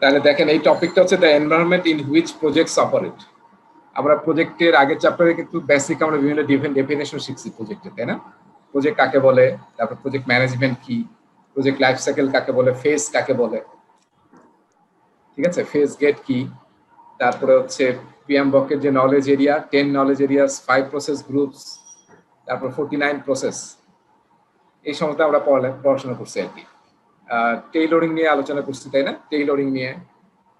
তাহলে দেখেন এই টপিকটা হচ্ছে the environment in which projects operate. আমরা প্রজেক্টের আগের চ্যাপ্টারে কিন্তু বেসিক আমরা বিভিন্ন ডেফিনেশন শিখছি প্রজেক্টের, তাই না? প্রজেক্ট কাকে বলে, তারপর প্রজেক্ট ম্যানেজমেন্ট কি, প্রজেক্ট লাইফ সাইকেল কাকে বলে, ফেজ কাকে বলে, ঠিক আছে, ফেজ গেট কি, তারপরে হচ্ছে পিএমবকের যে knowledge area 10 knowledge areas, 5 process groups, তারপর 49 প্রসেস, এই সমস্ত আমরা পড়াশোনা করছি আর কি। টেইলরিং নিয়ে আলোচনা করছি, তাই না? টেইলরিং নিয়ে,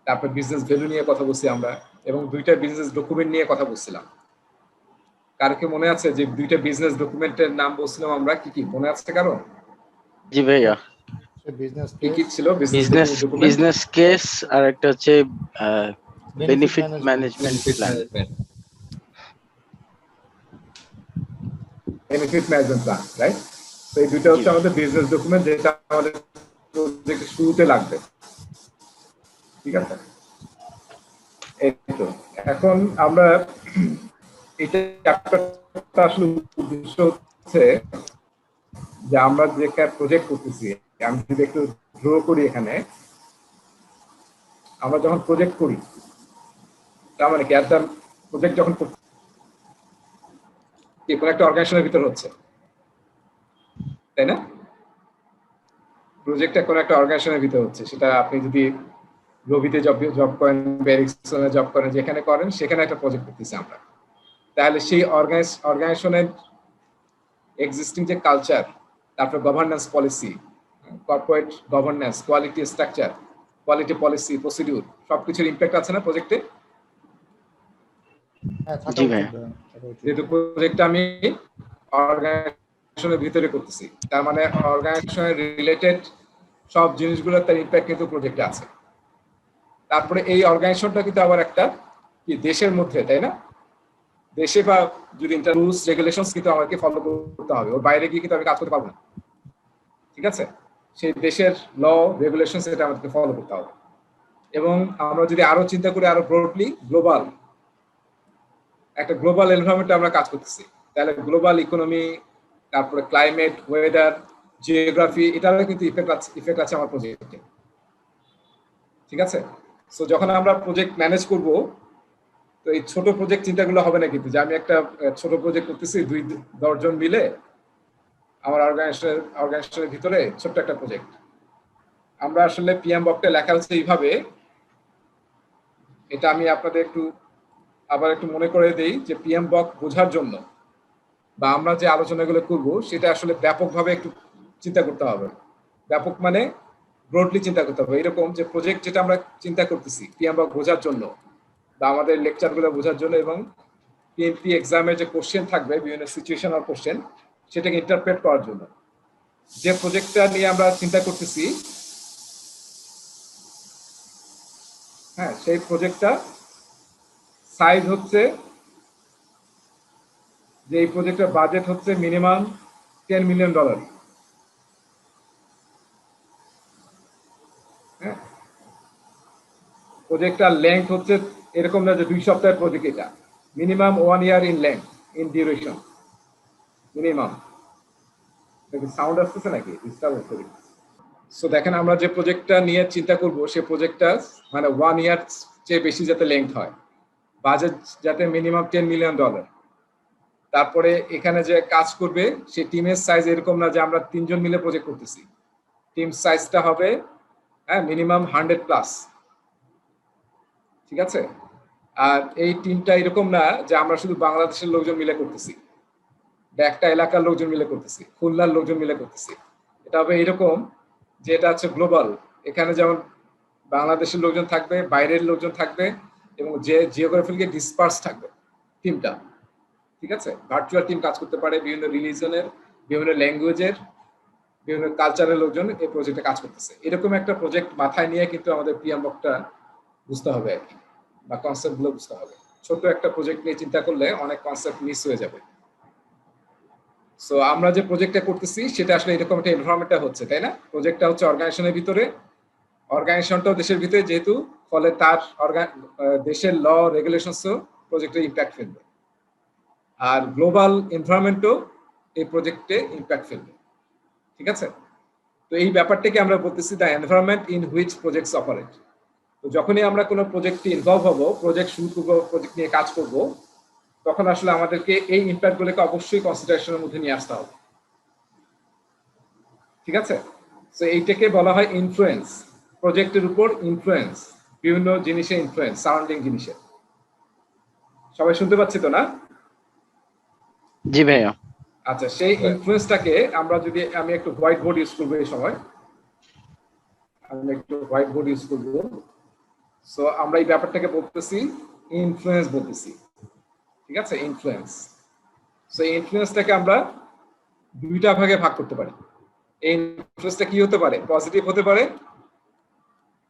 তারপর বিজনেস ভ্যালু নিয়ে কথা বলছি আমরা, এবং দুইটা বিজনেস ডকুমেন্ট নিয়ে কথা বলছিলাম। কার কি মনে আছে যে দুইটা বিজনেস ডকুমেন্টের নাম বলছিলাম আমরা, কি কি মনে আছে কারো? জি ভাইয়া, কি কি ছিল? বিজনেস কেস আর একটা হচ্ছে benefit management plan. Benefit management plan, right? তো এই দুইটা হচ্ছে আমাদের বিজনেস ডকুমেন্ট, যেটা আমাদের প্রজেক্টের শুরুতে লাগবে, ঠিক আছে? এই তো এখন আমরা এটা চ্যাপ্টারটা আসলে উদ্দেশ্য হচ্ছে যে আমরা যে প্রজেক্ট করতেছি, আমি যদি একটু ড্র করি এখানে, আমরা যখন প্রজেক্ট করি তার মানে কি, একটা প্রজেক্ট যখন কোনো একটা অর্গানাইজেশনের ভিতর হচ্ছে, তাই না? প্রজেক্টটা কোনো একটা অর্গানাইজেশনের ভিতর হচ্ছে, সেটা আপনি যদি রবিতে জব করেন, বেরিক্সনে জব করেন, যেখানে করেন সেখানে একটা প্রজেক্ট করতেছি আমরা। তাহলে সেই অর্গানাইজেশনের এক্সিস্টিং যে কালচার, তারপর governance policy, corporate governance, quality structure, quality policy, procedure, সবকিছুর ইম্প্যাক্ট আছে না প্রজেক্টে? যেহেতু প্রজেক্টটা আমি অর্গানাইজেশনের ভিতরে করতেছি, তার মানে অর্গানাইজেশনের রিলেটেড সব জিনিসগুলো, তার ইম্প্যাক্ট কিন্তু প্রজেক্টে আছে। তারপরে এই অর্গানাইজেশনটা কিন্তু আবার একটা কি দেশের মধ্যে, তাই না? দেশে বা যদি রুলস রেগুলেশনস কিন্তু আমাকে ফলো করতে হবে, ওর বাইরে গিয়ে কিন্তু আমি কাজ করতে পারবো না, ঠিক আছে? সেই দেশের ল রেগুলেশনস এটা আমাদেরকে ফলো করতে হবে। এবং আমরা যদি আরো চিন্তা করি আরো ব্রডলি, গ্লোবাল একটা গ্লোবাল এনভায়রনমেন্টে আমরা কাজ করতেছি, তাহলে গ্লোবাল ইকোনমি, তারপরে ক্লাইমেট, ওয়েদার, জিওগ্রাফি, এটারও কিন্তু ইফেক্ট আছে আমার প্রজেক্টে, ঠিক আছে? সো যখন আমরা প্রজেক্ট ম্যানেজ করব, তো এই ছোট প্রজেক্ট চিন্তাগুলো হবে না কিন্তু, যে আমি একটা ছোট প্রজেক্ট করতেছি 2-10 জন মিলে আমার অর্গানাইজেশনের ভিতরে ছোট্ট একটা প্রজেক্ট। আমরা আসলে পিএমবকটা লেখা হচ্ছে এইভাবে, এটা আমি আপনাদের আবার একটু মনে করে দেই যে পিএমবক বোঝার জন্য বা আমরা যে আলোচনাগুলো করব সেটা আসলে ব্যাপকভাবে একটু চিন্তা করতে হবে। ব্যাপক মানে ব্রডলি চিন্তা করতে হবে, এরকম যে প্রজেক্ট যেটা আমরা চিন্তা করতেছি পিএমবক বোঝার জন্য বা আমাদের লেকচারগুলো বোঝার জন্য, এবং পিএমপি এক্সামের যে কোশ্চেন থাকবে, বিভিন্ন সিচুয়েশনাল কোশ্চেন, সেটাকে ইন্টারপ্রেট করার জন্য। যে প্রজেক্টটা নিয়ে আমরা চিন্তা করতেছি, হ্যাঁ, সেই প্রজেক্টটা সাইজ হচ্ছে, যে এই প্রজেক্টের বাজেট হচ্ছে মিনিমাম $10 মিলিয়ন। হ্যাঁ, প্রজেক্টটার লেংথ হচ্ছে এরকম না যে 2 সপ্তাহের প্রজেক্ট, এটা minimum 1 year in length, in duration minimum. Sound আসতেছে নাকি? ডিস্টার্ব হচ্ছে। সো দেখেন, আমরা যে প্রজেক্টটা নিয়ে চিন্তা করব, সেই প্রজেক্টটা মানে 1 ইয়ার চেয়ে বেশি যাতে লেংথ হয়, বাজেট যাতে মিনিমাম $10 মিলিয়ন। তারপরে এখানে যে কাজ করবে সেই টিমের সাইজ এরকম না যে আমরা 3 জন মিলে প্রজেক্ট করতেছি, টিম সাইজটা হবে হ্যাঁ মিনিমাম 100+, ঠিক আছে? আর এই টিমটা এরকম না যে আমরা শুধু বাংলাদেশের লোকজন মিলে করতেছি বা একটা এলাকার লোকজন মিলে করতেছি, খুলনার লোকজন মিলে করতেছি। এটা হবে এরকম যে এটা হচ্ছে গ্লোবাল, এখানে যেমন বাংলাদেশের লোকজন থাকবে, বাইরের লোকজন থাকবে, এবং যে জিওগ্রাফিক্যালি ডিসপার্স থাকবে টিমটা, ঠিক আছে? ভার্চুয়াল টিম কাজ করতে পারে, বিভিন্ন রিলিজনের, বিভিন্ন ল্যাঙ্গুয়েজের, বিভিন্ন কালচারের লোকজন এই প্রজেক্টে কাজ করতেছে। এরকম একটা প্রজেক্ট মাথায় নিয়ে কিন্তু আমাদের পিএমবকটা বুঝতে হবে আর কি, বা কনসেপ্টগুলো বুঝতে হবে। ছোট একটা প্রজেক্ট নিয়ে চিন্তা করলে অনেক কনসেপ্ট মিস হয়ে যাবে। সো আমরা যে প্রজেক্টটা করতেছি সেটা আসলে এরকম একটা এনভায়রনমেন্টটা হচ্ছে, তাই না? প্রজেক্টটা হচ্ছে অর্গানাইজেশনের ভিতরে, অর্গানাইজেশনটাও দেশের ভিতরে যেহেতু, ফলে তার দেশের ল রেগুলেশনসও প্রজেক্টে ইম্প্যাক্ট ফেলবে, আর গ্লোবাল এনভায়রনমেন্টও এই প্রজেক্টে ইম্প্যাক্ট ফেলবে, ঠিক আছে? তো এই ব্যাপারটাকে আমরা বলতেছি the environment in which projects operate. তো যখনই আমরা কোনো প্রজেক্টে ইনভলভ হব, প্রজেক্ট শুরু করবো, প্রজেক্ট নিয়ে কাজ করব, তখন আসলে আমাদেরকে এই ইম্প্যাক্টগুলোকে অবশ্যই কনসিডারেশনের মধ্যে নিয়ে আসতে হবে। ঠিক আছে? তো এইটাকে বলা হয় ইনফ্লুয়েন্স, প্রজেক্টের উপর ইনফ্লুয়েন্স, বিভিন্ন জিনিসের ইনফ্লুয়েন্স, সারাউন্ডিং জিনিসের। সবাই শুনতে পাচ্ছি তো না? জি ভাইয়া। আচ্ছা, সেই ইনফ্লুয়েন্সটাকে আমরা যদি, আমি একটু হোয়াইট বোর্ড ইউজ করবো এই সময়, আমি একটু হোয়াইট বোর্ড ইউজ করবো। সো আমরা এই ব্যাপারটাকে বলতেছি ইনফ্লুয়েন্স বলতেছি। ঠিক আছে, ইনফ্লুয়েন্স। সো ইনফ্লুয়েন্সটাকে আমরা দুইটা ভাগে ভাগ করতে পারি। এই ইনফ্লুয়েন্সটা কি হতে পারে? পজিটিভ হতে পারে,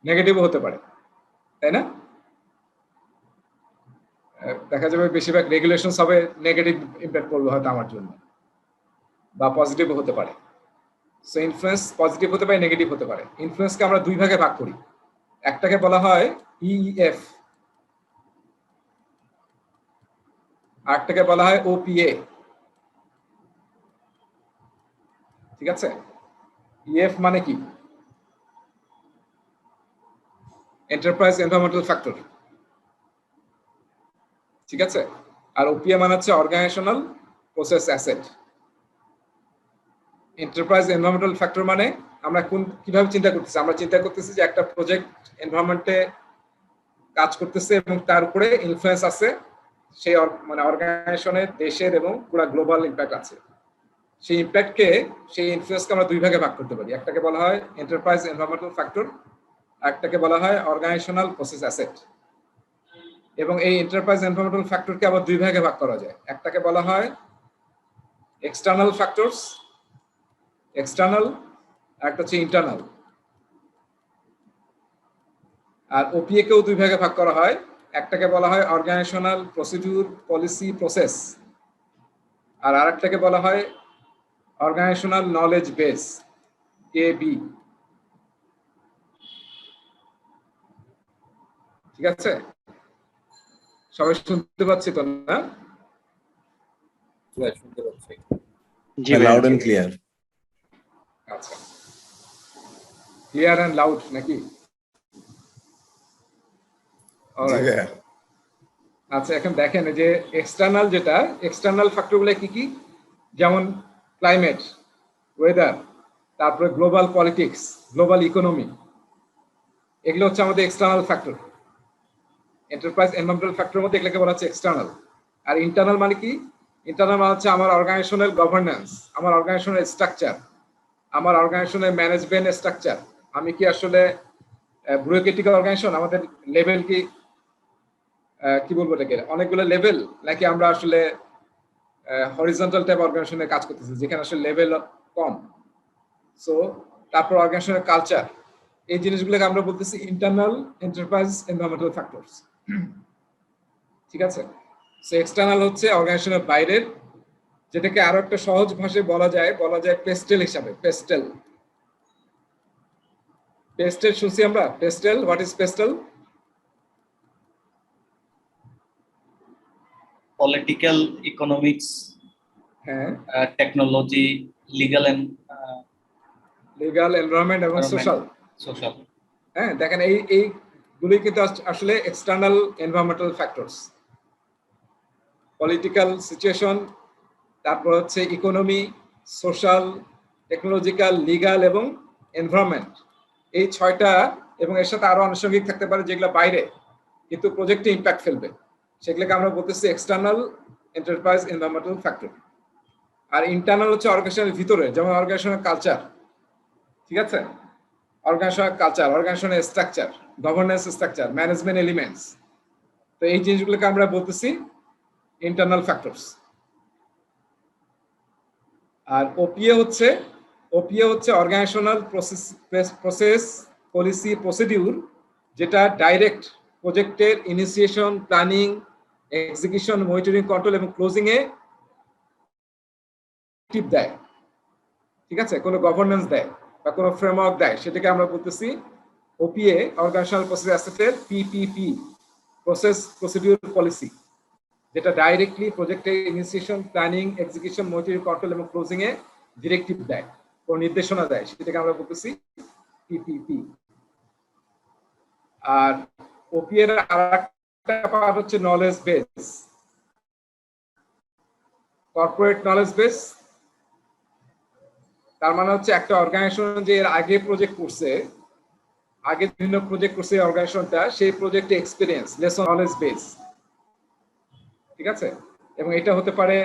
নেগেটিভও হতে পারে, তাই না? দেখা যাবে বেশিরভাগ রেগুলেশন হবে নেগেটিভ ইম্প্যাক্ট করবে হয়তো আমার জন্য, বা পজিটিভও হতে পারে। সো ইনফ্লুয়েন্স পজিটিভ হতে পারে, নেগেটিভ হতে পারে। ইনফ্লুয়েন্সকে আমরা দুই ভাগে ভাগ করি। একটাকে বলা হয় ইএফ, আরেকটাকে বলা হয় ওপিএ। ঠিক আছে? ইএফ মানে কি? Enterprise environmental factor. ঠিক আছে? আর ওপিএ মানে হচ্ছে organisational process asset. Enterprise environmental factor মানে আমরা কিভাবে চিন্তা করতেছি? আমরা চিন্তা করতেছি যে একটা প্রজেক্ট এনভায়রনমেন্টে কাজ করতেছে এবং তার উপরে ইনফ্লুয়েন্স আছে, সেই মানে অর্গানাইজেশনের, দেশের এবং পুরো গ্লোবাল ইম্প্যাক্ট আছে। সেই ইম্প্যাক্টকে, সেই ইনফ্লুয়েন্সকে আমরা দুই ভাগে ভাগ করতে পারি। একটাকে বলা হয় এন্টারপ্রাইজ এনভায়রনমেন্টাল ফ্যাক্টর, একটাকে বলা হয় অর্গানাইজেশনাল প্রসেস অ্যাসেট। এবং এই এন্টারপ্রাইজ এনভায়রনমেন্টাল ফ্যাক্টরকে আবার দুই ভাগে ভাগ করা যায়। একটাকে বলা হয় এক্সটার্নাল ফ্যাক্টরস, এক্সটার্নাল, একটা হচ্ছে ইন্টারনাল। আর ওপিএ কেও দুই ভাগে ভাগ করা হয়। একটাকে বলা হয় অর্গানাইজেশনাল প্রসিডিউর, পলিসি, প্রসেস, আর আরেকটাকে বলা হয় অর্গানাইজেশনাল নলেজ বেস, কেবি। ঠিক আছে? সবাই শুনতে পাচ্ছি তো না? শুনতে পাচ্ছি। জি ভাইয়া। Loud and clear. আচ্ছা, ক্লিয়ার এন্ড লাউড নাকি? অলরাইট। আচ্ছা, এখন দেখেন যে এক্সটার্নাল, যেটা এক্সটার্নাল ফ্যাক্টরগুলো কি কি? যেমন ক্লাইমেট, ওয়েদার, তারপরে গ্লোবাল পলিটিক্স, গ্লোবাল ইকোনমি, এগুলো হচ্ছে আমাদের এক্সটার্নাল ফ্যাক্টর। এন্টারপ্রাইজ এনভায়রনমেন্টাল ফ্যাক্টরের মধ্যে এগুলোকে বলা হচ্ছে এক্সটার্নাল। আর ইন্টারনাল মানে কি? ইন্টারনাল মানে হচ্ছে আমার অর্গানাইজেশনাল গভর্নেন্স, আমার অর্গানাইজেশনাল স্ট্রাকচার, আমার অর্গানাইজেশনের ম্যানেজমেন্ট স্ট্রাকচার। আমি কি আসলে ব্যুরোক্রেটিক অর্গানাইজেশন? আমাদের লেভেল কি বলবো এটাকে, অনেকগুলো লেভেল, নাকি আমরা আসলে হরিজন্টাল টাইপ অর্গানাইজেশনে কাজ করতেছি যেখানে আসলে লেভেল কম? সো তারপর অর্গানাইজেশনের কালচার, এই জিনিসগুলোকে আমরা বলতেছি ইন্টারনাল এন্টারপ্রাইজ এনভায়রনমেন্টাল ফ্যাক্টরস। ঠিক আছে? সো এক্সটার্নাল হচ্ছে অর্গানাইজেশনের বাইরের, যেটাকে আরো একটা সহজ ভাষায় বলা যায় পেস্টেল হিসাবে। পেস্টেল, পেস্টেল শুনছি আমরা। PESTEL, what is PESTEL? Political, economics, হ্যাঁ, technology, legal and legal, environment এবং সোশ্যাল। সোশ্যাল। হ্যাঁ, দেখেন এইগুলি কিন্তু আসলে external environmental factors. Political situation, তারপর হচ্ছে ইকোনমি, সোশ্যাল, টেকনোলজিক্যাল, লিগ্যাল এবং এনভায়রনমেন্ট, এই ছয়টা। এবং এর সাথে আরো আনুষঙ্গিক থাকতে পারে যেগুলো বাইরে কিন্তু প্রজেক্টে ইম্প্যাক্ট ফেলবে, সেগুলোকে আমরা বলতেছি এক্সটার্নাল এন্টারপ্রাইজ এনভায়রনমেন্টাল ফ্যাক্টর। আর ইন্টারনাল হচ্ছে অর্গানাইজেশনের ভিতরে, যেমন অর্গানাইজেশনের কালচার। ঠিক আছে? অর্গানাইজেশনের কালচার, অর্গানাইজেশনের structure, governance structure, management elements. তো এই জিনিসগুলোকে আমরা বলতেছি ইন্টারনাল ফ্যাক্টরস। আর ওপিএ হচ্ছে অর্গানাইজেশনাল প্রসেস, পলিসি, প্রসিডিউর, যেটা ডাইরেক্ট প্রজেক্টের initiation, planning, execution, monitoring, control এবং ক্লোজিং এ টিপ দেয়। ঠিক আছে? কোনো গভর্নেন্স দেয় বা কোনো ফ্রেমওয়ার্ক দেয়, সেটাকে আমরা বলতেছি ওপিএ, অর্গানাইজেশনাল প্রসেস অ্যাসেটের পিপিপি, প্রসেস, প্রসিডিউর, পলিসি, যেটা ডাইরেক্টলি প্রজেক্টের initiation, planning, execution, monitoring, control এবং ক্লোজিং এ ডিরেক্টিভ দেয়, কোন নির্দেশনা দেয়, সেটাকে আমরা বলতেছি পিপিপি। আর ওপি এর আরেকটা পার্ট হচ্ছে knowledge base, corporate knowledge base. তার মানে হচ্ছে একটা অর্গানাইজেশন যে এর আগে প্রজেক্ট করছে, আগে বিভিন্ন প্রজেক্ট করছে অর্গানাইজেশনটা, সেই প্রজেক্টে এক্সপিরিয়েন্স, লেসন, নলেজ বেস। ঠিক আছে? এবং এটা হতে পারে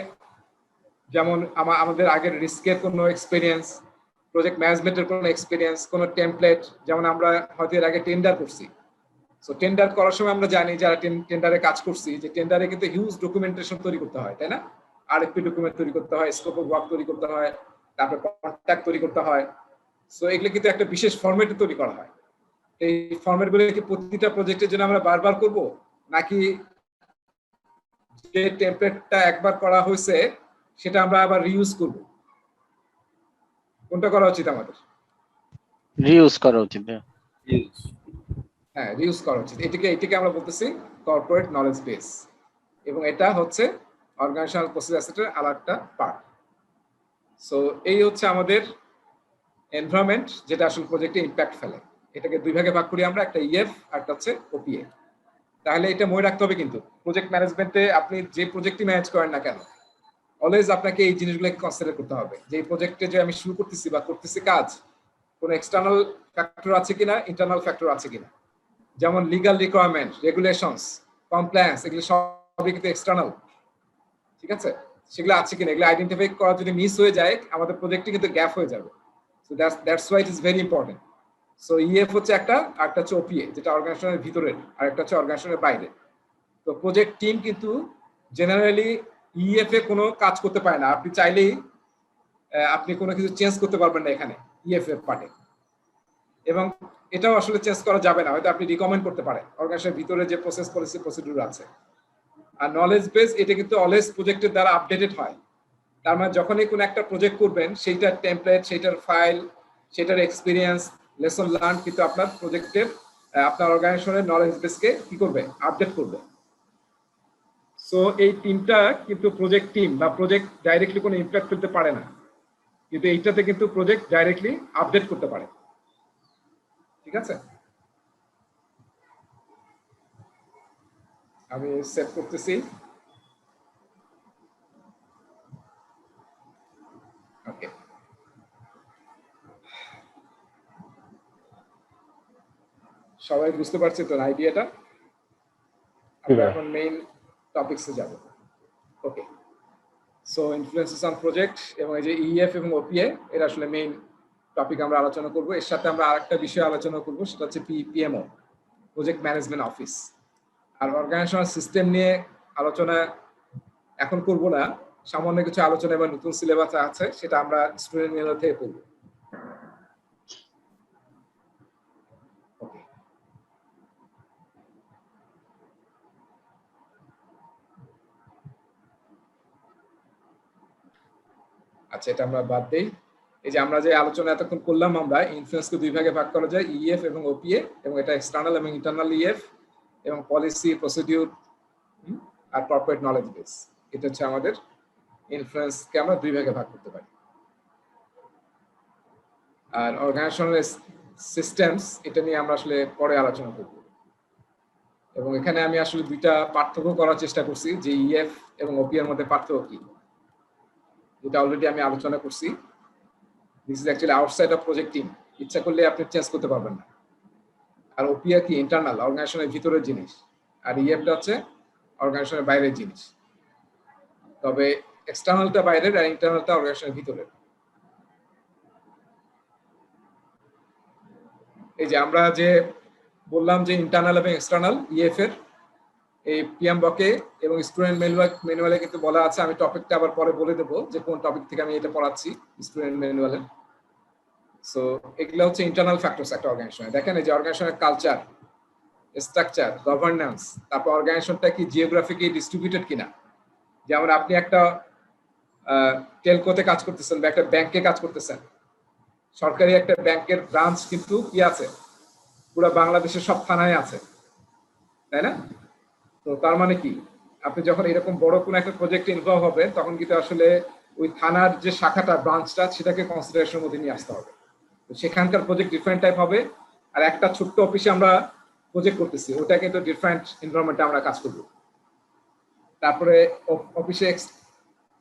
যেমন আমাদের আগের রিস্কের কোনো এক্সপিরিয়েন্স, প্রজেক্ট ম্যানেজমেন্টের কোনো এক্সপিরিয়েন্স, কোনো টেমপ্লেট, যেমন আমরা হয়তো এর আগে টেন্ডার করছি। সো টেন্ডার করার সময় আমরা জানি যারা টেন্ডারে কাজ করছি যে টেন্ডারে কিন্তু হিউজ ডকুমেন্টেশন তৈরি করতে হয়, তাই না? আরএফপি ডকুমেন্ট তৈরি করতে হয়, স্কোপ অফ ওয়ার্ক তৈরি করতে হয়, তারপর কন্ট্রাক্ট তৈরি করতে হয়। সো এগুলো কিন্তু একটা বিশেষ ফরম্যাটে তৈরি করা হয়। এই ফরম্যাটগুলো কি প্রতিটা প্রজেক্টের জন্য আমরা বারবার করব, নাকি যে টেমপ্লেটটা একবার করা হয়েছে সেটা আমরা আবার রিইউজ করব? কোনটা করা উচিত আমাদের? রিউজ করা উচিত ভাইয়া। হ্যাঁ, রিউজ করা উচিত। এটাকে আমরা বলতেছি কর্পোরেট নলেজ বেস, এবং এটা হচ্ছে অর্গানাইজেশনাল প্রসেস অ্যাসেটের আরেকটা পার্ট। সো এই হচ্ছে আমাদের এনভায়রনমেন্ট, যেটা আসলে প্রজেক্টে ইম্প্যাক্ট ফেলে। এটাকে দুই ভাগে ভাগ করি আমরা, একটা ইএফ আর একটা হচ্ছে ওপিএ। তাহলে এটা মনে রাখতে হবে কিন্তু প্রজেক্ট ম্যানেজমেন্টে আপনি যে প্রজেক্টই ম্যানেজ করেন না কেন, অলওয়েজ আপনাকে এই জিনিসগুলোকে কনসিডার করতে হবে যে এই প্রজেক্টে যে আমি শুরু করতেছি বা করতেছি কাজ, কোনো এক্সটার্নাল ফ্যাক্টর আছে কিনা, ইন্টারনাল ফ্যাক্টর আছে কিনা। যেমন লিগাল রিকোয়ারমেন্ট, রেগুলেশনস, কমপ্লায়েন্স, এগুলো সবই কিন্তু এক্সটার্নাল। ঠিক আছে? সেগুলো আছে কিনা, এগুলো আইডেন্টিফাই করা যদি মিস হয়ে যায় আমাদের প্রজেক্টে কিন্তু গ্যাপ হয়ে যাবে। So that's why it is very important. So EF হচ্ছে একটা, আরেকটা হচ্ছে ওপিএ, যেটা অর্গানাইজেশনের ভিতরের, আর একটা হচ্ছে অর্গানাইজেশনের বাইরে। তো প্রজেক্ট টিম কিন্তু জেনারেলি ইএফ এ কোনো কাজ করতে পারে না। আপনি চাইলেই আপনি কোনো কিছু চেঞ্জ করতে পারবেন না এখানে ইএফ এর পার্টে, এবং এটাও আসলে চেঞ্জ করা যাবে না। হয়তো আপনি রিকমেন্ড করতে পারেন অর্গানাইজেশনের ভিতরে যে প্রসেস পলিসি প্রসিডিউর আছে। আর নলেজ বেস, এটা কিন্তু অলওয়েজ প্রজেক্টের দ্বারা আপডেটেড হয়। তার মানে যখনই কোনো একটা প্রজেক্ট করবেন, সেইটার টেমপ্লেট, সেইটার ফাইল, সেটার এক্সপিরিয়েন্স, লেসন লার্ন কিন্তু আপনার প্রজেক্টের, আপনার অর্গানাইজেশনের নলেজ বেসকে কি করবে, আপডেট করবে। সো এই টিমটা কিন্তু প্রজেক্ট টিম বা প্রজেক্ট ডাইরেক্টলি কোনো ইম্প্যাক্ট ফেলতে পারে না, কিন্তু এইটাতে কিন্তু প্রজেক্ট ডাইরেক্টলি আপডেট করতে পারে। ঠিক আছে? আমি সেভ করতেছি। ওকে, সবাই বুঝতে পারছে তো আইডিয়াটা? আমরা এখন মেইন টপিকসে যাব। ওকে, সো ইনফ্লুয়েন্সেস অন প্রজেক্ট এবং এই যে ইএফ এবং ওপিএ, এর আসলে মেইন টপিক আমরা আলোচনা করব। এর সাথে আমরা আরেকটা বিষয় আলোচনা করব, সেটা হচ্ছে পিএমও, প্রজেক্ট ম্যানেজমেন্ট অফিস। আর অর্গানাইজেশনাল সিস্টেম নিয়ে আলোচনা এখন করব না, সামান্য কিছু আলোচনা এবং নতুন সিলেবাস আছে, সেটা আমরা স্টুডেন্ট মেনু থেকে করব। ওকে, আচ্ছা, এটা আমরা বাদ দেই। এই যে আমরা যে আলোচনা এতক্ষণ করলাম, আমরা ইনফ্লুয়েন্সকে দুই ভাগে ভাগ করা যায়, ইএফ এবং ওপিএ, এবং এটা এক্সটার্নাল এবং ইন্টারনাল ইএফ, এবং পলিসি, প্রসিডিউর আর কর্পোরেট নলেজ বেস। এটা হচ্ছে আমাদের ইনফ্লুয়েন্সকে আমরা দুই ভাগে ভাগ করতে পারি। আর অর্গানাইজেশনাল সিস্টেমস, এটা নিয়ে আমরা আসলে পরে আলোচনা করব। এবং এখানে আমি আসলে দুইটা পার্থক্য করার চেষ্টা করছি, যে ইএফ এবং ওপি এর মধ্যে পার্থক্য কি, যেটা অলরেডি আমি আলোচনা করছি। This is actually outside of project team, ইচ্ছা করলে আপনি চেঞ্জ করতে পারবেন না। আর ওপিআর কি, ইন্টারনাল, অর্গানাইজেশনের ভিতরের জিনিস। আর ইএফটা হচ্ছে অর্গানাইজেশনের বাইরের জিনিস। তবে এক্সটার্নালটা বাইরের আর ইন্টারনালটা অর্গানাইজেশনের ভিতরের। এই যে আমরা যে বললাম যে ইন্টারনাল এবং এক্সটার্নাল ইএফ এর, এই পিএম বকে এবং স্টুডেন্ট ম্যানুয়ালে কিন্তু বলা আছে। আমি টপিকটা আবার পরে বলে দেবো যে কোন টপিক থেকে আমি এটা পড়াচ্ছি স্টুডেন্ট ম্যানুয়ালে। সো এগুলো হচ্ছে ইন্টারনাল ফ্যাক্টরস একটা অর্গানাইজেশনে। দেখেন এই যে অর্গানাইজেশনের কালচার, স্ট্রাকচার, গভর্নেন্স, তারপর অর্গানাইজেশনটা কি জিওগ্রাফিক্যালি ডিস্ট্রিবিউটেড কিনা। যেমন আপনি একটা টেলকোতে কাজ করতেছেন বা একটা ব্যাংকে কাজ করতেছেন, সরকারি একটা ব্যাংকের ব্রাঞ্চ কিন্তু কি আছে, পুরো বাংলাদেশের সব থানায় আছে, তাই না? তো তার মানে কি, আপনি যখন এরকম বড় কোনো একটা প্রজেক্টে ইনভলভ হবেন, তখন কিন্তু আসলে ওই থানার যে শাখাটা, ব্রাঞ্চটা, সেটাকে কনসিডারেশনের মধ্যে নিয়ে আসতে হবে। তো সেখানকার প্রজেক্ট ডিফারেন্ট টাইপ হবে। আর একটা ছোট্ট অফিসে আমরা প্রজেক্ট করতেছি ওটা কিন্তু ডিফারেন্ট এনভায়রনমেন্টে আমরা কাজ করব। তারপরে অফিসে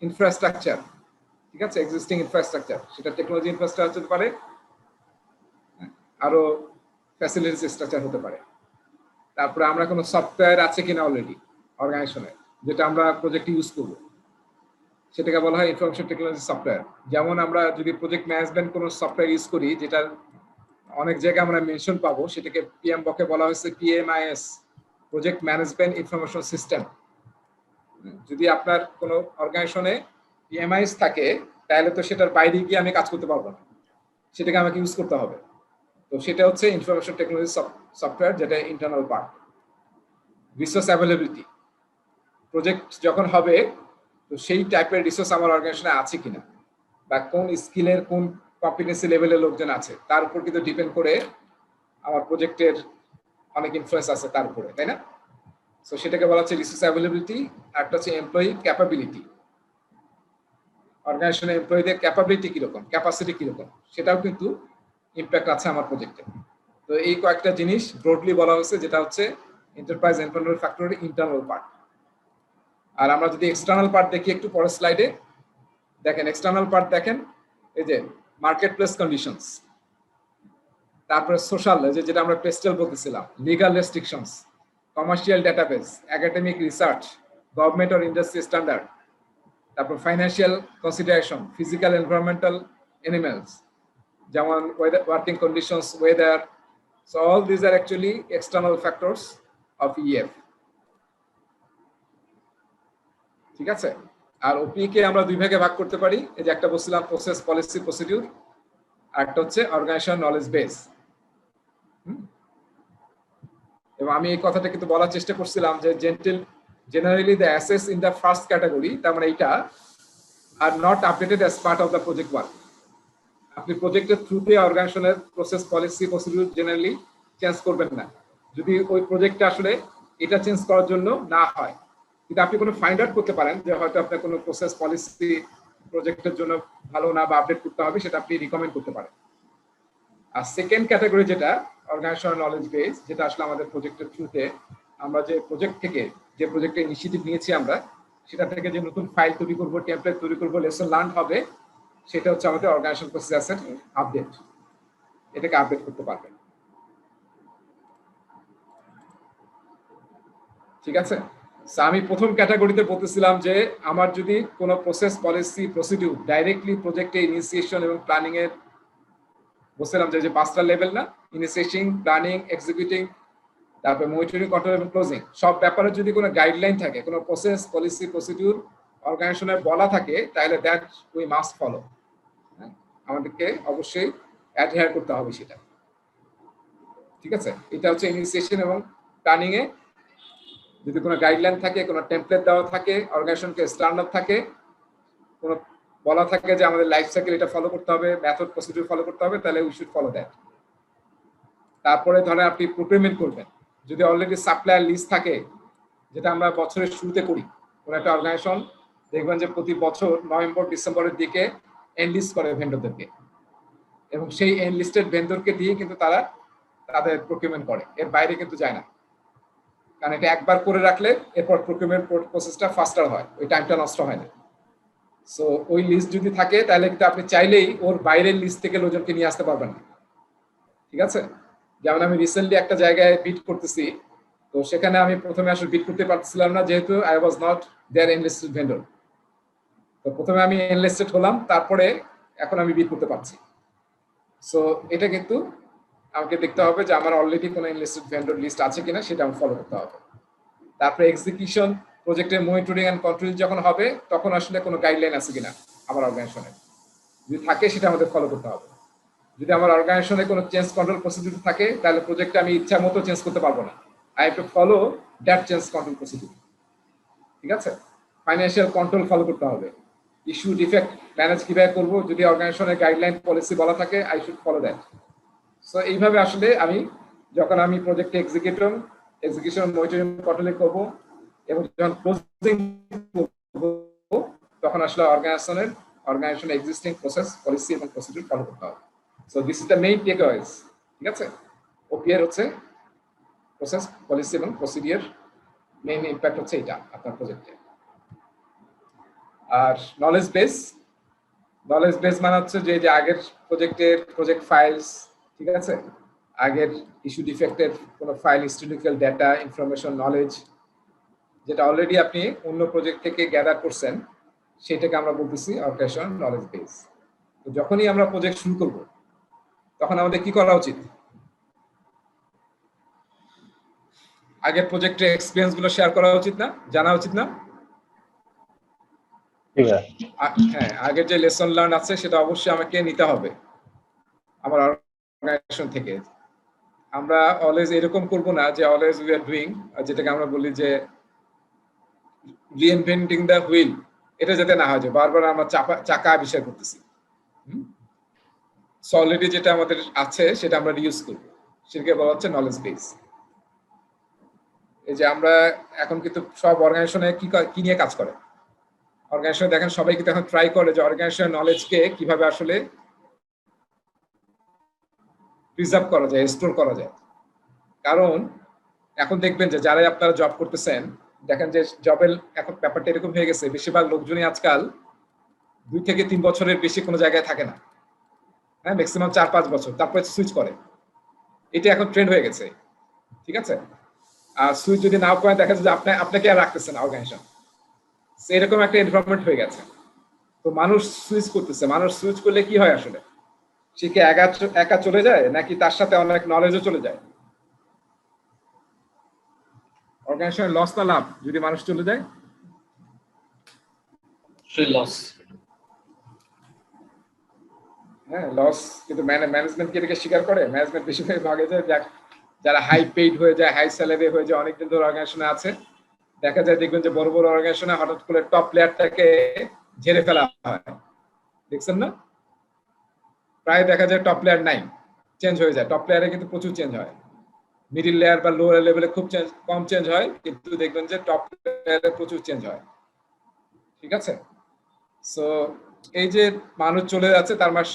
ইনফ্রাস্ট্রাকচার, ঠিক আছে, এক্সিস্টিং ইনফ্রাস্ট্রাকচার, সেটা টেকনোলজি ইনফ্রাস্ট্রাকচার হতে পারে, আরো ফ্যাসিলিটিস স্ট্রাকচার হতে পারে। তারপরে আমরা কোনো সফটওয়্যার আছে কিনা অলরেডি অর্গানাইজেশনে যেটা আমরা প্রজেক্ট ইউজ করব, সেটাকে বলা হয় ইনফরমেশন টেকনোলজি সফটওয়্যার। যেমন আমরা যদি প্রজেক্ট ম্যানেজমেন্ট কোনো সফটওয়্যার ইউজ করি, যেটা অনেক জায়গায় আমরা মেনশন পাবো, সেটাকে পিএমবকে বলা হয়েছে পিএমআইএস, প্রজেক্ট ম্যানেজমেন্ট ইনফরমেশন সিস্টেম। যদি আপনার কোনো অর্গানাইজেশনে পিএমআইএস থাকে তাহলে তো সেটার বাইরে গিয়ে আমি কাজ করতে পারবো না, সেটাকে আমাকে ইউজ করতে হবে। তো সেটা হচ্ছে ইনফরমেশন টেকনোলজি সফটওয়্যার, যেটা internal part. Resource availability, project যখন হবে তো সেই টাইপের রিসোর্স আমার অর্গানাইজেশনে আছে কিনা, বা কোন স্কিলের কোন কম্পিটেন্সি লেভেলের লোকজন আছে, তার উপর কিন্তু ডিপেন্ড করে আমার প্রজেক্টের অনেক ইনফ্লুয়েন্স আছে তার উপরে, তাই না? সো সেটাকে বলা হচ্ছে রিসোর্স অ্যাভেলেবিলিটি। একটা হচ্ছে এমপ্লয়ি ক্যাপাবিলিটি, অর্গানাইজেশনের এমপ্লয়ীদের ক্যাপাবিলিটি কিরকম, ক্যাপাসিটি কিরকম, সেটাও কিন্তু ইম্প্যাক্ট আছে আমার প্রজেক্টে। তো এই কয়েকটা জিনিস ব্রডলি বলা হয়েছে, যেটা হচ্ছে এন্টারপ্রাইজ এনভায়রনমেন্ট ফ্যাক্টরের ইন্টারনাল পার্ট। আর আমরা যদি এক্সটার্নাল পার্ট দেখি একটু পরের স্লাইডে দেখেন, এক্সটার্নাল পার্ট দেখেন, এই যে মার্কেট প্লেস কন্ডিশনস, তারপরে সোশ্যাল, যেটা আমরা পেস্টেল বলতেছিলাম, legal restrictions, commercial database, academic research, government or industry standard, তারপর financial consideration, physical environmental elements, যেমন working conditions, weather. So all this are actually external factors of EF, ঠিক আছে? আর ওপি কে আমরা দুই ভাগে ভাগ করতে পারি, এই যে একটা বলছিলাম প্রসেস, পলিসি, প্রসিডিউর, আর একটা হচ্ছে অর্গানাইজেশন নলেজ বেস। এবং আমি এই কথাটা কিন্তু বলার চেষ্টা করছিলাম যে জেনারেলি দ্য অ্যাসেস ইন দ্য ফার্স্ট ক্যাটাগরি, তার মানে এইটা are not updated as part of the project work. আপনি প্রজেক্টের থ্রুতে অর্গানাইজেশনের process, policy, procedure generally change করবেন না, যদি ওই প্রজেক্টটা আসলে এটা চেঞ্জ করার জন্য না হয়। কিন্তু আপনি কোনো ফাইন্ড আউট করতে পারেন যে হয়তো আপনার কোনো প্রসেস, পলিসি প্রজেক্টের জন্য ভালো না বা আপডেট করতে হবে, সেটা আপনি রিকমেন্ড করতে পারেন। আর সেকেন্ড ক্যাটাগরি যেটা অর্গানাইজেশনাল নলেজ বেস, যেটা আসলে আমাদের প্রজেক্টের থ্রুতে আমরা যে প্রজেক্ট থেকে যে প্রজেক্টের ইনিশিয়েটিভ নিয়েছি আমরা, সেটা থেকে যে নতুন ফাইল তৈরি করবো, টেমপ্লেট তৈরি করবো, লেসন লার্ন হবে, সেটা হচ্ছে আমাদের অর্গানাইজেশন প্রসেস অ্যাসেট আপডেট। এটাকে আপডেট করতে পারবেন, ঠিক আছে? আমি প্রথম ক্যাটাগরিতে বলতেছিলাম যে আমার যদি কোনো প্রসেস, পলিসি, প্রসিডিউর ডাইরেক্টলি প্রজেক্টে ইনিশিয়েশন এবং প্ল্যানিং এর, বলছিলাম যে পাঁচটা লেভেল না, ইনিশিয়েশন, প্ল্যানিং, এক্সিকিউটিং, তারপরে মনিটরিং, কন্ট্রোল এবং ক্লোজিং, সব ব্যাপারে যদি কোনো গাইডলাইন থাকে, কোনো প্রসেস, পলিসি, প্রসিডিউর অর্গানাইজেশনের বলা থাকে, তাহলে দ্যাট উই মাস্ট ফলো। আমাদেরকে অবশ্যই অ্যাডহেয়ার করতে হবে সেটা, ঠিক আছে? এটা হচ্ছে ইনিশিয়েশন এবং প্ল্যানিং এ যদি কোনো গাইডলাইন থাকে, কোনো টেমপ্লেট দেওয়া থাকে, অর্গানাইজেশনকে স্ট্যান্ডার্ড থাকে, কোনো বলা থাকে যে আমাদের লাইফ সাইকেল এটা ফলো করতে হবে, মেথড, প্রসিডিউর ফলো করতে হবে, তাহলে উই শুড ফলো দ্যাট। তারপরে ধরেন আপনি প্রকিউরমেন্ট করবেন, যদি অলরেডি সাপ্লায়ার লিস্ট থাকে, যেটা আমরা বছরের শুরুতে করি, কোনো একটা অর্গানাইজেশন দেখবেন যে প্রতি বছর নভেম্বর, ডিসেম্বরের দিকে এন্ড লিস্ট করে ভেন্ডরদেরকে, এবং সেই এন্ড লিস্টেড ভেন্ডরকে দিয়ে কিন্তু তারা তাদের প্রকিউরমেন্ট করে, এর বাইরে কিন্তু যায় না। কারণ এটা একবার করে রাখলে এরপর প্রকিউরমেন্ট প্রসেসটা ফাস্টার হয়, ওই টাইমটা নষ্ট হয় না। সো ওই লিস্ট যদি থাকে তাহলে কিন্তু আপনি চাইলেই ওর বাইরের লিস্ট থেকে লোকজনকে নিয়ে আসতে পারবেন না, ঠিক আছে? যেমন আমি রিসেন্টলি একটা জায়গায় বিড করতেছি, তো সেখানে আমি প্রথমে আসলে বিড করতে পারছিলাম না, যেহেতু I was not there enlisted vendor. তো প্রথমে আমি এনলিস্টেড হলাম, তারপরে এখন আমি বিড করতে পারছি। সো এটা কিন্তু আমাকে দেখতে হবে যে আমার অলরেডি কোনো এনলিস্টেড ভেন্ডর লিস্ট আছে কিনা, সেটা আমি ফলো করতে হবে। তারপরে এক্সিকিউশন, প্রজেক্টের মনিটরিং এন্ড কন্ট্রোল যখন হবে, তখন আসলে কোনো গাইডলাইন আছে কিনা আমার অর্গানাইজেশনে, যদি থাকে সেটা আমাদের ফলো করতে হবে। যদি আমার অর্গানাইজেশনে কোনো চেঞ্জ কন্ট্রোল প্রসিডিউর থাকে, তাহলে প্রজেক্টটা আমি ইচ্ছা মতো চেঞ্জ করতে পারবো না, I have to follow that change control procedure, ঠিক আছে? ফাইন্যান্সিয়াল কন্ট্রোল ফলো করতে হবে, ইস্যু, ডিফেক্ট ম্যানেজ কিভাবে করবো, যদি অর্গানাইজেশনের গাইডলাইন, পলিসি বলা থাকে, I should follow that. So এইভাবে আসলে আমি যখন আমি প্রজেক্টে এক্সিকিউশন, মনিটরিং, কন্ট্রোল করবো, এবং যখন ক্লোজিং করবো, তখন আসলে অর্গানাইজেশনের এক্সিস্টিং প্রসেস, পলিসি এবং প্রসিডিউর ফলো করতে হবে। So this is the main takeaways, ঠিক আছে? ওপিআর হচ্ছে প্রসেস, পলিসি এবং প্রসিডিওর মেইন ইম্প্যাক্ট হচ্ছে এটা আপনার প্রজেক্টে। আর নলেজ বেস মানে হচ্ছে যে আগের প্রজেক্ট ফাইলস, ঠিক আছে, আগের ইস্যু ডিফেক্টের কোনো file, historical data, information, knowledge যেটা অলরেডি আপনি অন্য প্রজেক্ট থেকে গ্যাদার করছেন, সেটাকে আমরা বলতেছি অর্গানাইজেশন নলেজ বেস। তো যখনই আমরা প্রজেক্ট শুরু করব তখন আমাদের কি করা উচিত? আগের প্রজেক্টের এক্সপিরিয়েন্স গুলো শেয়ার করা উচিত না, জানা উচিত না? হ্যাঁ, আগের যে লেসন লার্ন আছে সেটা অবশ্যই আমাকে নিতে হবে আমার অর্গানাইজেশন থেকে। আমরা অলওয়েজ এরকম করব না যে অলওয়েজ উই আর ডুইং, যেটাকে আমরা বলি যে রিইনভেন্টিং দ্য হুইল, এটা যাতে না হয় যে বারবার আমরা চাকা আবিষ্কার করতেছি। সো অলরেডি যেটা আমাদের আছে সেটা আমরা রিউজ করব, সেটাকে বলা হচ্ছে নলেজ বেস। এই যে আমরা এখন কিন্তু সব অর্গানাইজেশনে কি নিয়ে কাজ করে, অর্গানাইজেশনে দেখেন সবাই কিন্তু এখন ট্রাই করে যে অর্গানাইজেশন নলেজকে কিভাবে আসলে প্রিজার্ভ করা যায়, স্টোর করা যায়। কারণ এখন দেখবেন যে যারাই আপনারা জব করতেছেন, দেখেন যে জবের এখন ব্যাপারটা এরকম হয়ে গেছে, বেশিরভাগ লোকজনই আজকাল 2 থেকে 3 বছরের বেশি কোনো জায়গায় থাকে না, হ্যাঁ, ম্যাক্সিমাম 4-5 বছর, তারপরে সুইচ করে। এটা এখন ট্রেন্ড হয়ে গেছে, ঠিক আছে। আর সুইচ যদি নাও করে দেখা যায় যে আপনাকে আর রাখতেছে না অর্গানাইজেশন, এরকম একটা এনভায়রনমেন্ট হয়ে গেছে। তো মানুষ সুইচ করতেছে, মানুষ সুইচ করলে কি হয় আসলে? সে কি একা চলে যায় নাকি তার সাথে অনেক নলেজও চলে যায়? অর্গানাইজেশনের লস না লাভ যদি মানুষ চলে যায়? লস। হ্যাঁ, লস। কিন্তু ম্যানেজমেন্ট কি এটাকে স্বীকার করে? ম্যানেজমেন্ট বেশিরভাগ ভাগে যায় যারা হাই পেইড হয়ে যায়, হাই স্যালারি হয়ে যায়, অনেকদিন ধরে অর্গানাইজেশনে আছে, দেখা যায় দেখবেন যে বড় বড় অর্গানাইজেশনে হঠাৎ করে টপ প্লেয়ারটাকে ঝেড়ে ফেলা হয়, দেখছেন না? প্রায় দেখা যায় টপ প্লেয়ার নাই, চেঞ্জ হয়ে যায়। টপ প্লেয়ারে কিন্তু প্রচুর চেঞ্জ হয়, মিডিল লেয়ার বা লোয়ার লেভেলে খুব কম চেঞ্জ হয়, কিন্তু দেখবেন যে টপ প্লেয়ারে প্রচুর চেঞ্জ হয়, ঠিক আছে। সো এই যে মানুষ চলে যাচ্ছে,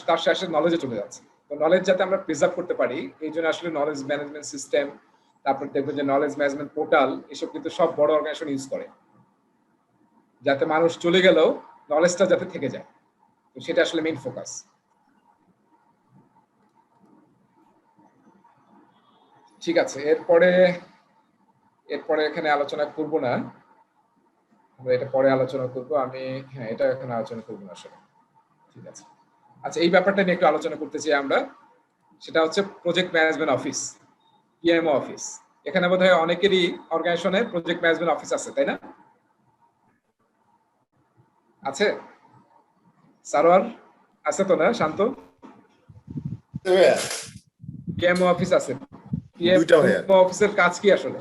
তার শেষে নলেজে চলে যাচ্ছে। তো নলেজ যাতে আমরা প্রিজার্ভ করতে পারি, এই জন্য আসলে নলেজ ম্যানেজমেন্ট সিস্টেম, তারপর দেখবেন যে নলেজ ম্যানেজমেন্ট পোর্টাল, এসব কিন্তু সব বড় অর্গানাইজেশন ইউজ করে, যাতে মানুষ চলে গেলেও নলেজটা যাতে থেকে যায়। তো সেটা আসলে মেইন ফোকাস। ঠিক আছে, এরপরে এখানে আলোচনা করব না, আমরা এটা পরে আলোচনা করব। হ্যাঁ, এটা এখানে আলোচনা করব না আসলে, ঠিক আছে। আচ্ছা, এই ব্যাপারটা নিয়ে একটু আলোচনা করতে চাই আমরা, সেটা হচ্ছে project management office, PMO office. এখানে বোধহয় অনেকেরই অর্গানাইজেশনে প্রজেক্ট ম্যানেজমেন্ট অফিস আছে, তাই না? আছে? সারোয়ার আছে তো না? শান্ত? পিএমও অফিস আছে। পিএমও অফিসের কাজ কি আসলে?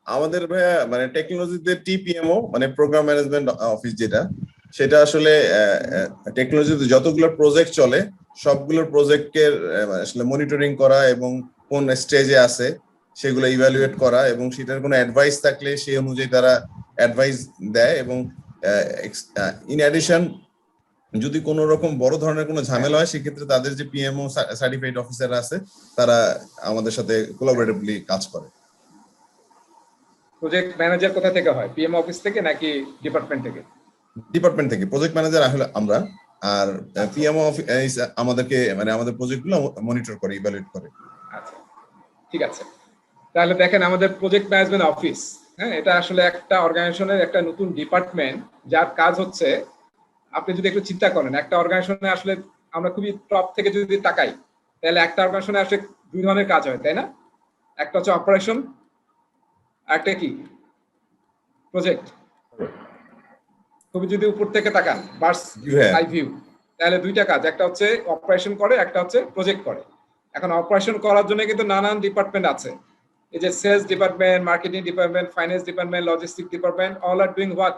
আমাদের ভাইয়া মানে টেকনোলজিতে টিপিএমও মানে প্রোগ্রাম ম্যানেজমেন্ট অফিস, যেটা সেটা আসলে টেকনোলজিতে যতগুলো প্রজেক্ট চলে সবগুলোর প্রজেক্টের আসলে মনিটরিং করা এবং কোন স্টেজে আছে সেগুলো ইভ্যালুয়েট করা, এবং সেটার কোনো অ্যাডভাইস থাকলে সেই অনুযায়ী তারা অ্যাডভাইস দেয়। এবং ইন অ্যাডিশন যদি কোনো রকম বড় ধরনের কোনো ঝামেলা হয়, সেক্ষেত্রে তাদের যে পিএমও সার্টিফাইড অফিসার আছে তারা আমাদের সাথে কোলাবোরেটিভলি কাজ করে। প্রজেক্ট ম্যানেজার কোথা থেকে হয়? পিএমও অফিস থেকে নাকি ডিপার্টমেন্ট থেকে? ডিপার্টমেন্ট থেকে। প্রজেক্ট ম্যানেজার আসলে আমরা, আর পিএমও আমাদেরকে মানে আমাদের প্রজেক্টগুলো মনিটর করে, ইভালুয়েট করে। আচ্ছা, ঠিক আছে। তাহলে দেখেন আমাদের প্রজেক্ট ম্যানেজমেন্ট অফিস, হ্যাঁ, এটা আসলে একটা অর্গানাইজেশনের একটা নতুন ডিপার্টমেন্ট, যার কাজ হচ্ছে, আপনি যদি একটু চিন্তা করেন, একটা অর্গানাইজেশনে আসলে আমরা খুবই টপ থেকে যদি তাকাই, তাহলে একটা অর্গানাইজেশনে আসলে 2 ধরনের কাজ হয়, তাই না? একটা হচ্ছে অপারেশন, একটা কি প্রজেক্ট। খুবই যদি উপর থেকে তাকান, বার্ডস আই ভিউ, তাহলে 2টা কাজ, একটা হচ্ছে অপারেশন করে, একটা হচ্ছে প্রজেক্ট করে। এখন অপারেশন করার জন্য কিন্তু নানান ডিপার্টমেন্ট আছে, এই যে sales department, marketing department, finance department, logistic department, all are doing what?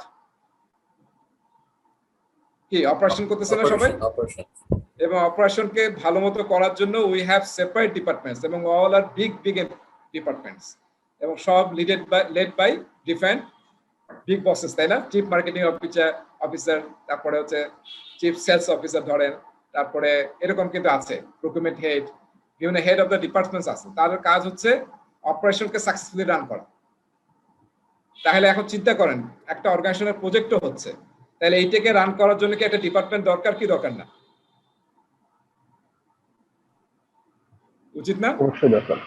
কি অপারেশন করতেছে না সবাই? এবং অপারেশনকে ভালো মতো করার জন্য উই হ্যাভ সেপারেট ডিপার্টমেন্টস, এবং অল আর বিগ ডিপার্টমেন্টস, এবং সব led by different big bosses, তাই না? চিফ মার্কেটিং অফিসার, তারপরে হচ্ছে চিফ সেলস অফিসার ধরেন, তারপরে এরকম কিন্তু আছে প্রকিউরমেন্ট হেড, বিভিন্ন হেড অফ দ্য ডিপার্টমেন্টস আছে। তাদের কাজ হচ্ছে অপারেশনকে সাকসেসফুলি রান করা। তাহলে এখন চিন্তা করেন, একটা অর্গানাইজেশনের প্রজেক্টও হচ্ছে, তাহলে এইটাকে রান করার জন্য কি একটা ডিপার্টমেন্ট দরকার কি দরকার না? উচিত না? অবশ্যই দরকার।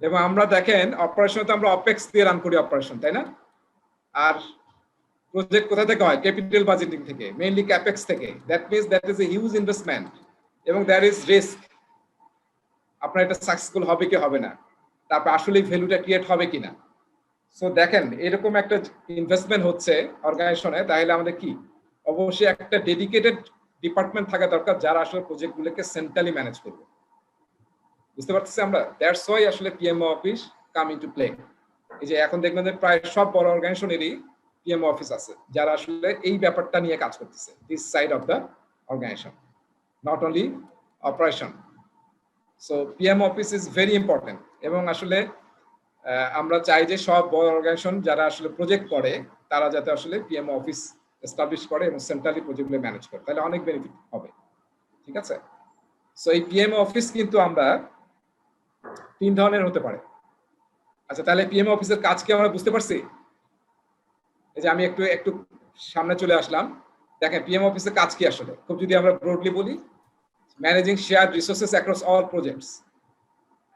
এবং আমরা দেখেন অপারেশন তো আমরা অপেক্স দিয়ে রান করি অপারেশন, তাই না? আর প্রজেক্ট কোথা থেকে হয়? ক্যাপিটাল বাজেটিং থেকে, মেইনলি ক্যাপেক্স থেকে। That means that is a huge investment এবং দ্যার ইজ রিস্ক। আপনার এটা সাকসেসফুল হবে কি হবে না, তারপর আসলে ভ্যালুটা ক্রিয়েট হবে কিনা। সো দেখেন এরকম একটা ইনভেস্টমেন্ট হচ্ছে অর্গানাইজেশনে, তাহলে আমাদের কি অবশ্যই একটা ডেডিকেটেড ডিপার্টমেন্ট থাকা দরকার যারা আসলে প্রজেক্টগুলোকে সেন্ট্রালি ম্যানেজ করবে। বুঝতে পারতেছি আমরা? দ্যাটস ওয়াই আসলে পিএমও অফিস কাম ইনটু প্লে। এই যে এখন দেখবেন যে প্রায় সব বড় অর্গানাইজেশনেরই পিএমও অফিস আছে যারা আসলে এই ব্যাপারটা নিয়ে কাজ করতেছে, this side of the organisation, not only operation. So PMO office is very important. এবং আসলে আমরা চাই যে সব বড় অর্গানাইজেশন যারা আসলে প্রজেক্ট করে তারা যাতে আসলে পিএমও অফিস এস্টাবলিশ করে এবং সেন্ট্রালি প্রজেক্টগুলো ম্যানেজ করে, তাহলে অনেক বেনিফিট হবে। ঠিক আছে? সো এই পিএমও অফিস কিন্তু আমরা 3 ধরনের হতে পারে। আচ্ছা, তাহলে পিএমও অফিসের কাজ কি আমরা বুঝতে পারছি? এই যে আমি একটু সামনে চলে আসলাম। দেখেন পিএমও অফিসের কাজ কি আসলে, খুব যদি আমরা ব্রডলি বলি, managing shared resources across all projects,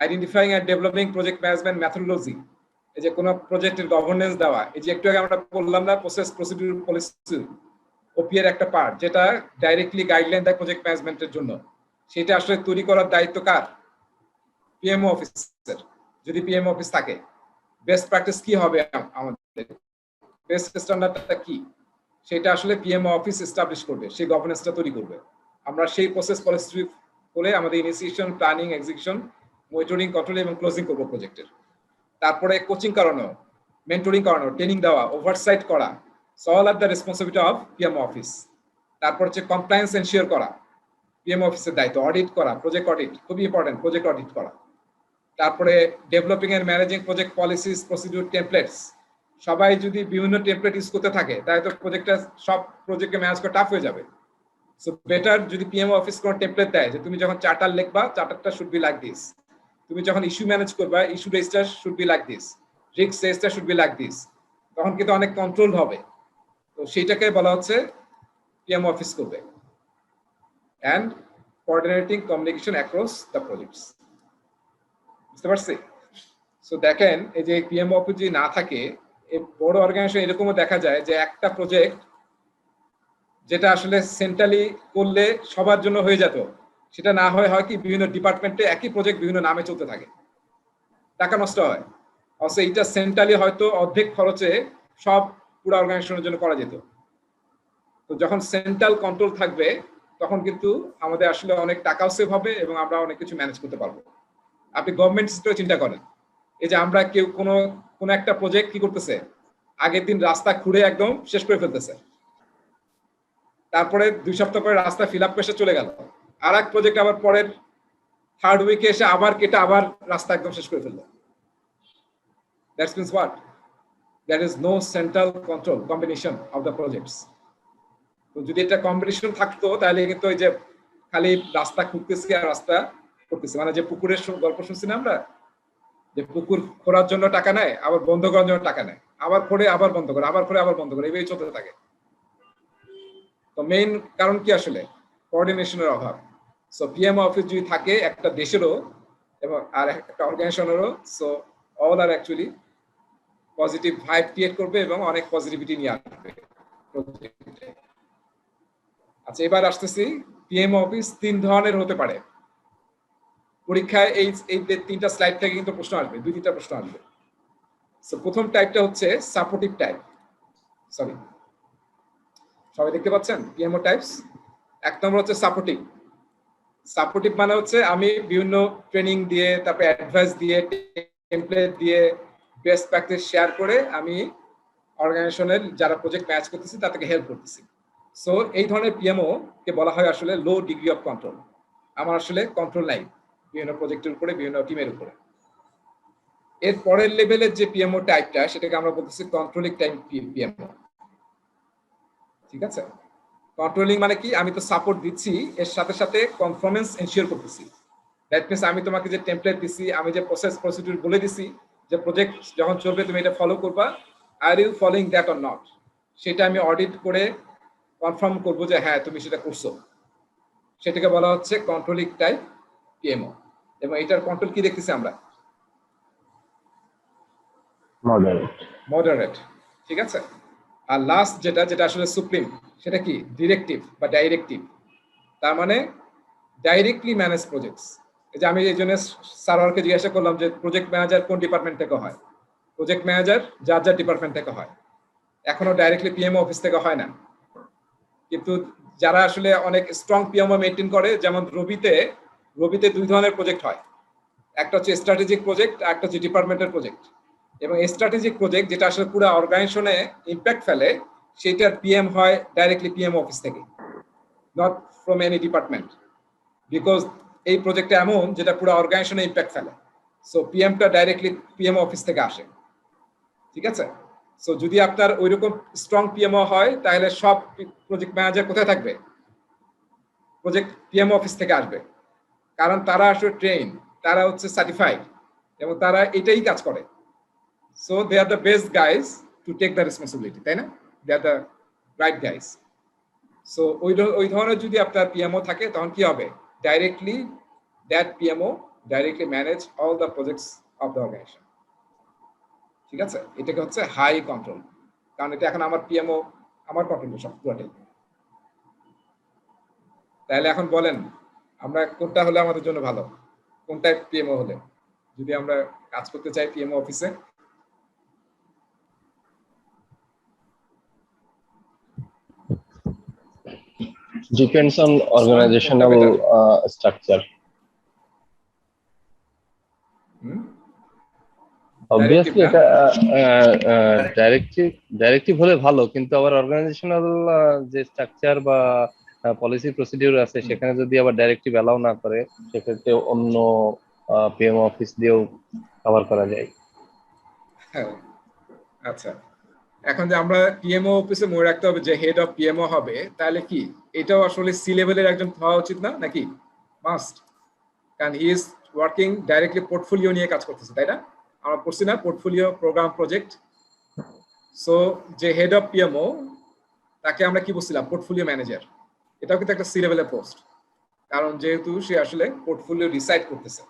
identifying and developing project management methodology, এই যে কোনো প্রজেক্টের গভর্নেন্স দেওয়া, এই যে একটু আগে আমরা বললাম না প্রসেস প্রসিডিউর পলিসি, ওপি এর একটা পার্ট যেটা ডাইরেক্টলি গাইডলাইন দেয় প্রজেক্ট ম্যানেজমেন্টের জন্য, সেটা আসলে তৈরি করার দায়িত্ব কার? পিএমও অফিসের। যদি পিএমও অফিস থাকে, বেস্ট প্র্যাকটিস কি হবে, আমাদের বেস্ট স্ট্যান্ডার্ডটা কি, সেটা আসলে পিএমও অফিস এস্টাবলিশ করবে, সেই গভর্নেন্সটা তৈরি করবে। আমরা সেই প্রসেস পলিসি করে আমাদের initiation, planning, execution, monitoring, control এবং ক্লোজিং করবো প্রজেক্টের। তারপরে কোচিং করানো, মেন্টরিং করানো, ট্রেনিং দেওয়া, ওভারসাইট করা, all are the responsibility of PMO office. তারপর হচ্ছে কমপ্লায়েন্স এনশিওর করা, পিএমও অফিসের দায়িত্ব। অডিট করা, প্রজেক্ট অডিট খুবই ইম্পর্টেন্ট, প্রজেক্ট অডিট করা। তারপরে developing and managing project policies, procedure, templates. সবাই যদি বিভিন্ন টেমপ্লেট ইউজ করতে থাকে তাহলে তো প্রজেক্টটা সব প্রজেক্টকে ম্যানেজ করা টাফ হয়ে যাবে। সো বেটার যদি পিএমও অফিস কোনো টেমপ্লেট দেয় যে তুমি যখন চার্টার লিখবা, চার্টারটা শুড বি লাইক দিস, তুমি যখন ইস্যু ম্যানেজ করবা, issue register should be like this, risk register should be like this, তখন কিন্তু অনেক কন্ট্রোল হবে। তো সেইটাকে বলা হচ্ছে পিএমও অফিস করবে। And coordinating communication across the projects. বুঝতে পারছি? সো দেখেন এই যে পিএমও অফিস যদি না থাকে, এই বড় অর্গানাইজেশন এরকমও দেখা যায় যে একটা প্রজেক্ট যেটা আসলে সেন্ট্রালি করলে সবার জন্য হয়ে যেত, সেটা না হয় কি বিভিন্ন ডিপার্টমেন্টে একই প্রজেক্ট বিভিন্ন নামে চলতে থাকে, টাকা নষ্ট হয়। অবশ্য এইটা সেন্ট্রালি হয়তো অর্ধেক খরচে সব পুরো অর্গানাইজেশনের জন্য করা যেত। তো যখন সেন্ট্রাল কন্ট্রোল থাকবে তখন কিন্তু আমাদের আসলে অনেক টাকাও সেভ হবে এবং আমরা অনেক কিছু ম্যানেজ করতে পারবো। আপনি গভর্নমেন্ট সেক্টরে চিন্তা করেন, এই যে আমরা কেউ কোনো একটা প্রজেক্ট কি করতেছে, আগের দিন রাস্তা খুঁড়ে একদম শেষ করে ফেলতেছে, তারপরে 2 সপ্তাহ পরে রাস্তা ফিল আপ করে চলে গেল, আর এক প্রজেক্ট আবার পরের 3rd উইকে এসে আবার কেটে আবার রাস্তা একদম শেষ করে ফেললো। That's means what? There is no central control combination of the projects. তো যদি এটা কম্বিনেশন থাকতো তাহলে কিন্তু ওই যে খালি রাস্তা খুঁড়তেছি আর রাস্তা করতেছি, মানে যে পুকুরের গল্প শুনছি না আমরা, যে পুকুর খোঁড়ার জন্য টাকা নেয় আবার বন্ধ করার জন্য টাকা নেয়, আবার খোঁড়ে আবার বন্ধ করে, আবার খোঁড়ে আবার বন্ধ করে, এইভাবেই চলতে থাকে। তো মেইন কারণ কি আসলে? কোঅর্ডিনেশনের অভাব। সো পিএমও অফিস যদি থাকে একটা দেশেরও এবং আর একটা অর্গানাইজেশনেরও, সো অল আর অ্যাকচুয়ালি পজিটিভ ভাইব ক্রিয়েট করবে এবং অনেক পজিটিভিটি নিয়ে আসবে প্রজেক্টে। আচ্ছা, এবার আসতেছি পিএমও অফিস 3 ধরনের হতে পারে। পরীক্ষায় এই 3টা স্লাইড থেকে কিন্তু প্রশ্ন আসবে, 2-3টা প্রশ্ন আসবে। সো প্রথম টাইপটা হচ্ছে সাপোর্টিভ টাইপ। সরি, সবাই দেখতে পাচ্ছেন পিএমও টাইপস? 1 নম্বর হচ্ছে সাপোর্টিভ। সাপোর্টিভ মানে হচ্ছে আমি বিভিন্ন ট্রেনিং দিয়ে, তারপরে অ্যাডভাইস দিয়ে, টেমপ্লেট দিয়ে, বেস্ট প্র্যাকটিস শেয়ার করে আমি অর্গানাইজেশনের যারা প্রজেক্ট ম্যানেজ করতেছি তাদেরকে হেল্প করতেছি। সো এই ধরনের পিএমও কে বলা হয় আসলে লো ডিগ্রি অফ কন্ট্রোল। আমার আসলে কন্ট্রোল নাই বিভিন্ন প্রজেক্টের উপরে, বিভিন্ন টিমের উপরে। এর পরের লেভেলের যে পিএমও টাইপটা সেটাকে আমরা বলতেছি কন্ট্রোলিং টাইপ পিএমও। ঠিক আছে? কন্ট্রোলিং মানে কি? আমি তো সাপোর্ট দিচ্ছি, এর সাথে সাথে কনফর্মেন্স এনশিওর করতেছি। দ্যাট মিনস আমি তোমাকে যে টেমপ্লেট দিছি, আমি যে প্রসিডিউর বলে দিছি যে প্রজেক্ট যখন চলবে তুমি এটা ফলো করবা, are you following that or not, সেটা আমি অডিট করে কনফার্ম করবো যে হ্যাঁ তুমি সেটা করছো। সেটাকে বলা হচ্ছে কন্ট্রোলিং টাইপ পিএমও। এবং এটার কন্ট্রোল কি দেখতেছি আমরা? মডারেট। ঠিক আছে। আর লাস্ট যেটা যেটা আসলে সুপ্রিম, সেটা কি? ডিরেক্টিভ বা ডাইরেক্টিভ। তার মানে ডাইরেক্টলি ম্যানেজ প্রজেক্টস। এই যে আমি এই জন্য সার্ভারকে জিজ্ঞাসা করলাম যে প্রজেক্ট ম্যানেজার কোন ডিপার্টমেন্ট থেকে হয়। প্রজেক্ট ম্যানেজার যার যার ডিপার্টমেন্ট থেকে হয়, এখনো ডাইরেক্টলি পিএমও অফিস থেকে হয় না। কিন্তু যারা আসলে অনেক স্ট্রং পিএমও মেনটেন করে, যেমন রবিতে দুই ধরনের প্রজেক্ট হয়, একটা হচ্ছে স্ট্র্যাটেজিক প্রজেক্ট আর একটা হচ্ছে ডিপার্টমেন্টের প্রজেক্ট। এবং স্ট্র্যাটেজিক প্রজেক্ট যেটা আসলে পুরো অর্গানাইজেশনে ইম্প্যাক্ট ফেলে, সেটার পিএম হয় ডাইরেক্টলি পিএম অফিস থেকে, not from any department, because এই প্রজেক্টটা এমন যেটা পুরো অর্গানাইজেশনে ইম্প্যাক্ট ফেলে। সো পিএমটা ডাইরেক্টলি পিএম অফিস থেকে আসে। ঠিক আছে। সো যদি আপনার ওইরকম স্ট্রং পিএমও হয়, তাহলে সব প্রজেক্ট ম্যানেজার কোথায় থাকবে? প্রজেক্ট পিএম অফিস থেকে আসবে, কারণ তারা আসলে ট্রেন, তারা হচ্ছে সার্টিফাইড এবং তারা এটাই কাজ করে। So they are the best guys to take the responsibility, তাই না? They are the right guys. So ওই ধরনের যদি আপনার পিএমও থাকে, তখন কি হবে? Directly that PMO directly manage all the projects of the organisation. ঠিক আছে। এটাকে হচ্ছে হাই কন্ট্রোল, কারণ এটা এখন আমার পিএমও আমার কন্ট্রোল সব পুরোটাই। তাহলে এখন বলেন আমরা কোনটা হলে আমাদের জন্য ভালো, কোন টাইপ পিএমও হলে, যদি আমরা কাজ করতে চাই পিএমও অফিসে? Depends on organizational structure. Obviously এটা ডাইরেক্টিভ হলে ভালো, কিন্তু আবার অর্গানাইজেশনাল যে স্ট্রাকচার বা পলিসি প্রসিডিউর আছে, সেখানে যদি আবার ডাইরেক্টিভ অ্যালাউ না করে, সেক্ষেত্রে অন্য পিএমও অফিস দিয়েও কভার করা যায়। আচ্ছা, এখন যে আমরা পিএমও অফিসে মনে রাখতে হবে যে হেড অফ পিএমও হবে, তাহলে কি এটাও আসলে সি লেভেলের একজন হওয়া উচিত না নাকি? মাস্ট, কারণ he is working directly portfolio নিয়ে কাজ করতেছে, তাই না? আমরা পড়ছি না পোর্টফোলিও প্রোগ্রাম প্রজেক্ট। সো যে হেড অফ পিএমও, তাকে আমরা কি বলছিলাম? Portfolio manager. এটাও কিন্তু একটা সি লেভেলের পোস্ট, কারণ যেহেতু সে আসলে পোর্টফোলিও ডিসাইড করতেছে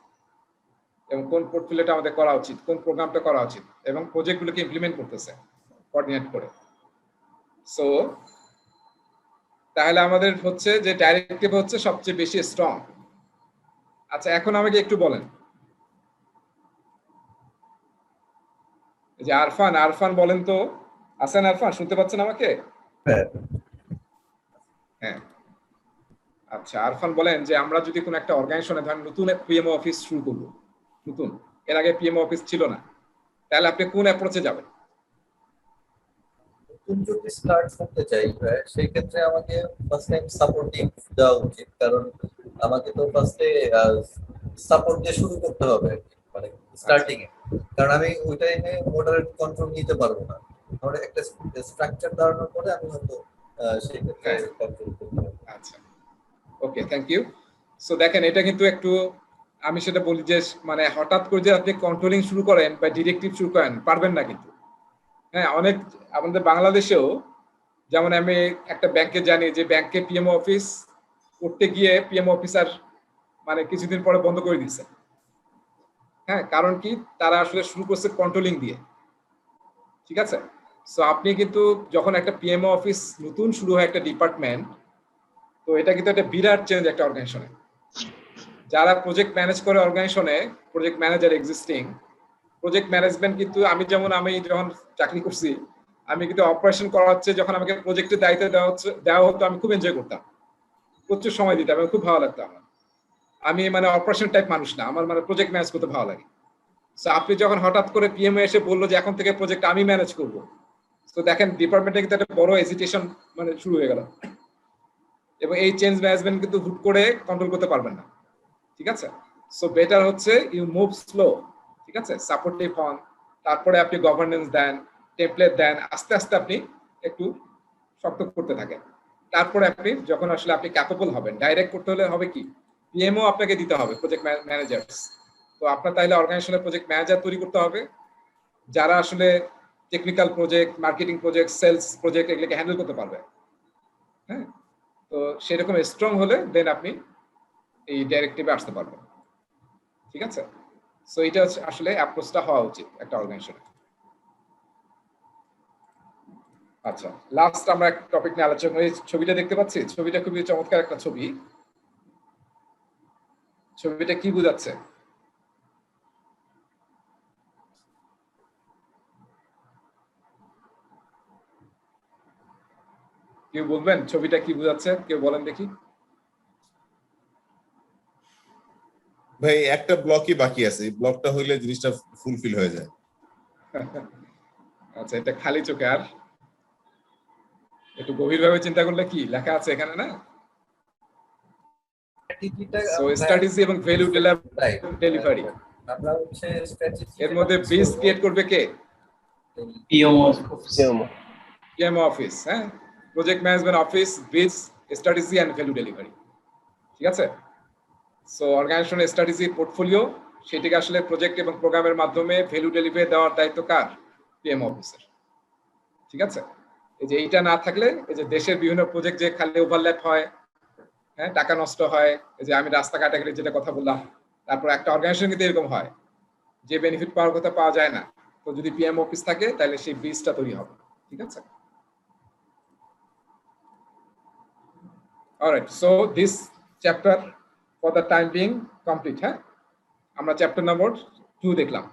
এবং কোন পোর্টফোলিওটা আমাদের করা উচিত, কোন প্রোগ্রামটা করা উচিত, এবং প্রজেক্টগুলোকে ইমপ্লিমেন্ট করতেছে কোঅর্ডিনেট করে। সো তাহলে আমাদের হচ্ছে যে ডাইরেক্টিভ হচ্ছে সবচেয়ে বেশি স্ট্রং। আচ্ছা, এখন আমাকে একটু বলেন যে আরফান বলেন তো, আছেন আরফান? শুনতে পাচ্ছেন আমাকে? হ্যাঁ। আচ্ছা, আরফান বলেন যে আমরা যদি কোনো একটা অর্গানাইজেশনে ধরেন নতুন পিএমও অফিস শুরু করবো, নতুন, এর আগে পিএমও অফিস ছিল না, তাহলে আপনি কোন অ্যাপ্রোচে যাবেন? যদি স্টার্ট করতে চাই, সেই ক্ষেত্রে আমাকে ফার্স্ট টাইম সাপোর্টিং দেওয়া উচিত, কারণ আমাকে তো ফার্স্টে সাপোর্ট দিয়ে শুরু করতে হবে, মানে স্টার্টিং এ। কারণ আমি ওই টাইমে মডারেট কন্ট্রোল নিতে পারবো না। আমার একটা স্ট্রাকচার ধারণার পরে আমি হয়তো সেই ক্ষেত্রে কন্ট্রোল করতে পারবো। আচ্ছা, ওকে, থ্যাংক ইউ। সো দেখেন, এটা কিন্তু একটু আমি সেটা বলি যে মানে হঠাৎ করে যে আপনি কন্ট্রোলিং শুরু করেন বা ডিরেক্টিভ শুরু করেন, পারবেন না কিন্তু। হ্যাঁ, অনেক আমাদের বাংলাদেশেও, যেমন আমি একটা ব্যাংকে জানি যে ব্যাংকে পিএমও অফিস করতে গিয়ে পিএমও অফিসার মানে কিছুদিন পরে বন্ধ করে দিচ্ছে। হ্যাঁ, কারণ কি? তারা আসলে শুরু করছে কন্ট্রোলিং দিয়ে। ঠিক আছে। সো আপনি কিন্তু যখন একটা পিএমও অফিস নতুন শুরু হয় একটা ডিপার্টমেন্ট, তো এটা কিন্তু একটা বিরাট চেঞ্জ একটা অর্গানাইজেশনে। যারা প্রজেক্ট ম্যানেজ করে অর্গানাইজেশনে, project manager existing project management, কিন্তু আমি যখন চাকরি করছি, আমি কিন্তু অপারেশন করা হচ্ছে, যখন আমাকে প্রজেক্টের দায়িত্ব দেওয়া হতো, আমি খুব এনজয় করতাম, প্রচুর সময় দিতাম, আমার খুব ভালো লাগতো। আমি মানে অপারেশন টাইপ মানুষ না, আমার মানে প্রজেক্ট ম্যানেজ করতে ভালো লাগে। সো আপনি যখন হঠাৎ করে পিএমও এসে বললো যে এখন থেকে প্রজেক্ট আমি ম্যানেজ করবো, তো দেখেন ডিপার্টমেন্টে কিন্তু একটা বড় হেজিটেশন মানে শুরু হয়ে গেল। এবং এই চেঞ্জ ম্যানেজমেন্ট কিন্তু হুট করে কন্ট্রোল করতে পারবেন না। ঠিক আছে। সো বেটার হচ্ছে ইউ মুভ স্লো। ঠিক আছে, সাপোর্টিভ হন, তারপরে আপনি গভর্নেন্স দেন, টেমপ্লেট দেন, আস্তে আস্তে আপনি একটু শক্ত করতে থাকেন। তারপরে আপনি যখন আসলে আপনি ক্যাপেবল হবেন, ডাইরেক্ট করতে হলে হবে কি পিএমও আপনাকে দিতে হবে, প্রজেক্ট ম্যানেজার্স। তো আপনার তাইলে অর্গানাইজেশনের প্রজেক্ট ম্যানেজার তৈরি করতে হবে যারা আসলে technical project, marketing project, sales project এগুলোকে হ্যান্ডেল করতে পারবে। হ্যাঁ, তো সেরকম স্ট্রং হলে দেন আপনি এই ডাইরেক্টিভে আসতে পারবেন। ঠিক আছে, সো এটা হচ্ছে আসলে অ্যাপ্রোচটা হওয়া উচিত একটা অর্গানাইজেশনে। আচ্ছা, লাস্ট আমরা একটা টপিক নিয়ে আলোচনা করি। ছবিটা দেখতে পাচ্ছি, ছবিটা খুবই চমৎকার একটা ছবি। ছবিটা কি বোঝাচ্ছে? কেউ বলবেন ছবিটা কি বোঝাচ্ছে? কেউ বলেন দেখি। ভাই একটা ব্লকই বাকি আছে, এই ব্লকটা হইলে জিনিসটা ফুলফিল হয়ে যায়। আচ্ছা, এটা খালি চোখে, আর একটু গভীরভাবে চিন্তা করলে কি লেখা আছে এখানে না? সো স্ট্র্যাটেজি এবং ভ্যালু ডেলিভারি, আমরা হচ্ছে স্ট্র্যাটেজি এর মধ্যে ব্রিজ ক্রিয়েট করবে কে? PMO PMO office. হ্যাঁ, project management office, bridge, strategy and value delivery. ঠিক আছে, সো অর্গানাইজেশন স্ট্র্যাটেজি পোর্টফোলিও, সেটিকে আসলে প্রজেক্ট এবং প্রোগ্রামের মাধ্যমে ভ্যালু ডেলিভারি দেওয়ার দায়িত্ব কার? পিএমও অফিসের। ঠিক আছে, এই যে এইটা না থাকলে এই যে দেশের বিভিন্ন প্রজেক্ট যে খালি ওভারল্যাপ হয়, হ্যাঁ, টাকা নষ্ট হয়, এই যে আমি রাস্তাঘাটে গেলে যেটা কথা বললাম, তারপর একটা অর্গানাইজেশন কিন্তু এরকম হয় যে বেনিফিট পাওয়ার কথা পাওয়া যায় না। তো যদি পিএম অফিস থাকে তাহলে সেই ব্রিজটা তৈরি হবে। ঠিক আছে, alright, so this chapter for the time being complete. হ্যাঁ, আমরা চ্যাপ্টার নম্বর 2 দেখলাম।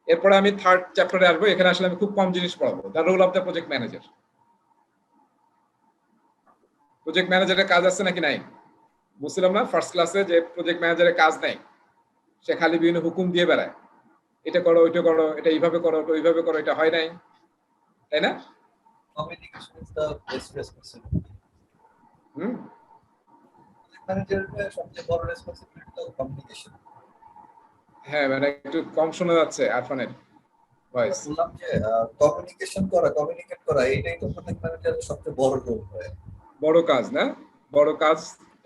এরপরে আমি থার্ড চ্যাপ্টারে আসবো। এখানে আসলে আমি খুব কম জিনিস পড়াবো, the role of the project manager. Project ম্যানেজারের কাজ আছে নাকি নাই? বুঝছিলাম না ফার্স্ট ক্লাসে যে প্রজেক্ট ম্যানেজারের কাজ নাই, সে খালি বিভিন্ন হুকুম দিয়ে বেড়ায়, এটা করো, ওইটা করো, এটা এইভাবে করো, ওইভাবে করো, এটা হয় নাই, তাই না? Communication is the best responsibility. Hmm, ম্যানেজারের সবচেয়ে বড় রেসপন্সিবিলিটি তো কমিউনিকেশন। হ্যাঁ, মানে একটু কম শোনা যাচ্ছে আরফানের ভয়েস। বললাম যে কমিউনিকেশন করা, কমিউনিকেট করা, এটাই তো প্রজেক্ট ম্যানেজারের সবচেয়ে বড় রোল হয়, বড় কাজ না, বড় কাজ।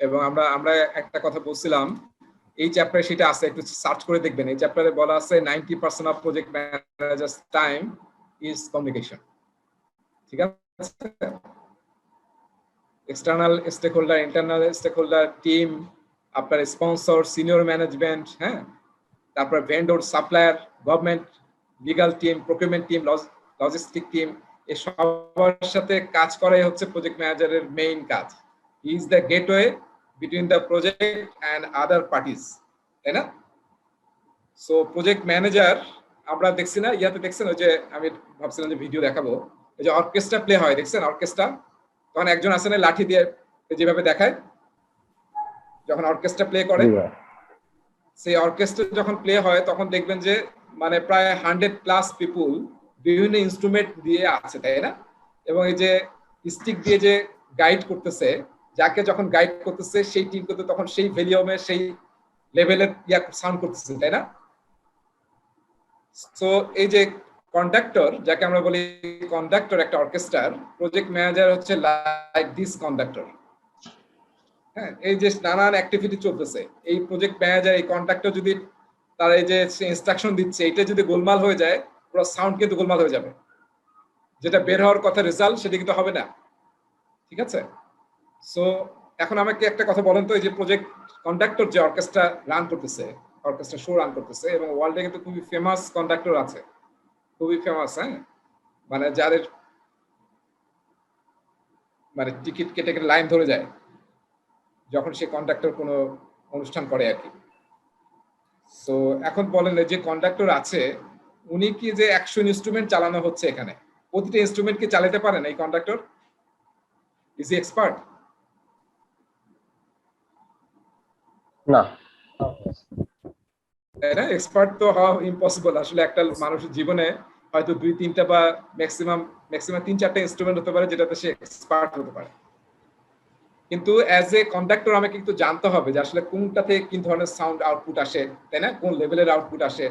এবং আমরা আমরা একটা কথা বলছিলাম এই চ্যাপ্টারে, সেটা আছে, একটু সার্চ করে দেখবেন। এই চ্যাপ্টারে বলা আছে 90% of project managers time is communication. ঠিক আছে, external stakeholder, internal stakeholder, team, আপনার স্পন্সর, সিনিয়র ম্যানেজমেন্ট, হ্যাঁ, তারপর vendor, supplier, government, legal team, procurement team, logistic team, এই সবার সাথে কাজ করাই হচ্ছে প্রজেক্ট ম্যানেজারের মেইন কাজ। He is the gateway between the project and other parties, তাই না? সো প্রজেক্ট ম্যানেজার আমরা দেখছি না, ইয়াতে দেখছেন, ওই যে আমি ভাবছিলাম যে ভিডিও দেখাবো, এই যে অর্কেস্ট্রা প্লে হয়, দেখছেন অর্কেস্ট্রা? তখন একজন আসেন লাঠি দিয়ে যেভাবে দেখায়, যখন অর্কেস্ট্রা প্লে করে, সেই অর্কেস্ট্রা যখন প্লে হয় তখন দেখবেন যে মানে প্রায় 100+ পিপুল বিভিন্ন ইনস্ট্রুমেন্ট দিয়ে আছে, তাই না? এবং এই যে স্টিক দিয়ে যে গাইড করতেছে, যাকে যখন গাইড করতেছে সেই টিম কিন্তু তখন সেই ভলিউমে, সেই লেভেলের সাউন্ড করতেছে, তাই না? সো এই যে কন্ডাক্টর, যাকে আমরা বলি কন্ডাক্টর একটা অর্কেস্ট্রার, প্রজেক্ট ম্যানেজার হচ্ছে লাইক দিস কন্ডাক্টর। হ্যাঁ, এই যে নানান অ্যাক্টিভিটি চলতেছে, এই প্রজেক্ট ম্যানেজার, এই কন্ট্রাক্টর যদি তার এই যে ইনস্ট্রাকশন দিচ্ছে, এটা যদি গোলমাল হয়ে যায়, পুরো সাউন্ড কিন্তু গোলমাল হয়ে যাবে, যেটা বের হওয়ার কথা রেজাল্ট সেটা কিন্তু হবে না। ঠিক আছে, সো এখন আমাকে একটা কথা বলেন তো, এই যে প্রজেক্ট কন্ডাক্টর যে অর্কেস্ট্রা রান করতেছে, অর্কেস্ট্রা শো রান করতেছে, এবং ওয়ার্ল্ডে কিন্তু খুবই ফেমাস কন্ডাক্টর আছে, খুবই ফেমাস। হ্যাঁ, মানে যাদের মানে টিকিট কেটে কেটে লাইন ধরে যায় যখন সে কন্ডাক্টর কোনো অনুষ্ঠান করে আর কি। সো এখন বলেন যে কন্ডাক্টর আছে, উনি কি যে 100 ইনস্ট্রুমেন্ট চালানো হচ্ছে এখানে, প্রতিটা ইনস্ট্রুমেন্ট কি চালাতে পারেন এই কন্ডাক্টর? Is he expert? না, না, এক্সপার্ট তো হওয়া ইম্পসিবল। আসলে একটা মানুষের জীবনে হয়তো 2-3টা বা ম্যাক্সিমাম 3-4টা ইনস্ট্রুমেন্ট হতে পারে যেটাতে সে এক্সপার্ট হতে পারে। কিন্তু অ্যাজ এ কন্ডাক্টর আমাকে কিন্তু জানতে হবে যে আসলে কোনটা থেকে কি ধরনের সাউন্ড আউটপুট আসে, তাই না? কোন লেভেলের আউটপুট আসে,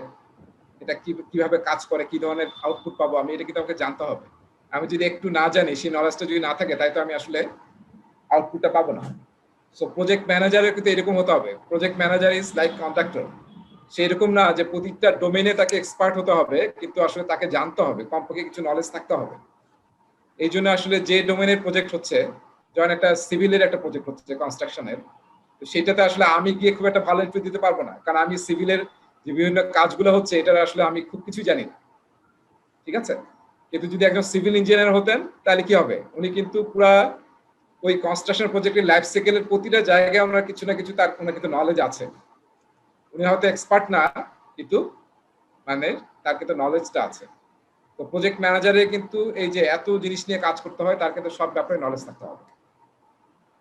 এটা কিভাবে কাজ করে, কি ধরনের আউটপুট পাবো আমি, এটা কিন্তু আমাকে জানতে হবে। আমি যদি একটু না জানি, সেই নলেজটা যদি না থাকে, তাই তো আমি আসলে আউটপুটটা পাবো না। সো প্রজেক্ট ম্যানেজারের কিন্তু এরকম হতে হবে, project manager is like contractor. সেরকম না যে প্রতিটা ডোমেনে তাকে এক্সপার্ট হতে হবে, কিন্তু আসলে তাকে জানতে হবে, কমপক্ষে কিছু নলেজ থাকতে হবে। এই জন্য আসলে যে ডোমেনের প্রজেক্ট হচ্ছে, যেমন একটা সিভিলের একটা প্রজেক্ট হচ্ছে কনস্ট্রাকশনের, তো সেটাতে আসলে আমি গিয়ে খুব একটা ভালো ইনপুট দিতে পারবো না, কারণ আমি সিভিলের যে বিভিন্ন কাজগুলো হচ্ছে এটার আসলে আমি খুব কিছু জানি না, ঠিক আছে। কিন্তু যদি একজন সিভিল ইঞ্জিনিয়ার হতেন তাহলে কি হবে, উনি কিন্তু পুরা ওই কনস্ট্রাকশন প্রজেক্টের লাইফ সাইকেলের প্রতিটা জায়গায় ওনার কিছু না কিছু তার কোনো কিন্তু নলেজ আছে। উনি হয়তো এক্সপার্ট না, কিন্তু মানে তার কিন্তু নলেজটা আছে। তো প্রজেক্ট ম্যানেজারের কিন্তু এই যে এত জিনিস নিয়ে কাজ করতে হয়, তার কিন্তু সব ব্যাপারে নলেজ থাকতে হবে।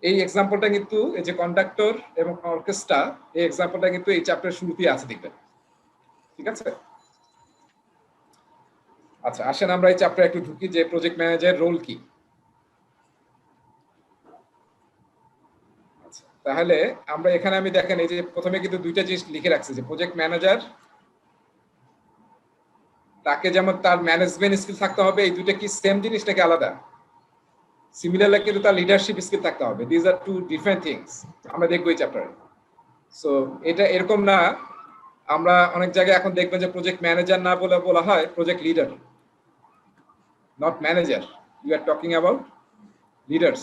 এই এক্সাম্পলটা কিন্তু এই যে কন্ডাক্টর এবং অর্কেস্ট্রা, এই এক্সাম্পলটা কিন্তু এই চ্যাপ্টারের শুরুতেই আছে, দেখবেন, ঠিক আছে। আচ্ছা, আসেন আমরা এই চ্যাপ্টারে একটু ঢুকি যে প্রজেক্ট ম্যানেজার রোল কি। আচ্ছা, তাহলে আমরা এখানে আমি দেখেন এই যে প্রথমে কিন্তু দুইটা জিনিস লিখে রাখছি, যে প্রজেক্ট ম্যানেজার তাকে যেমন তার ম্যানেজমেন্ট স্কিল থাকতে হবে, এই দুইটা কি সেম জিনিস নাকি আলাদা? সিমিলার, কিন্তু তার লিডারশিপ স্কিল থাকতে হবে। This are two different things, আমরা দেখবো এই চ্যাপ্টারে। সো এটা এরকম না, আমরা অনেক জায়গায় এখন দেখবেন যে প্রজেক্ট ম্যানেজার না বলে বলা হয় project leader, not manager. You are talking about leaders.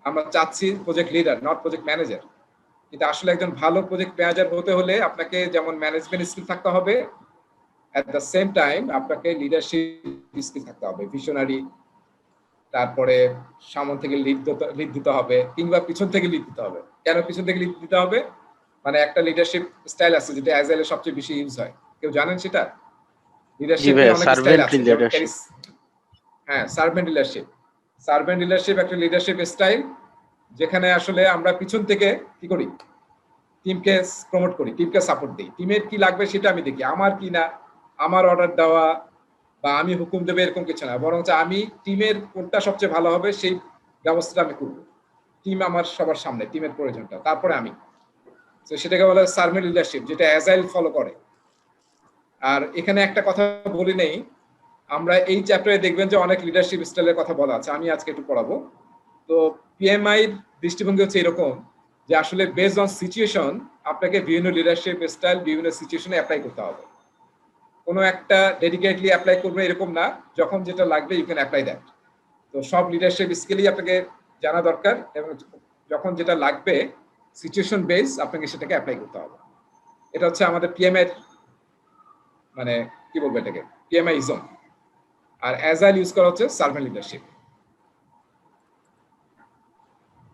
আমরা চাচ্ছি project leader, not project manager. কিন্তু আসলে একজন ভালো প্রজেক্ট ম্যানেজার হতে হলে আপনাকে যেমন ম্যানেজমেন্ট স্কিল থাকতে হবে, এট দ্য সেম টাইম আপনাকে লিডারশিপ স্কিল থাকতে হবে, ভিশনারি। তারপরে সামন থেকে লিড দিতে হবে, কিংবা পিছন থেকে লিড দিতে হবে। কেন পিছন থেকে লিড দিতে হবে? মানে একটা লিডারশিপ স্টাইল আছে যেটা অ্যাজাইলে সবচেয়ে বেশি ইউজ হয়, কেউ জানেন সেটা? লিডারশিপে অনেক স্টাইল আছে, হ্যাঁ, সার্ভেন্ট লিডারশিপ। সার্ভেন্ট লিডারশিপ একটা লিডারশিপ স্টাইল, যেখানে আসলে আমরা পিছন থেকে কি করি, টিমকে প্রমোট করি, টিমকে সাপোর্ট দিই, টিমের কি লাগবে সেটা আমি দেখি, আমার কি না, আমার অর্ডার দেওয়া বা আমি হুকুম দেবে এরকম কিছু না, বরং আমি টিমের কোনটা সবচেয়ে ভালো হবে সেই ব্যবস্থাটা আমি করবো। টিম আমার সবার সামনে, টিমের প্রয়োজনটা, তারপরে আমি। তো সেটাকে বলে সার্ভেন্ট লিডারশিপ, যেটা অ্যাজাইল ফলো করে। আর এখানে একটা কথা বলি নেই, আমরা এই চ্যাপ্টারে দেখবেন যে অনেক লিডারশিপ স্টাইলের কথা বলা আছে, আমি আজকে একটু পড়াবো। তো পিএমআই দৃষ্টিভঙ্গি হচ্ছে এরকম যে আসলে বেসড অন সিচুয়েশন আপনাকে বিভিন্ন লিডারশিপ স্টাইল বিভিন্ন সিচুয়েশনে অ্যাপ্লাই করতে হবে। কোনো একটা ডেডিকেটলি অ্যাপ্লাই করবে এরকম না, যখন যেটা লাগবে ইউ ক্যান অ্যাপ্লাই দ্যাট। তো সব লিডারশিপ স্কিলই আপনাকে জানা দরকার, এবং যখন যেটা লাগবে সিচুয়েশন বেস আপনাকে সেটাকে অ্যাপ্লাই করতে হবে। এটা হচ্ছে আমাদের পিএমআই, মানে কি বলবো এটাকে, পিএমআই ইজম। আর অ্যাজাইল ইউজ করা হচ্ছে সার্ভেন্ট লিডারশিপ।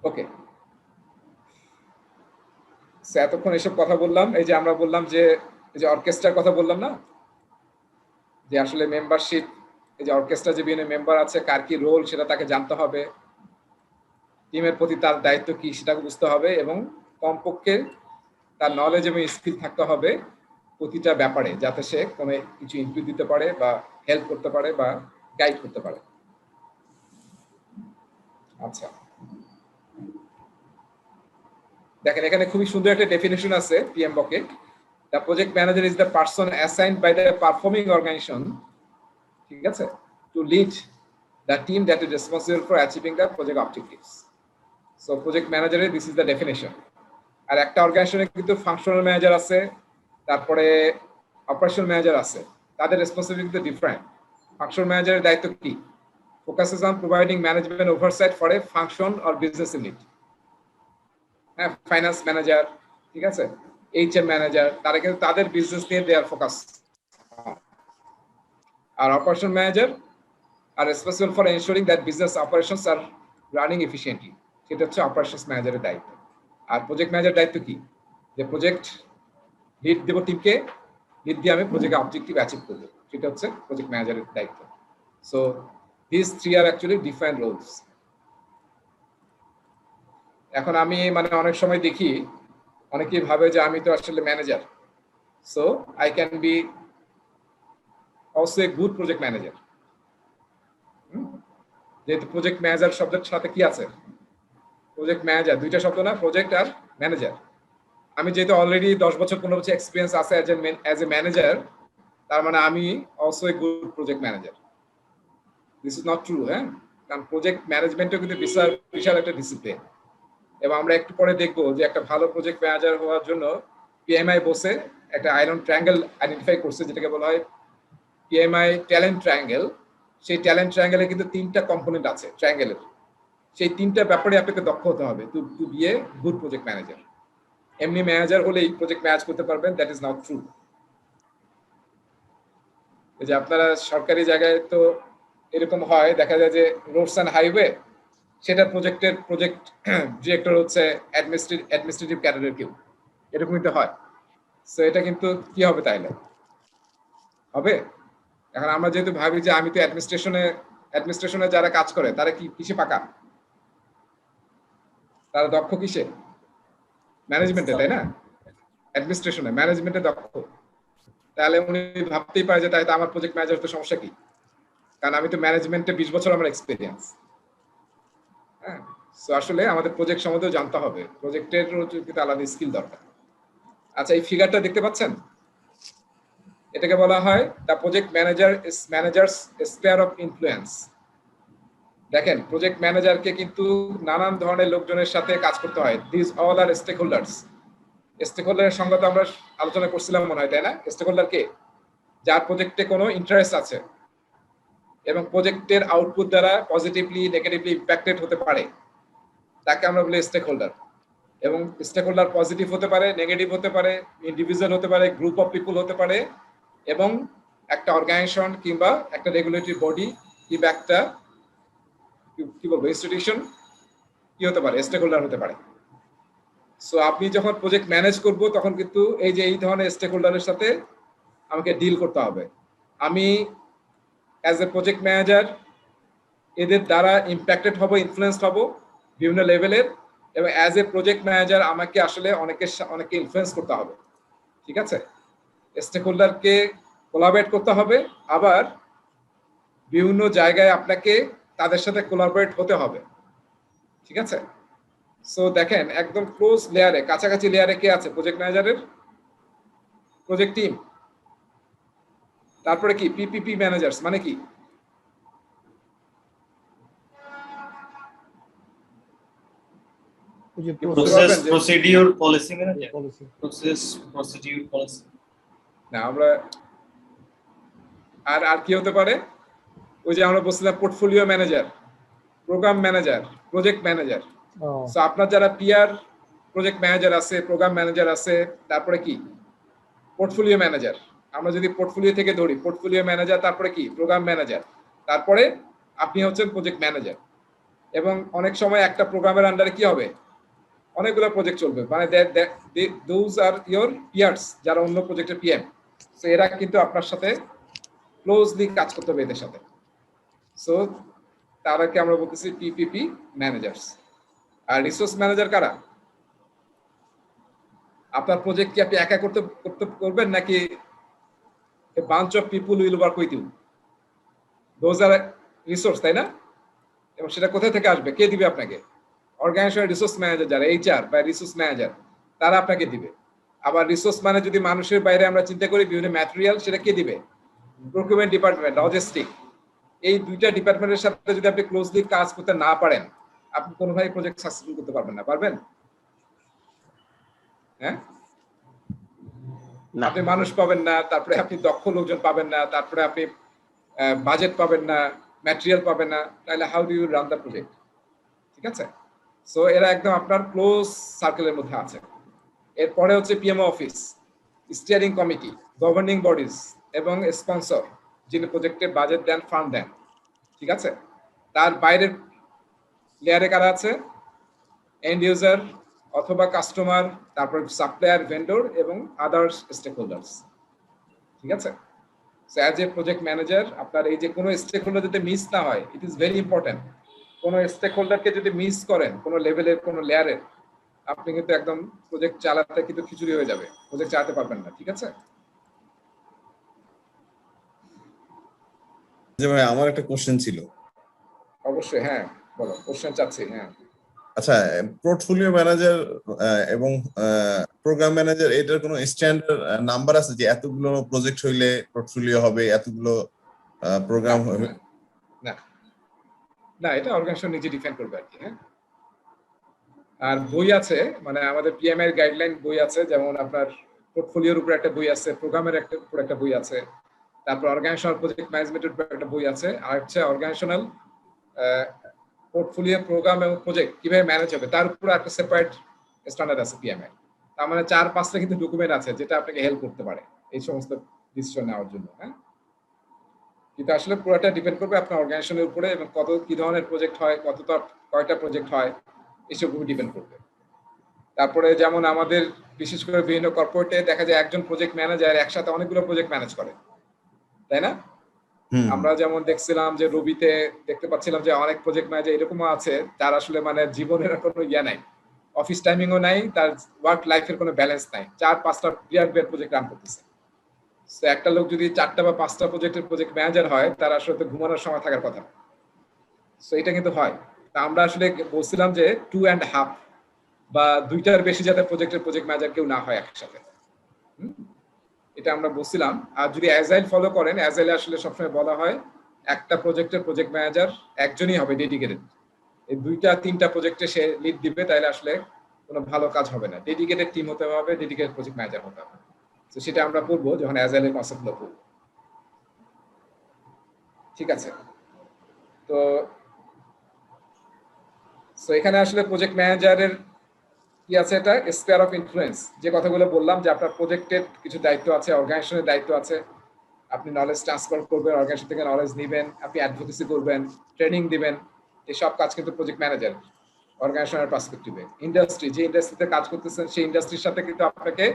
ওকে, এতক্ষণ এসব কথা বললাম, এই যে আমরা বললাম যে এই যে অর্কেস্ট্রার কথা বললাম না, যে আসলে মেম্বারশিপ, এই যে অর্কেস্ট্রা যে বিভিন্ন মেম্বার আছে কার কি রোল সেটা তাকে জানতে হবে, টিমের প্রতি তার দায়িত্ব কি সেটাকে বুঝতে হবে, এবং কমপক্ষে তার নলেজ এবং স্কিল থাকতে হবে প্রতিটা ব্যাপারে, যাতে সে কোনো কিছু ইনপুট দিতে পারে বা হেল্প করতে পারে বা গাইড করতে পারে। আচ্ছা, দেখেন এখানে খুবই সুন্দর একটা ডেফিনেশন আছে পিএমবকে। The project manager is the person assigned by the performing organisation, ঠিক আছে, to lead the team that is responsible for achieving the project objectives. So project ম্যানেজারের দিস ইজ দ্য ডেফিনেশন। আর একটা অর্গানাইজেশনে কিন্তু ফাংশনাল ম্যানেজার আছে, তারপরে operational manager আছে, তাদের রেসপন্সিবিলিটি ডিফারেন্ট। ফাংশনাল ম্যানেজারের দায়িত্ব কি? Focuses on providing management oversight for a function or business unit. হ্যাঁ, ফাইন্যান্স ম্যানেজার, ঠিক আছে, এইচএম ম্যানেজার, তারা কিন্তু তাদের বিজনেস নিয়ে দেয়ার ফোকাস। আর operation manager are responsible for ensuring that business operations are running efficiently, সেটা হচ্ছে অপারেশনস ম্যানেজারের দায়িত্ব। আর প্রজেক্ট ম্যানেজার দায়িত্ব কি? যে প্রজেক্ট লিড দেবো টিমকে, লিড দিয়ে আমি প্রজেক্ট অবজেক্টিভ অ্যাচিভ করবো, সেটা হচ্ছে প্রজেক্ট ম্যানেজারের দায়িত্ব। So this three are actually different roles. এখন আমি মানে অনেক সময় দেখি অনেকেই ভাবে যে আমি তো আসলে manager, so I can be also a good project manager. যেহেতু প্রজেক্ট ম্যানেজার শব্দের সাথে কি আছে, প্রজেক্ট ম্যানেজার দুইটা শব্দ না, প্রজেক্ট আর ম্যানেজার। আমি যেহেতু অলরেডি 10 বছর 15 বছর এক্সপিরিয়েন্স আছে অ্যাজ এ ম্যানেজার, তার মানে আমি also a good project manager. This is not true. হ্যাঁ, কারণ প্রজেক্ট ম্যানেজমেন্টও কিন্তু বিশাল একটা ডিসিপ্লিন। এবং আমরা একটু পরে দেখবো যে একটা ভালো প্রজেক্ট ম্যানেজার হওয়ার জন্য পিএমআই বসে একটা আয়রন ট্রায়াঙ্গেল আইডেন্টিফাই করছে, যেটাকে বলা হয় পিএমআই ট্যালেন্ট ট্রায়াঙ্গেল। সেই ট্যালেন্ট ট্রায়াঙ্গেলে কিন্তু 3টা কম্পোনেন্ট আছে ট্রায়াঙ্গেলের। সেই 3টা ব্যাপারে আপনাকে দক্ষ হতে হবে to be a good project manager. এমনি ম্যানেজার হলেই প্রজেক্ট ম্যানেজ করতে পারবেন, দ্যাট ইজ নট ট্রু। এই যে আপনারা সরকারি জায়গায় তো এরকম হয়, দেখা যায় যে রোডস অ্যান্ড হাইওয়ে, সেটা প্রজেক্ট ডিরেক্টর হচ্ছে অ্যাডমিনিস্ট্রেটিভ ক্যাডারের কেউ, এরকমই তো হয়। সো এটা কিন্তু কি হবে তাইলে হবে? এখন আমরা যেহেতু ভাবি যে আমি তো অ্যাডমিনিস্ট্রেশনে যারা কাজ করে তারা কি কিসে পাকা, তারা দক্ষ কিসে? ম্যানেজমেন্টে, তাই না? অ্যাডমিনিস্ট্রেশনে, ম্যানেজমেন্টে দক্ষ। তাহলে উনি ভাবতেই পারে যে তাই তো আমার প্রজেক্ট ম্যানেজার তো সমস্যা কি, কারণ আমি তো ম্যানেজমেন্টে 20 বছর আমার এক্সপিরিয়েন্স। হ্যাঁ, সো আসলে আমাদের প্রজেক্ট সম্বন্ধেও জানতে হবে, প্রজেক্টের কিন্তু আলাদা স্কিল দরকার। আচ্ছা, এই ফিগারটা দেখতে পাচ্ছেন? এটাকে বলা হয় the project managers sphere of influence. দেখেন, প্রজেক্ট ম্যানেজারকে কিন্তু নানান ধরনের লোকজনের সাথে কাজ করতে হয়। This all are stakeholders. স্টেক হোল্ডারের সঙ্গে তো আমরা আলোচনা করছিলাম মনে হয়, তাই না? স্টেক হোল্ডার কে? যার প্রজেক্টে কোনো ইন্টারেস্ট আছে এবং প্রজেক্টের আউটপুট দ্বারা পজিটিভলি নেগেটিভলি ইম্প্যাক্টেড হতে পারে, তাকে আমরা বলি স্টেক হোল্ডার। এবং স্টেক হোল্ডার পজিটিভ হতে পারে, নেগেটিভ হতে পারে, ইন্ডিভিজুয়াল হতে পারে, গ্রুপ অফ পিপল হতে পারে, এবং একটা অর্গানাইজেশন কিংবা একটা রেগুলেটরি বডি কিংবা একটা কি বলবো ইনস্টিটিউশন কি হতে পারে, স্টেক হোল্ডার হতে পারে। সো আপনি যখন প্রজেক্ট ম্যানেজ করব তখন কিন্তু এই যে এই ধরনের স্টেক হোল্ডারের সাথে আমাকে ডিল করতে হবে। আমি অ্যাজ এ প্রজেক্ট ম্যানেজার এদের দ্বারা ইম্প্যাক্টেড হব, ইনফ্লুয়েন্সড হব বিভিন্ন লেভেলের, এবং অ্যাজ এ প্রজেক্ট ম্যানেজার আমাকে আসলে অনেকে ইনফ্লুয়েন্স করতে হবে। ঠিক আছে? স্টেক হোল্ডারকে কোলাবরেট করতে হবে, আবার বিভিন্ন জায়গায় আপনাকে তাদের সাথে কোলাবরেট হতে হবে। ঠিক আছে? সো দেখেন, একদম ক্লোজ লেয়ারে, কাছাকাছি লেয়ারে কে আছে প্রজেক্ট ম্যানেজারের? Project team. তারপরে কি পিপিপি ম্যানেজার্স মানে কি? Procedure policy manager, procedure policy. না, আমরা আর কি হতে পারে? ওই যে আমরা বলছিলাম portfolio manager, programme manager, project manager. So আপনার যারা পিআর প্রজেক্ট ম্যানেজার আছে, প্রোগ্রাম ম্যানেজার আছে, তারপরে কি পোর্টফোলিও ম্যানেজার। আমরা যদি পোর্টফোলিও থেকে ধরি, পোর্টফোলিও ম্যানেজার, তারপরে কি প্রোগ্রাম ম্যানেজার, তারপরে আপনি হচ্ছেন প্রজেক্ট ম্যানেজার। এবং অনেক সময় একটা প্রোগ্রামের আন্ডারে কি হবে, অনেকগুলো প্রজেক্ট চলবে, মানে দোজ আর ইয়োর পিয়ার্স, যারা অন্য প্রজেক্টের পিএম। সো এরা কিন্তু আপনার সাথে ক্লোজলি কাজ করতে হবে এদের সাথে। সো তারাকে আমরা বলতেছি পিপিপি ম্যানেজার্স। আর রিসোর্স ম্যানেজার কারা? আপনার প্রজেক্ট কি আপনি একা করবেন, নাকি bunch of people will work with you? Those are resource, তাই না? এবং সেটা কোথা থেকে আসবে, কে দিবে আপনাকে? অর্গানাইজেশনের রিসোর্স ম্যানেজার যারা এইচআর বা রিসোর্স ম্যানেজার, তারা আপনাকে দিবে। আবার রিসোর্স মানে যদি মানুষের বাইরে আমরা চিন্তা করি, বিভিন্ন ম্যাটেরিয়াল, সেটা কে দিবে? Procurement department, logistic. এই দুইটা ডিপার্টমেন্টের সাথে যদি আপনি ক্লোজলি কাজ করতে না পারেন, আপনি কোনোভাবেই প্রজেক্ট সাকসেসফুল করতে পারবেন না। পারবেন? হ্যাঁ, আপনি মানুষ পাবেন না, তারপরে আপনি দক্ষ লোকজন পাবেন না, তারপরে আপনি বাজেট পাবেন না, ম্যাটেরিয়াল পাবেন না, তাহলে how do you run the project? ঠিক আছে? সো এরা একদম আপনার ক্লোজ সার্কেলের মধ্যে আছে। এরপরে হচ্ছে PMO office, steering committee, governing bodies এবং স্পন্সর, যিনি প্রজেক্টে বাজেট দেন, ফান্ড দেন। ঠিক আছে? তার বাইরের লেয়ারে কারা আছে? এন্ড ইউজার অথবা কাস্টমার, তারপর সাপ্লায়ার, ভেন্ডর এবং আদার্স স্টেক হোল্ডার্স। ঠিক আছে? So as a project manager আপনার এই যে কোনো স্টেক হোল্ডার যাতে মিস না হয়, ইট ইজ ভেরি ইম্পর্টেন্ট। কোনো স্টেক হোল্ডারকে যদি মিস করেন কোনো লেভেলের, কোনো লেয়ারের, আপনি কিন্তু একদম প্রজেক্ট চালাতে কিন্তু খিচুড়ি হয়ে যাবে, প্রজেক্ট চালাতে পারবেন না। ঠিক আছে? যে ভাই, আমার একটা কোশ্চেন ছিল। অবশ্যই, হ্যাঁ বলো, কোশ্চেন চাচ্ছি। হ্যাঁ, আচ্ছা, পোর্টফোলিও ম্যানেজার এবং প্রোগ্রাম ম্যানেজার, এটার কোনো স্ট্যান্ডার্ড নাম্বার আছে যে এতগুলো প্রজেক্ট হইলে পোর্টফোলিও হবে, এতগুলো প্রোগ্রাম হবে? না না, এটা অর্গানাইজেশন নিজে ডিফাইন করবে আর কি। হ্যাঁ, আর বই আছে, মানে আমাদের পিএমআই গাইডলাইন বই আছে, যেমন আপনার পোর্টফোলিওর উপর একটা বই আছে, প্রোগ্রামের উপর একটা বই আছে, তারপর অর্গানাইজেশনাল প্রজেক্ট ম্যানেজমেন্টের উপর একটা বই আছে, আর হচ্ছে অর্গানাইজেশনাল পোর্টফোলিও, প্রোগ্রাম এবং প্রজেক্ট কিভাবে ম্যানেজ হবে তার উপর একটা সেপারেট স্ট্যান্ডার্ড আছে পিএমআই। তার মানে 4-5টা কিন্তু ডকুমেন্ট আছে যেটা আপনাকে হেল্প করতে পারে এই সমস্ত ডিসিশন নেওয়ার জন্য। হ্যাঁ, কিন্তু আসলে পুরোটা ডিপেন্ড করবে আপনার অর্গানাইজেশনের উপরে এবং কি ধরনের প্রজেক্ট হয়, কয়টা প্রজেক্ট হয়, এসব উপর ডিপেন্ড করবে। তারপরে যেমন আমাদের বিশেষ করে বিভিন্ন কর্পোরেটে দেখা যায় একজন প্রজেক্ট ম্যানেজার একসাথে অনেকগুলো প্রজেক্ট ম্যানেজ করে, তাই না? আমরা যেমন দেখছিলাম যে রবিতে দেখতে পাচ্ছিলাম যে অনেক প্রজেক্ট ম্যানেজার এরকমও আছে তার আসলে মানে জীবনের কোনো নাই, অফিস টাইমিংও নাই, তার ওয়ার্ক লাইফের কোনো ব্যালেন্স নাই, 4-5টা বিরাট প্রজেক্ট রান করতেছে। তো একটা লোক যদি 4টা বা 5টা প্রজেক্টের প্রজেক্ট ম্যানেজার হয় তার আসলে তো ঘুমানোর সময় থাকার কথা। তো এটা কিন্তু হয়। তা আমরা আসলে বলছিলাম যে 2.5 বা 2টার বেশি যাতে প্রজেক্ট ম্যানেজার কেউ না হয় একসাথে, এটা আমরা বলছিলাম। আর যদি অ্যাজাইল ফলো করেন, অ্যাজাইলে আসলে সবসময় বলা হয় একটা প্রজেক্টের প্রজেক্ট ম্যানেজার একজনই হবে ডেডিকেটেড, এই 2-3টা প্রজেক্টে সে লিড দিবে, তাইলে আসলে কোনো ভালো কাজ হবে না। ডেডিকেটেড টিম হতে হবে, ডেডিকেটেড প্রজেক্ট ম্যানেজার হতে হবে। তো সেটা আমরা পড়বো যখন অ্যাজাইলের কনসেপ্টগুলো পড়বো। ঠিক আছে, তো এখানে আসলে প্রজেক্ট ম্যানেজারের কি আছে, এটা স্পেয়ার অফ ইনফ্লুয়েন্স, যে কথাগুলো বললাম যে আপনার প্রজেক্টের কিছু দায়িত্ব আছে, অর্গানাইজেশনের দায়িত্ব আছে, আপনি নলেজ ট্রান্সফার করবেন, অর্গানাইজেশন থেকে নলেজ নেবেন, আপনি অ্যাডভোকেসি করবেন, ট্রেনিং দিবেন, এসব কাজ কিন্তু প্রজেক্ট ম্যানেজার অর্গানাইজেশনের পার্সপেক্টিভে। ইন্ডাস্ট্রি, যে ইন্ডাস্ট্রিতে কাজ করতেছেন সেই ইন্ডাস্ট্রির সাথে কিন্তু আপনাকে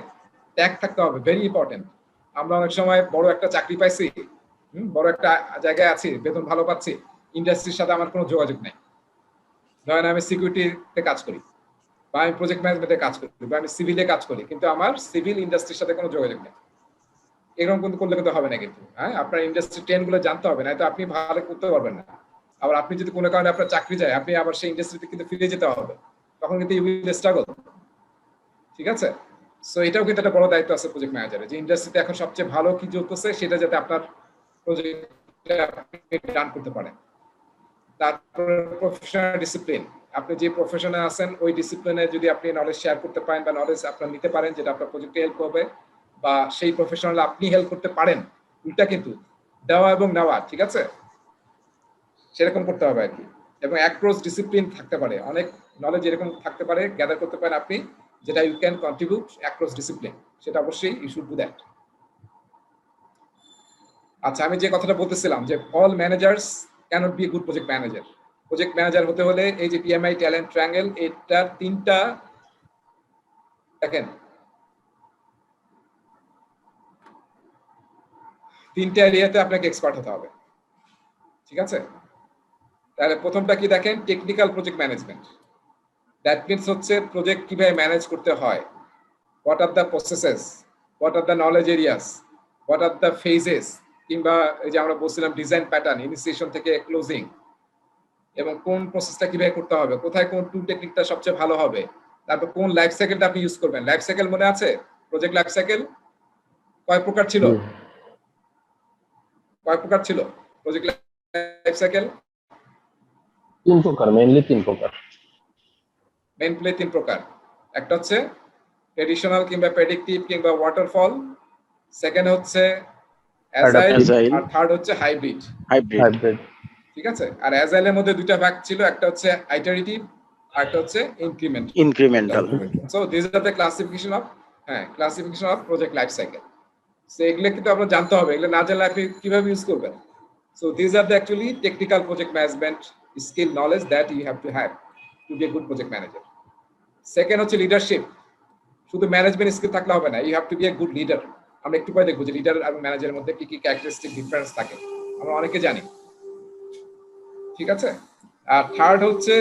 ট্যাগ থাকতে হবে, ভেরি ইম্পর্টেন্ট। আমরা অনেক সময় বড় একটা চাকরি পাইছি, বড় একটা জায়গায় আছি, বেতন ভালো পাচ্ছি, ইন্ডাস্ট্রির সাথে আমার কোনো যোগাযোগ নেই। ধরেন আমি সিকিউরিটিতে কাজ করি, বা আমি প্রজেক্ট ম্যানেজমেন্টে কাজ করি, বা আমি সিভিলে কাজ করি, কিন্তু আমার সিভিল ইন্ডাস্ট্রির সাথে কোনো যোগাযোগ নেই, এরকম কিন্তু করলে কিন্তু হবে না। কিন্তু হ্যাঁ, আপনার ইন্ডাস্ট্রি ট্রেন্ডগুলো জানতে হবে, না তো আপনি ভালো করতে পারবেন না। আবার আপনি যদি কোনো কারণে আপনার চাকরি যায়, আপনি আবার সেই ইন্ডাস্ট্রিতে কিন্তু ফিরে যেতে হবে, তখন কিন্তু ইউ উইল স্ট্রাগল। ঠিক আছে, সো এটাও কিন্তু একটা বড় দায়িত্ব আছে প্রজেক্ট ম্যানেজারের, যে ইন্ডাস্ট্রিতে এখন সবচেয়ে ভালো কি চলতেছে সেটা যাতে আপনার প্রজেক্টে আপনি রান করতে পারেন। তারপরে প্রফেশনাল ডিসিপ্লিন, আপনি যে প্রফেশনে আছেন ওই ডিসিপ্লিনে যদি আপনি নলেজ শেয়ার করতে পারেন বা নলেজ আপনার নিতে পারেন যেটা আপনার প্রজেক্টে হেল্প হবে, বা সেই প্রফেশনাল আপনি হেল্প করতে পারেন, উল্টা কিন্তু দেওয়া এবং নেওয়া, ঠিক আছে, সেরকম করতে হবে আর কি। এবং অ্যাক্রস ডিসিপ্লিন থাকতে পারে, অনেক নলেজ এরকম থাকতে পারে, গ্যাদার করতে পারেন আপনি, যেটা you can contribute across discipline, সেটা অবশ্যই ইউ শুড ডু দ্যাট। আচ্ছা, আমি যে কথাটা বলতেছিলাম যে all managers cannot be good project manager. Project manager হতে হলে এই যে পিএমআই ট্যালেন্ট ট্রায়াঙ্গেল, এটার 3টা দেখেন, 3টা এরিয়াতে আপনাকে এক্সপার্ট হতে হবে। ঠিক আছে, তাহলে প্রথমটা কি দেখেন, technical project management. That means হচ্ছে প্রজেক্ট কিভাবে ম্যানেজ করতে হয়, what are the processes, what are the knowledge areas, what are the phases, কিংবা এই যে আমরা বলছিলাম ডিজাইন প্যাটার্ন, ইনিশিয়েশন থেকে ক্লোজিং, এবং কোন প্রসেসটা কিভাবে করতে হবে, কোথায় কোন টুল টেকনিকটা সবচেয়ে ভালো হবে, তারপর কোন লাইফ সাইকেলটা আপনি ইউজ করবেন। লাইফ সাইকেল মনে আছে? প্রজেক্ট লাইফ সাইকেল কয় প্রকার ছিল? প্রজেক্ট লাইফ সাইকেল 3 প্রকার, মেইনলি 3 প্রকার। মেইনলি 3 প্রকার। একটা হচ্ছে ট্রেডিশনাল কিংবা প্রেডিক্টিভ কিংবা ওয়াটারফল, সেকেন্ড হচ্ছে অ্যাজাইল, আর থার্ড হচ্ছে হাইব্রিড। ঠিক আছে, আর অ্যাজাইলের মধ্যে 2টা ভাগ ছিল, একটা হচ্ছে আইটারেটিভ আর একটা হচ্ছে incremental. So this are the classification of project life cycle. So এগুলো কিন্তু আপনার জানতে হবে, এগুলো না জানলে আপনি কিভাবে ইউজ করবেন। So this are the actually technical project management skill knowledge that you have to have to be a good project manager. Second হচ্ছে লিডারশিপ। শুধু ম্যানেজমেন্ট স্কিল থাকলে হবে না, you have to be a good leader. আমরা একটু পরে দেখবো যে লিডার আর ম্যানেজারের মধ্যে কি কি ক্যারেক্টারিস্টিক ডিফারেন্স থাকে, আমরা অনেকে জানি। ঠিক আছে, আর থার্ড হচ্ছে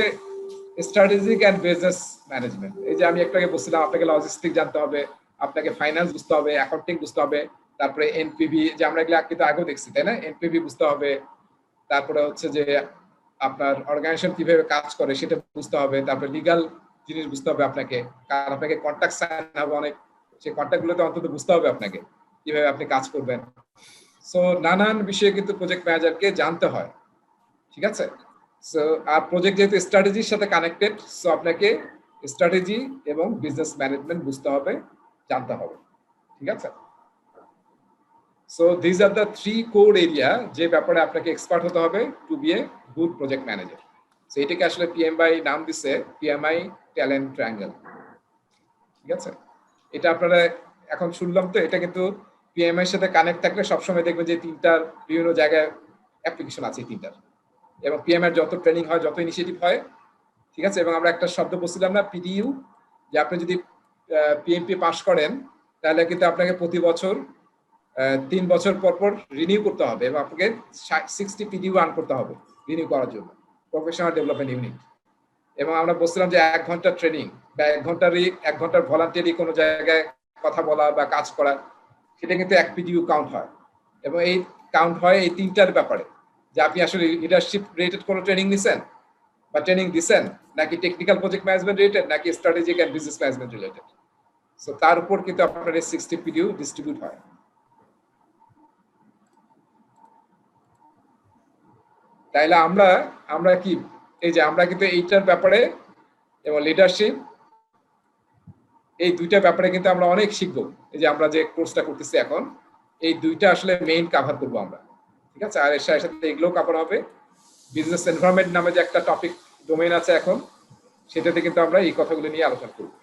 স্ট্র্যাটেজিক এন্ড বিজনেস ম্যানেজমেন্ট। এই যে আমি একটু আগে বলছিলাম, আপনাকে লজিস্টিক জানতে হবে, আপনাকে ফাইন্যান্স বুঝতে হবে, অ্যাকাউন্টিং বুঝতে হবে, তারপরে এনপিভি, যে আমরা এগুলো কিন্তু আগেও দেখছি, তাই না? এনপিভি বুঝতে হবে, তারপরে হচ্ছে যে আপনার অর্গানাইজেশন কিভাবে কাজ করে সেটা বুঝতে হবে, তারপরে লিগাল জিনিস বুঝতে হবে আপনাকে, কারণ আপনাকে কন্ট্রাক্ট সাইন হবে অনেক, সেই কন্ট্রাক্টগুলোতে অন্তত বুঝতে হবে আপনাকে কিভাবে আপনি কাজ করবেন। সো নানান বিষয়ে কিন্তু প্রজেক্ট ম্যানেজারকে জানতে হয়। ঠিক আছে, সো আর প্রজেক্ট যেহেতু স্ট্র্যাটেজির সাথে কানেক্টেড, সো আপনাকে স্ট্র্যাটেজি এবং বিজনেস ম্যানেজমেন্ট বুঝতে হবে, জানতে হবে। ঠিক আছে? So this are the 3 core area যে ব্যাপারে আপনাকে এক্সপার্ট হতে হবে to be a good project manager. So এটাকে আসলে পিএমআই নাম দিছে পিএমআই ট্যালেন্ট ট্রায়াঙ্গেল। ঠিক আছে? এটা আপনারা এখন শুনলাম, তো এটা কিন্তু পিএমআই এর সাথে কানেক্ট থাকলে সবসময় দেখবেন যে তিনটার বিভিন্ন জায়গায় অ্যাপ্লিকেশন আছে তিনটার, এবং পিএমআই যত ট্রেনিং হয়, যত ইনিশিয়েটিভ হয়, ঠিক আছে, এবং আমরা একটা শব্দ বলছিলাম না, পিডিইউ, যে আপনি যদি পিএমপি পাস করেন তাহলে কিন্তু আপনাকে প্রতি বছর 3 বছর পর পর রিনিউ করতে হবে, এবং আপনাকে 60 পিডিইউ রান করতে হবে রিনিউ করার জন্য, প্রফেশনাল ডেভেলপমেন্ট ইউনিট। এবং আমরা বলছিলাম যে 1 ঘন্টা ট্রেনিং বা 1 ঘন্টার ভলান্টিয়ারি কোনো জায়গায় কথা বলা বা কাজ করা, সেটা কিন্তু 1 পিডিইউ কাউন্ট হয়। এবং এই কাউন্ট হয় এই তিনটার ব্যাপারে, যে আপনি আসলে লিডারশিপ রিলেটেড কোনো ট্রেনিং নিছেন বা ট্রেনিং দিছেন, নাকি টেকনিক্যাল প্রজেক্ট ম্যানেজমেন্ট রিলেটেড, নাকি strategic and business management related. So তার উপর কিন্তু আপনার এই 60 পিডিইউ ডিস্ট্রিবিউট হয়। তাইলে আমরা কি এই যে আমরা কিন্তু এইটার ব্যাপারে এবং লিডারশিপ, এই দুইটা ব্যাপারে কিন্তু আমরা অনেক শিখবো। এই যে আমরা যে কোর্সটা করতেছি এখন, এই দুইটা আসলে মেইন কভার করবো আমরা। ঠিক আছে? আর এর সাথে এগুলো কভার হবে। বিজনেস এনভায়রনমেন্ট নামে যে একটা টপিক ডোমেইন আছে এখন, সেটাতে কিন্তু আমরা এই কথাগুলো নিয়ে আলোচনা করব।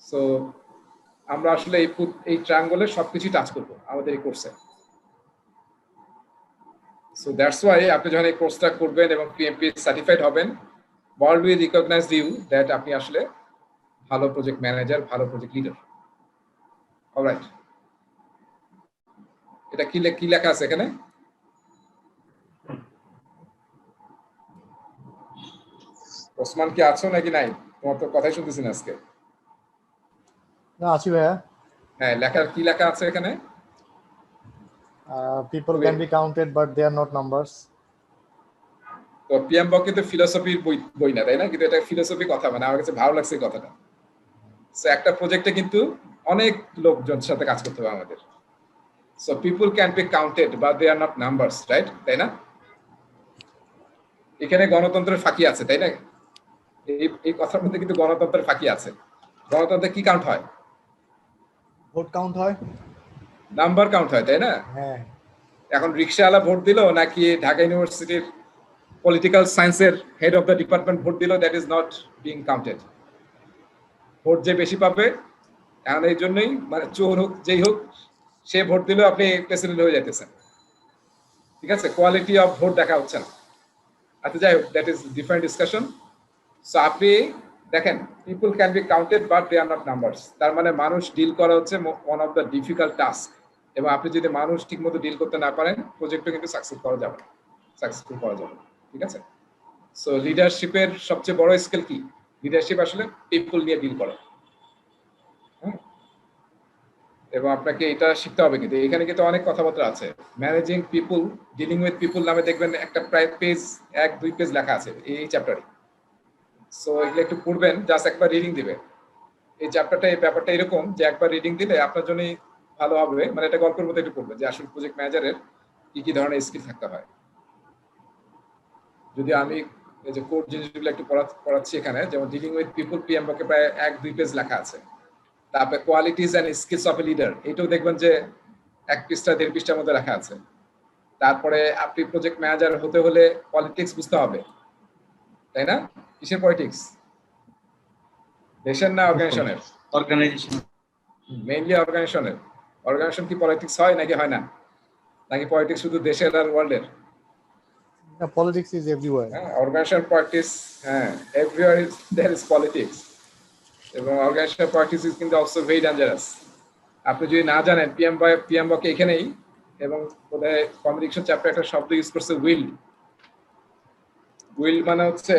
সো আমরা আসলে এই ট্রায়াঙ্গলের সবকিছু টাচ করবো আমাদের এই কোর্সে। সো দ্যাটস ওয়াই আপনি যখন এই কোর্সটা করবেন এবং পিএমপি সার্টিফাইড হবেন, world will recognise you that আপনি আসলে ভালো প্রজেক্ট ম্যানেজার, ভালো প্রজেক্ট লিডার। অলরাইট, এটা কি লেখা আছে এখানে? ওসমান কি আছো নাকি নাই? তোমার তো কথাই শুনতেছি না আজকে। না, আছি ভাইয়া। হ্যাঁ, কি লেখা আছে এখানে? People can be counted but they are not numbers. তো পিএমবক কিন্তু ফিলোসফির বই না, তাই না? কিন্তু এটা ফিলোসফি কথা, মানে আমার কাছে ভালো লাগছে এই কথাটা। সো একটা প্রজেক্টে কিন্তু অনেক লোকজনের সাথে কাজ করতে হবে আমাদের। So people can be counted but they are not numbers, right? তাই না? এখানে গণতন্ত্রের ফাঁকি আছে, তাই না? এই কথার মধ্যে কিন্তু গণতন্ত্রের ফাঁকি আছে। গণতন্ত্রে কি কাউন্ট হয়? ভোট কাউন্ট হয়, নাম্বার কাউন্ট হয়, তাই না? হ্যাঁ। এখন রিকশাওয়ালা ভোট দিল নাকি ঢাকা ইউনিভার্সিটির পলিটিক্যাল সায়েন্সের head of the department vote দিল, that is not being counted. Vote যে বেশি পাবে, এখন এই জন্যই মানে চোর হোক যেই হোক, সে ভোট দিলেও আপনি প্রেসিডেন্ট হয়ে যাইতেছেন। ঠিক আছে? কোয়ালিটি অফ ভোট দেখা হচ্ছে না। আচ্ছা, যাই হোক, that is different discussion. So আপনি দেখেন, people can be counted but they are not numbers. তার মানে মানুষ ডিল করা হচ্ছে one of the difficult task, এবং আপনি যদি মানুষ ঠিক মতো ডিল করতে না পারেন, প্রজেক্টও কিন্তু সাকসেসফুল করা যাবে না। ঠিক আছে? সো লিডারশিপের সবচেয়ে বড় স্কিল কি? লিডারশিপ আসলে পিপল নিয়ে ডিল করা। এবং আপনাকে এটা শিখতে হবে। কিন্তু এখানে কিন্তু অনেক কথাবার্তা আছে। Managing people, dealing with people নামে দেখবেন একটা প্রায় পেজ, 1-2 পেজ লেখা আছে এই চ্যাপ্টারে। সো এগুলো একটু পড়বেন, জাস্ট একবার রিডিং দিবে। এই চ্যাপ্টারটা, এই ব্যাপারটা এরকম যে একবার রিডিং দিলে আপনার জন্যই ভালো হবে। মানে এটা গল্পের মতো একটু পড়বেন যে আসলে প্রজেক্ট ম্যানেজারের কি কি ধরনের স্কিল থাকতে হয়। যদি আমি এই যে কোড জিনিসগুলো একটু পড়াচ্ছি এখানে, যেমন ডিলিং উইথ পিপল, পিএমবকে প্রায় 1-2 পেজ লেখা আছে। তারপরে qualities and skills of a leader, এটাও দেখবেন যে 1 পৃষ্ঠা 1.5 পৃষ্ঠার মধ্যে লেখা আছে। তারপরে আপনি প্রজেক্ট ম্যানেজার হতে হলে পলিটিক্স বুঝতে হবে, তাই না? কিসের পলিটিক্স? দেশের না অর্গানাইজেশনের? অর্গানাইজেশন, মেইনলি অর্গানাইজেশনের। অর্গানাইজেশন কি পলিটিক্স হয় নাকি হয় না? নাকি পলিটিক্স শুধু দেশের আর ওয়ার্ল্ডের? Politics is everywhere. হ্যাঁ, অর্গানাইজেশন পলিটিক্স, হ্যাঁ, everywhere is there is politics. এবং অর্গানাইজেশন পলিটিক্স ইজ কিন্তু অলসো ভেরি ডেঞ্জারাস। আপনি যদি না জানেন, পিএমবকে এখানেই, এবং বোধহয় কমিউনিকেশন চ্যাপ্টার একটা শব্দ ইউজ করছে, উইল। উইল মানে হচ্ছে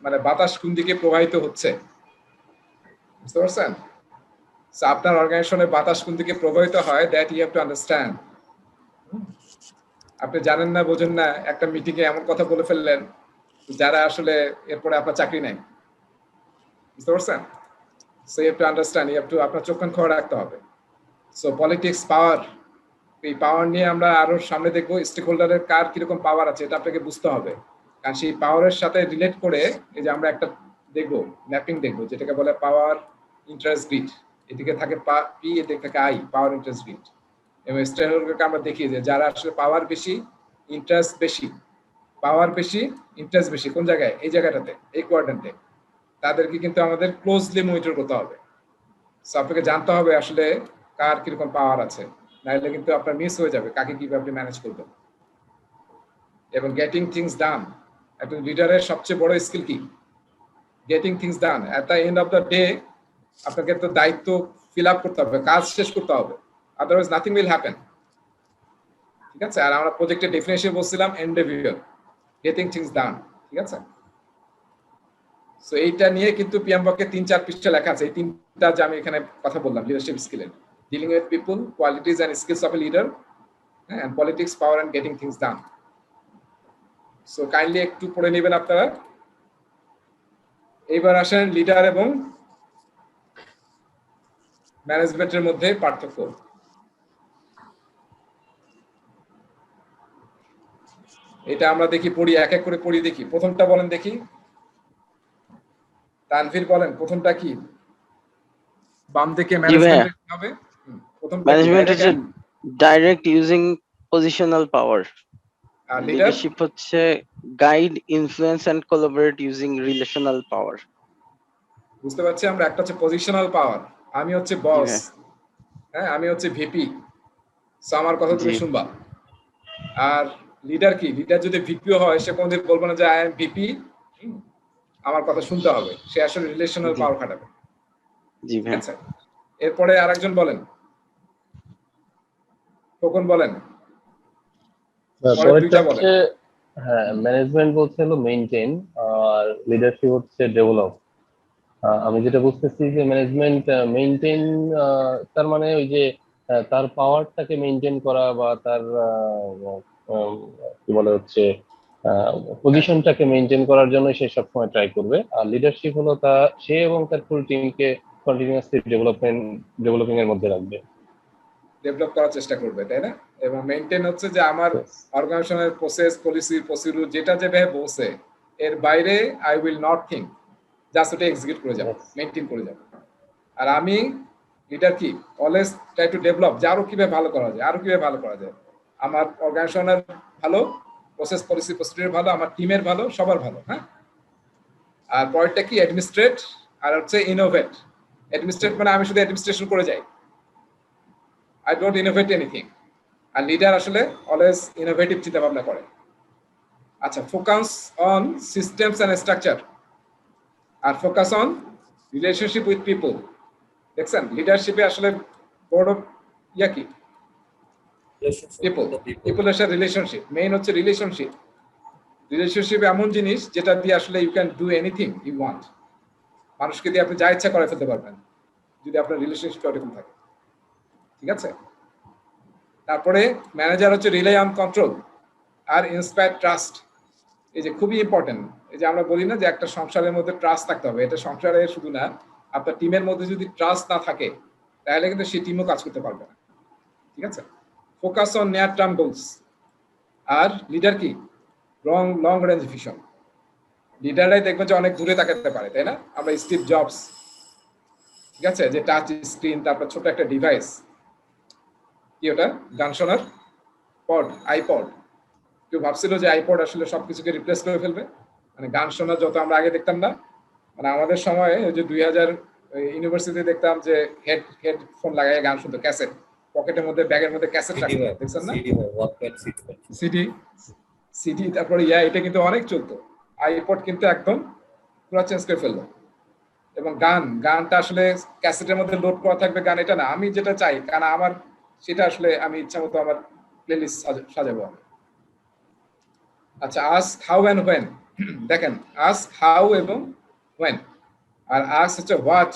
মানে বাতাস কোন দিকে প্রবাহিত হচ্ছে, বুঝতে পারছেন? সো আপনার অর্গানাইজেশনের বাতাস কোন দিকে প্রবাহিত হয়, that you have to understand. আপনি জানেন না, বোঝেন না, একটা মিটিং এ এমন কথা বলে ফেললেন যারা আসলে এরপরে আপনার চাকরি নেই, বুঝতে পারছেন? So you have to understand, you have to আপনার চোখ কান খোলা রাখতে হবে। সো পলিটিক্স, পাওয়ার, এই পাওয়ার নিয়ে আমরা আরো সামনে দেখবো। স্টেক হোল্ডারের কার কিরকম পাওয়ার আছে, এটা আপনাকে বুঝতে হবে। কারণ সেই পাওয়ারের সাথে রিলেট করে এই যে আমরা একটা দেখবো, ম্যাপিং দেখবো, যেটাকে বলে পাওয়ার ইন্টারেস্ট গ্রিড। এদিকে থাকে পি, এদিকে থাকে আই, পাওয়ার ইন্টারেস্ট গ্রিড। এবং স্টেনহোলকে আমরা দেখি যে যারা আসলে পাওয়ার বেশি, ইন্টারেস্ট বেশি, পাওয়ার বেশি, ইন্টারেস্ট বেশি, কোন জায়গায়? এই জায়গাটাতে, এই কোয়াড্রেন্টে, তাদেরকে কিন্তু আমাদের ক্লোজলি মনিটর করতে হবে। সো আপনাকে জানতে হবে আসলে কার কিরকম পাওয়ার আছে, নাহলে কিন্তু আপনার মিস হয়ে যাবে কাকে কিভাবে ম্যানেজ করবেন। এবং গেটিং থিংস ডান, একজন লিডারের সবচেয়ে বড় স্কিল কি? Getting things done. At the end of the day আপনাকে তো দায়িত্ব ফিল আপ করতে হবে, কাজ শেষ করতে হবে, আদারওয়াইজ নাথিং উইল হ্যাপেন। ঠিক আছে? আর আমরা প্রজেক্টের ডেফিনেশন বলছিলাম এন্ডেভিয়ার, গেটিং থিংস ডান। ঠিক আছে? সো এইটা নিয়ে কিন্তু পিএমবকে 3-4 পৃষ্ঠা লেখা আছে। এই তিনটা যে আমি এখানে কথা বললাম লিডারশিপ স্কিলের, dealing with people, qualities and skills of a leader, and politics, power and getting things done. So kindly একটু পড়ে নেবেন আপনারা। এইবার আসেন লিডার এবং ম্যানেজমেন্টের মধ্যে পার্থক্য। এটা আমরা দেখি, পড়ি, এক এক করে পড়ি, দেখি। প্রথমটা বলেন দেখি, তানভীর বলেন প্রথমটা কি? বাম দিকে ম্যানেজমেন্ট হবে। প্রথমটা ম্যানেজমেন্ট হচ্ছে ডাইরেক্ট ইউজিং পজিশনাল পাওয়ার, আর লিডার লিডারশিপ হচ্ছে guide, influence and collaborate using relational power. বুঝতে পারছি আমরা। একটা হচ্ছে পজিশনাল পাওয়ার, আমি হচ্ছে বস, হ্যাঁ আমি হচ্ছে ভিপি, সো আমার কথা তুমি শুনবা। আর লিডার কি? লিডার যদি ভিপিও হয় সে কোনদিন বলবে না যে আই এম ভিপি, আমার কথা শুনতে হবে, সে আসলে রিলেশনাল পাওয়ার খাটাবে। জি ভাই। আচ্ছা, এরপরে আরেকজন বলেন, কখন বলেন? পরেরটা হচ্ছে, হ্যাঁ, ম্যানেজমেন্ট বলছে হলো মেইনটেইন, আর লিডারশিপ হচ্ছে ডেভেলপ। আমি যেটা বুঝতেছি যে ম্যানেজমেন্ট মেইনটেইন, তার মানে ওই যে তার পাওয়ারটাকে মেইনটেইন করা, বা তার কি বলে হচ্ছে পজিশনটাকে মেইনটেইন করার জন্য সে সবসময় ট্রাই করবে। আর লিডারশিপ হলো তা সে এবং তার ফুল টিমকে কন্টিনিউয়াসলি ডেভেলপিং এর মধ্যে রাখবে, ডেভেলপ করার চেষ্টা করবে, তাই না? এবং মেইনটেইন হচ্ছে যে আমার অর্গানাইজেশনের প্রসেস, পলিসি, প্রসিডিউর যেটা যেভাবে বলছে এর বাইরে I will not think, just ওটা এক্সিকিউট করে যাবো, মেইনটেইন করে যাবো। আর আমি লিডার কি? অলওয়েজ ট্রাই টু ডেভেলপ, যে আরো কিভাবে ভালো করা যায়, আরো কিভাবে ভালো করা যায়, আমার অর্গানাইজেশনের ভালো, প্রসেস, পলিসি, প্রসিডিউর ভালো, আমার টিমের ভালো, সবার ভালো। হ্যাঁ। আর পরেরটা কি? অ্যাডমিনিস্ট্রেট, আর হচ্ছে ইনোভেট। অ্যাডমিনিস্ট্রেট মানে আমি শুধু অ্যাডমিনিস্ট্রেশন করে যাই, I don't innovate anything. আর লিডার আসলে অলওয়েজ ইনোভেটিভ চিন্তা ভাবনা করে। আচ্ছা, focus on systems and structure, আর focus on relationship with people. দেখছেন লিডারশিপে আসলে বড় ইয়া কি? পিপল, পিপলের সাথে রিলেশনশিপ। মেইন হচ্ছে রিলেশনশিপ। রিলেশনশিপ এমন জিনিস যেটা দিয়ে আসলে you can do anything you want. মানুষকে দিয়ে আপনি যা ইচ্ছা করে ফেলতে পারবেন যদি আপনার রিলেশনশিপ ওরকম থাকে। ঠিক আছে? তারপরে ম্যানেজার হচ্ছে রিলাই অন কন্ট্রোল আর ইন্সপায়ার ট্রাস্ট। এই যে খুবই ইম্পর্টেন্ট, এই যে আমরা বলি না যে একটা সংসারের মধ্যে ট্রাস্ট থাকতে হবে, এটা সংসারে শুধু না, আপনার টিমের মধ্যে যদি ট্রাস্ট না থাকে তাহলে কিন্তু সেই টিমও কাজ করতে পারবে না। ঠিক আছে? Focus on near term goals. আর লিডার কি? Long range vision. লিডাররাই দেখবেন যে অনেক দূরে তাকাতে পারে, তাই না? আমরা স্টিভ জবস, ঠিক আছে, যে টাচ স্ক্রিন, তারপর ছোট একটা ডিভাইস, কি ওটা, গান শোনার পড, আইপড। কেউ ভাবছিল যে আইপড আসলে সবকিছুকে রিপ্লেস করে ফেলবে, মানে গান শোনার যত আমরা আগে দেখতাম না, মানে আমাদের সময় ওই যে 2000 ইউনিভার্সিটি দেখতাম যে হেডফোন লাগায় গান শুনতো, ক্যাসেট, পকেটের মধ্যে, ব্যাগের মধ্যে ক্যাসেট রাখতো, দেখছেন না? সিডি, তারপরে এটা কিন্তু অনেক চলতো। আইপড কিন্তু একদম পুরো চেঞ্জ করে ফেললো। এবং গানটা আসলে ক্যাসেটের মধ্যে লোড করা থাকবে গান, এটা না আমি যেটা চাই, কারণ আমার সেটা আসলে আমি ইচ্ছা মতো আমার প্লেলিস্ট সাজাবো আমি। আচ্ছা, আস্ক হাউ এন্ড হোয়েন। দেখেন, আস্ক হাউ এবং হোয়েন, আর আস্ক হচ্ছে হোয়াট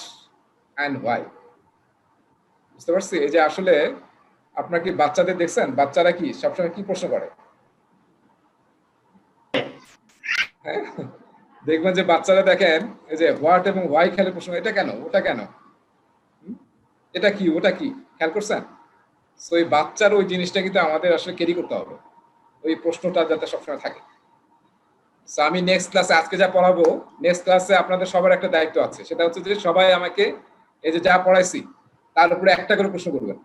এন্ড হোয়াই। বুঝতে পারছি? এই যে আসলে আপনার কি বাচ্চাদের দেখছেন, বাচ্চারা কি সবসময় কি প্রশ্ন করে? হ্যাঁ, দেখবেন যে বাচ্চারা দেখেন এই যে হোয়াট এবং হোয়াই খেলে প্রশ্ন, এটা কেন, ওটা কেন, এটা কি, ওটা কি, খেয়াল করছেন? সো এই বাচ্চার ওই জিনিসটা কিন্তু আমাদের আসলে ক্যারি করতে হবে, ওই প্রশ্নটা যাতে সবসময় থাকে। সো আমি নেক্সট ক্লাসে আজকে যা পড়াবো, নেক্সট ক্লাসে আপনাদের সবার একটা দায়িত্ব আছে, সেটা হচ্ছে যে সবাই আমাকে এই যে যা পড়াইছি তার উপরে একটা করে প্রশ্ন করবেন।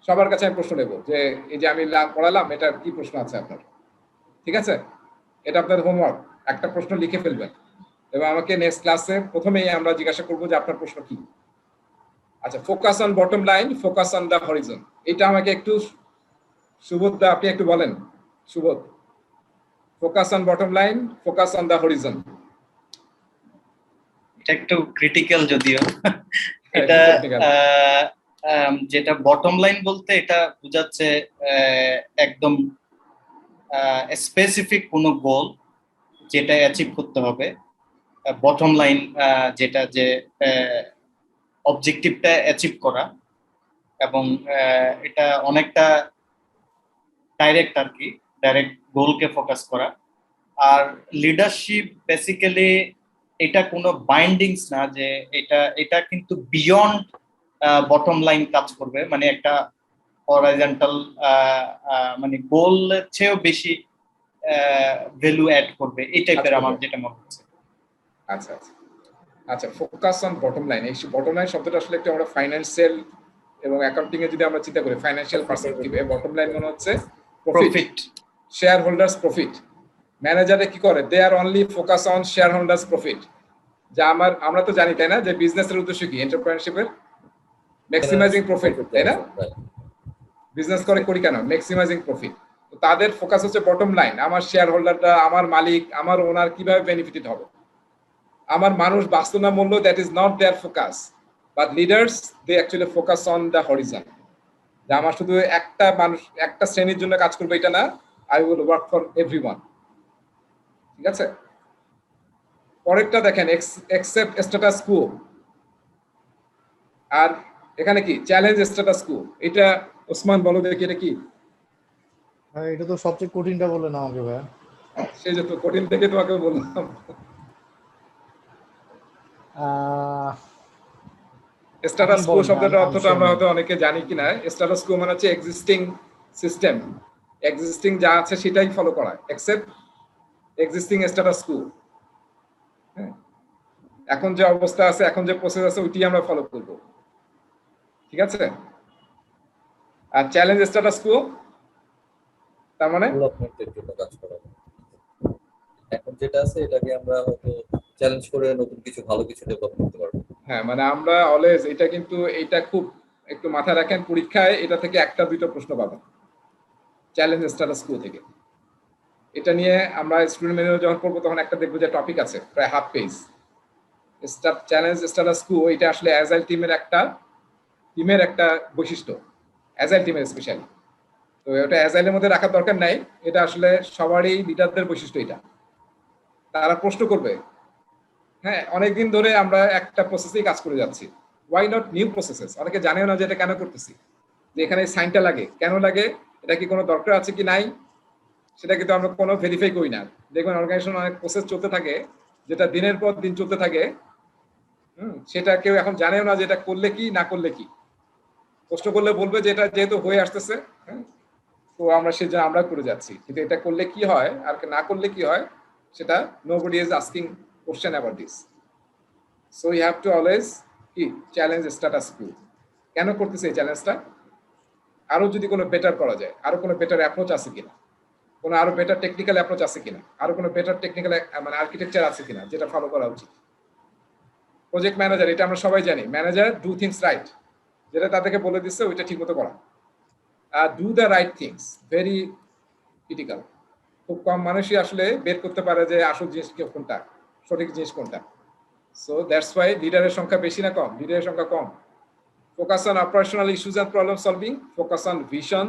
সবার কাছে আমি প্রশ্ন নেব যে এই যে আমি পড়ালাম এটার কি প্রশ্ন আছে আপনার, ঠিক আছে? এটা আপনাদের হোমওয়ার্ক, একটা প্রশ্ন লিখে ফেলবেন এবং আমাকে নেক্সট ক্লাসে প্রথমেই আমরা জিজ্ঞাসা করবো যে আপনার প্রশ্ন কি। আচ্ছা, focus on bottom line, focus on the horizon, এটা আমাকে একটু সুবোধ দা আপনি একটু বলেন। Subodh, focus on bottom line, focus on the horizon. এটা একটু ক্রিটিক্যাল যদিও। এটা যেটা বটম লাইন বলতে এটা বোঝাচ্ছে একদম স্পেসিফিক কোনো গোল যেটা অ্যাচিভ করতে হবে। বটম লাইন যেটা যে অবজেক্টিভটা অ্যাচিভ করা, এবং এটা অনেকটা ডাইরেক্ট আর কি, ডাইরেক্ট গোলকে ফোকাস করা। আর লিডারশিপ বেসিক্যালি এটা কোনো বাইন্ডিংস না, যে এটা কিন্তু বিয়ন্ড বটম লাইন কাজ করবে, মানে একটা হরাইজন্টাল মানে গোলের চেয়েও বেশি ভ্যালু অ্যাড করবে, এই টাইপের আমার যেটা মনে হচ্ছে। আচ্ছা আচ্ছা আচ্ছা, ফোকাস অন বটম লাইন, এই বটম লাইন শব্দটা আসলে একটু আমরা ফাইন্যান্সিয়াল এবং অ্যাকাউন্টিং এ যদি আমরা চিন্তা করি ফাইন্যান্সিয়াল পার্সপেক্টিভে, বটম লাইন মনে হচ্ছে প্রফিট, শেয়ার হোল্ডার্স প্রফিট। ম্যানেজারে কি করে, they are only focus on shareholders profit. যা আমরা তো জানি তাই না যে বিজনেসের উদ্দেশ্য কি, এন্টারপ্রেনারশিপের ম্যাক্সিমাইজিং প্রফিট, তাই না? বিজনেস করি কেন, ম্যাক্সিমাইজিং প্রফিট। তো তাদের ফোকাস হচ্ছে বটম লাইন, আমার শেয়ার হোল্ডাররা, আমার মালিক, আমার ওনার কিভাবে বেনিফিটেড হবে। আমার মানুষ বাঁচতো না মূল্য, that is not their focus, but leaders they actually focus on the horizon. যে আমার শুধু একটা মানুষ একটা শ্রেণীর জন্য কাজ করবে এটা না, I will work for everyone. ঠিক আছে, পরেরটা দেখেন, এক্সেপ্ট স্ট্যাটাস কো। আর এখানে কি চ্যালেঞ্জ স্ট্যাটাস কো, এটা ওসমান বলো দেখি এটা কি? ভাই এটা তো সবচেয়ে কঠিনটা বলে না আমাকে ভাই। সেই যে তো কঠিন থেকে তোমাকে বললাম। স্ট্যাটাস কো শব্দটার অর্থটা আমরা হয়তো অনেকে জানি কিনা। স্ট্যাটাস কো মানে হচ্ছে এক্সিস্টিং সিস্টেম, এক্সিস্টিং যা আছে সেটাই ফলো করা, এক্সেপ্ট এক্সিস্টিং স্ট্যাটাস কো। এখন যে অবস্থা আছে, এখন যে প্রসেস আছে ওইটি আমরা ফলো করব, ঠিক আছে? আর চ্যালেঞ্জ স্ট্যাটাস কো তার মানে ডেভেলপমেন্টের জন্য কাজ করা। এখন যেটা আছে এটাকে আমরা হয়তো চ্যালেঞ্জ করে নতুন কিছু ভালো কিছু ডেভেলপ করতে পারবো। হ্যাঁ, মানে আমরা অলওয়েজ এটা কিন্তু এটা খুব একটু মাথায় রাখেন, পরীক্ষায় এটা থেকে একটা দুটো প্রশ্ন পাবেন চ্যালেঞ্জ স্ট্যাটাস কো থেকে। এটা নিয়ে আমরা স্টুডেন্ট ম্যানুয়াল যখন পড়বো তখন একটা দেখবো যে টপিক আছে প্রায় হাফ পেজ। চ্যালেঞ্জ স্ট্যাটাস কো এটা আসলে অ্যাজাইল টিমের একটা বৈশিষ্ট্য, অ্যাজাইল টিমের স্পেশালি। তো এটা অ্যাজাইলের মধ্যে রাখার দরকার নাই, এটা আসলে সবারই লিডারদের বৈশিষ্ট্য। এটা তারা প্রশ্ন করবে, হ্যাঁ অনেকদিন ধরে আমরা একটা প্রসেসেই কাজ করে যাচ্ছি, ওয়াই নট নিউ প্রসেসেস। অনেকে জানেও না যে এটা কেন করতেছি, যে এখানে সাইনটা লাগে কেন লাগে, এটা কি কোনো দরকার আছে কি নাই, সেটা কিন্তু আমরা কোনো ভেরিফাই করি না। দেখবেন অর্গানাইজেশন অনেক প্রসেস চলতে থাকে যেটা দিনের পর দিন চলতে থাকে, সেটা কেউ এখন জানেও না যে এটা করলে কি না করলে কি। প্রশ্ন করলে বলবে যে এটা যেহেতু হয়ে আসতেছে, তো আমরা সেজন্য আমরা করে যাচ্ছি, কিন্তু এটা করলে কি হয় আর না করলে কি হয় সেটা nobody is asking question about this. So you have to always challenge status quo. কেন করতেছে এই চ্যালেঞ্জটা? আরো যদি কোনো বেটার করা যায়, আরো কোনো বেটার অ্যাপ্রোচ আছে কিনা, কোনো আরো বেটার টেকনিক্যাল অ্যাপ্রোচ আছে কিনা, আরো কোনো বেটার টেকনিক্যাল মানে আর্কিটেকচার আছে কিনা যেটা ফলো করা উচিত। প্রজেক্ট ম্যানেজার, এটা আমরা সবাই জানি, ম্যানেজার ডু থিংস রাইট, যেটা তাদেরকে বলে দিচ্ছে ওইটা ঠিকমতো করা। Do the right things, very critical. খুব কম মানুষই আসলে বের করতে পারে যে আসল জিনিস কোনটা, সঠিক জিনিস কোনটা। সো দ্যাটস ওয়াই লিডারের সংখ্যা বেশি না কম? লিডারের সংখ্যা কম। Focus on operational issues and problem solving, focus on vision,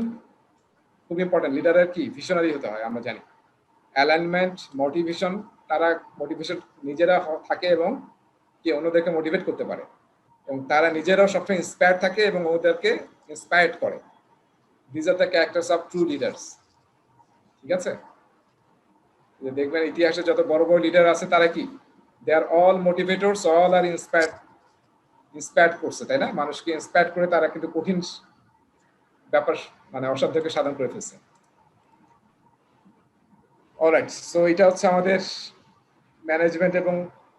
খুব ইম্পর্টেন্ট। লিডারের কি ভিশনারি হতে হয় আমরা জানি। অ্যালাইনমেন্ট, মোটিভেশন, তারা মোটিভেশন নিজেরা থাকে এবং কি অন্যদেরকে মোটিভেট করতে পারে, এবং তারা নিজেরাও সবসময় ইন্সপায়ার্ড থাকে এবং ওদেরকে ইন্সপায়ার্ড করে। This are the characters of true leaders. ঠিক আছে, দেখবেন ইতিহাসে যত বড় বড় লিডার আছে তারা কি, দে আর অল মোটিভেটরস, অল আর ইন্সপায়ার্ড করছে, তাই না? মানুষকে ইন্সপায়ার্ড করে তারা কিন্তু কঠিন ব্যাপার মানে অসাধ্যকে সাধন করে ফেলছে। অলরাইট, সো এটা হচ্ছে আমাদের ম্যানেজমেন্ট এবং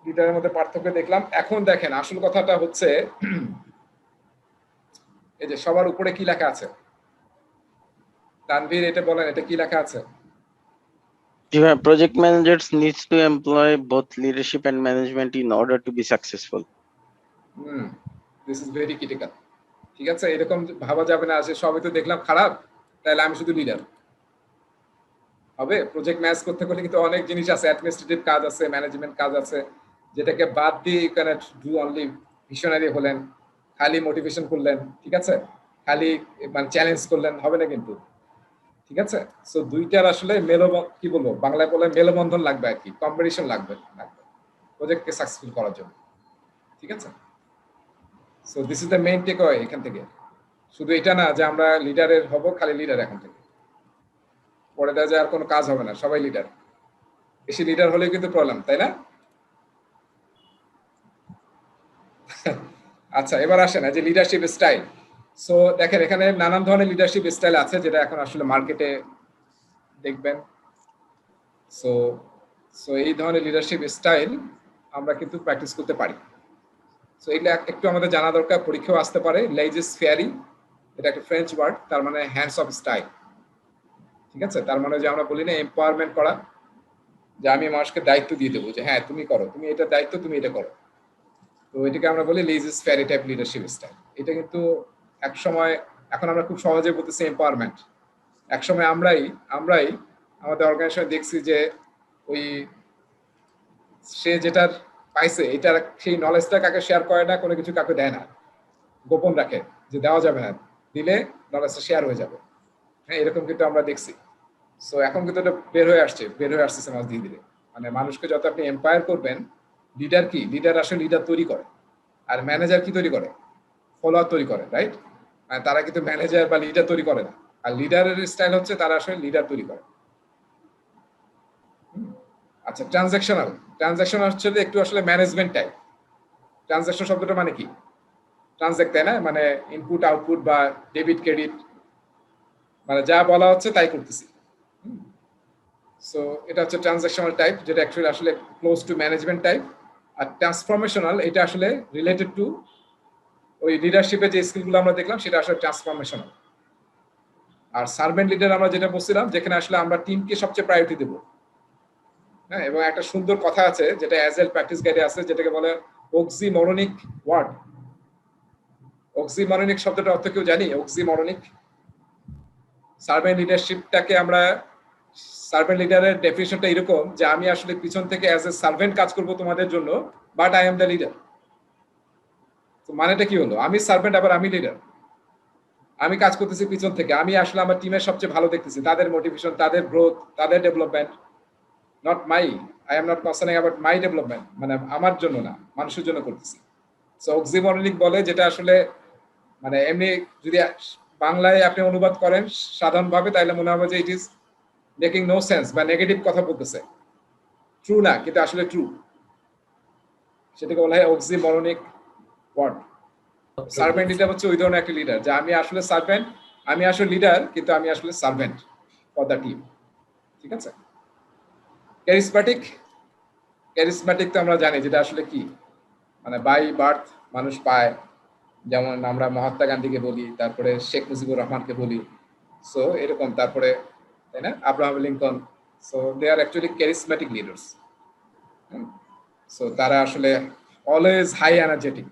লিডারের মধ্যে পার্থক্য দেখলাম। এখন দেখেন আসল কথাটা হচ্ছে এই যে সবার উপরে কি লেখা আছে, তানভীর এটা বলেন, এটা কি লেখা আছে? Project managers needs to employ both leadership and management in order to be successful. This is very critical. ঠিক আছে, এরকম ভাবা যাবে না যে সবই তো দেখলাম খারাপ তাহলে আমি শুধু লিডার হবে। প্রজেক্ট ম্যানেজ করতে গেলে কিন্তু অনেক জিনিস আছে, অ্যাডমিনিস্ট্রেটিভ কাজ আছে, ম্যানেজমেন্ট কাজ আছে, যেটাকে বাদ দিয়ে you can do only visionary হলেন, খালি মোটিভেশন করলেন, ঠিক আছে, খালি মানে চ্যালেঞ্জ করলেন হবে না কিন্তু। ঠিক আছে, সো দুইটার আসলে কি বলবো বাংলায় বলে মেলবন্ধন লাগবে আর কি, কম্বিনেশন লাগবে প্রজেক্টকে সাকসেসফুল করার জন্য। ঠিক আছে, so this is the main take away এখান থেকে। শুধু এটা না যে আমরা লিডারের হব, খালি লিডার এখন থেকে, পরে দেখা যায় আর কোনো কাজ হবে না, সবাই লিডার। বেশি লিডার হলেও কিন্তু প্রবলেম, তাই না? আচ্ছা, এবার আসেন যে লিডারশিপ স্টাইল। সো দেখেন এখানে নানান ধরনের লিডারশিপ স্টাইল আছে যেটা এখন আসলে মার্কেটে দেখবেন। সো সো এই ধরনের লিডারশিপ স্টাইল আমরা কিন্তু প্র্যাকটিস করতে পারি। সো এগুলো একটু আমাদের জানা দরকার, পরীক্ষাও আসতে পারে। লেইজেস ফেয়ারি, এটা একটা ফ্রেঞ্চ ওয়ার্ড, তার মানে হ্যান্ডস অফ স্টাইল। ঠিক আছে, তার মানে যে আমরা বলি না এম্পাওয়ারমেন্ট করা, যে আমি মানুষকে দায়িত্ব দিয়ে দেবো যে হ্যাঁ তুমি করো, তুমি এটা দায়িত্ব, তুমি এটা করো। তো এটাকে আমরা বলি লেইজেস ফেয়ারি টাইপ লিডারশিপ স্টাইল। এটা কিন্তু এক সময়, এখন আমরা খুব সহজে বলতেছি এম্পাওয়ারমেন্ট, এক সময় আমরাই আমাদের অর্গানাইজেশনে দেখছি যে ওই সে যেটার পাইছে এটার সেই নলেজটা কাকে শেয়ার করে না, কোনো কিছু কাকে দেয় না, গোপন রাখে যে দেওয়া যাবে না, দিলে নলেজটা শেয়ার হয়ে যাবে। হ্যাঁ, এরকম কিন্তু আমরা দেখছি। সো এখন কিন্তু এটা বের হয়ে আসছে সমাজ ধীরে ধীরে। মানে মানুষকে যত আপনি এম্পায়ার করবেন, লিডার কি, লিডার আসলে লিডার তৈরি করে, আর ম্যানেজার কি তৈরি করে, ফলোয়ার তৈরি করে, রাইট? তারা কিন্তু ম্যানেজার বা লিডার তৈরি করে না। আর লিডারের স্টাইল হচ্ছে তারা আসলে লিডার তৈরি করে। আচ্ছা, ট্রানজাকশনাল হচ্ছে একটু আসলে ম্যানেজমেন্ট টাইপ। ট্রানজাকশন শব্দটা মানে কি, ট্রানজ্যাক্ট, তাই না? মানে ইনপুট আউটপুট বা ডেবিট ক্রেডিট, মানে যা বলা হচ্ছে তাই করতেছি। সো এটা হচ্ছে ট্রানজাকশনাল টাইপ, যেটা অ্যাকচুয়ালি আসলে ক্লোজ টু ম্যানেজমেন্ট টাইপ। আর ট্রান্সফরমেশনাল, এটা আসলে রিলেটেড টু ওই লিডারশিপের যে স্কিলগুলো আমরা দেখলাম সেটা আসলে ট্রান্সফরমেশনাল। আর সার্ভেন্ট লিডার আমরা যেটা বলছিলাম, যেখানে আসলে আমরা টিমকে সবচেয়ে প্রায়োরিটি দেব। হ্যাঁ, এবং একটা সুন্দর কথা আছে যেটা অ্যাজেল প্র্যাকটিস গাইডে আছে, যেটাকে বলে অক্সিমরনিক ওয়ার্ড। অক্সিমরনিক শব্দটার অর্থ কেউ জানি? অক্সিমরনিক, সার্ভেন্ট লিডারশিপটাকে আমরা, সার্ভেন্ট লিডারের ডেফিনিশনটা এরকম যে আমি আসলে পিছন থেকে অ্যাজ এ সার্ভেন্ট কাজ করব তোমাদের জন্য, but I am the leader. তো মানেটা কি হলো, আমি সার্ভেন্ট আবার আমি লিডার। আমি কাজ করতেছি পিছন থেকে, আমি আসলে আমার টিমের সবচেয়ে ভালো দেখতেছি, তাদের মোটিভেশন, তাদের গ্রোথ, তাদের development, not my, I am not concerning about my development, মানে আমার জন্য না, মানুষের জন্য করতেছি। সো অক্সিমরনিক বলে, যেটা আসলে মানে এমনি যদি বাংলায় আপনি অনুবাদ করেন সাধারণভাবে, তাহলে মনে হবে যে it is making no sense বা নেগেটিভ কথা বলতেছে, ট্রু না, কিন্তু আসলে ট্রু। সেটাকে বলা হয় অক্সিমরনিক ওয়ার্ড। সার্ভেন্ট লিডার হচ্ছে ওই ধরনের একটা লিডার, যে আমি আসলে সার্ভেন্ট, আমি আসলে লিডার, কিন্তু আমি আসলে সার্ভেন্ট ফর দ্য টিম। ঠিক আছে। ক্যারিসম্যাটিক তো আমরা জানি যেটা আসলে কি, মানে বাই বার্থ মানুষ পায়, যেমন আমরা মহাত্মা গান্ধীকে বলি, তারপরে শেখ মুজিবুর রহমানকে বলি, সো এরকম, তারপরে তাই না, Abraham Lincoln. So they are actually charismatic leaders. সো তারা আসলে always high energetic,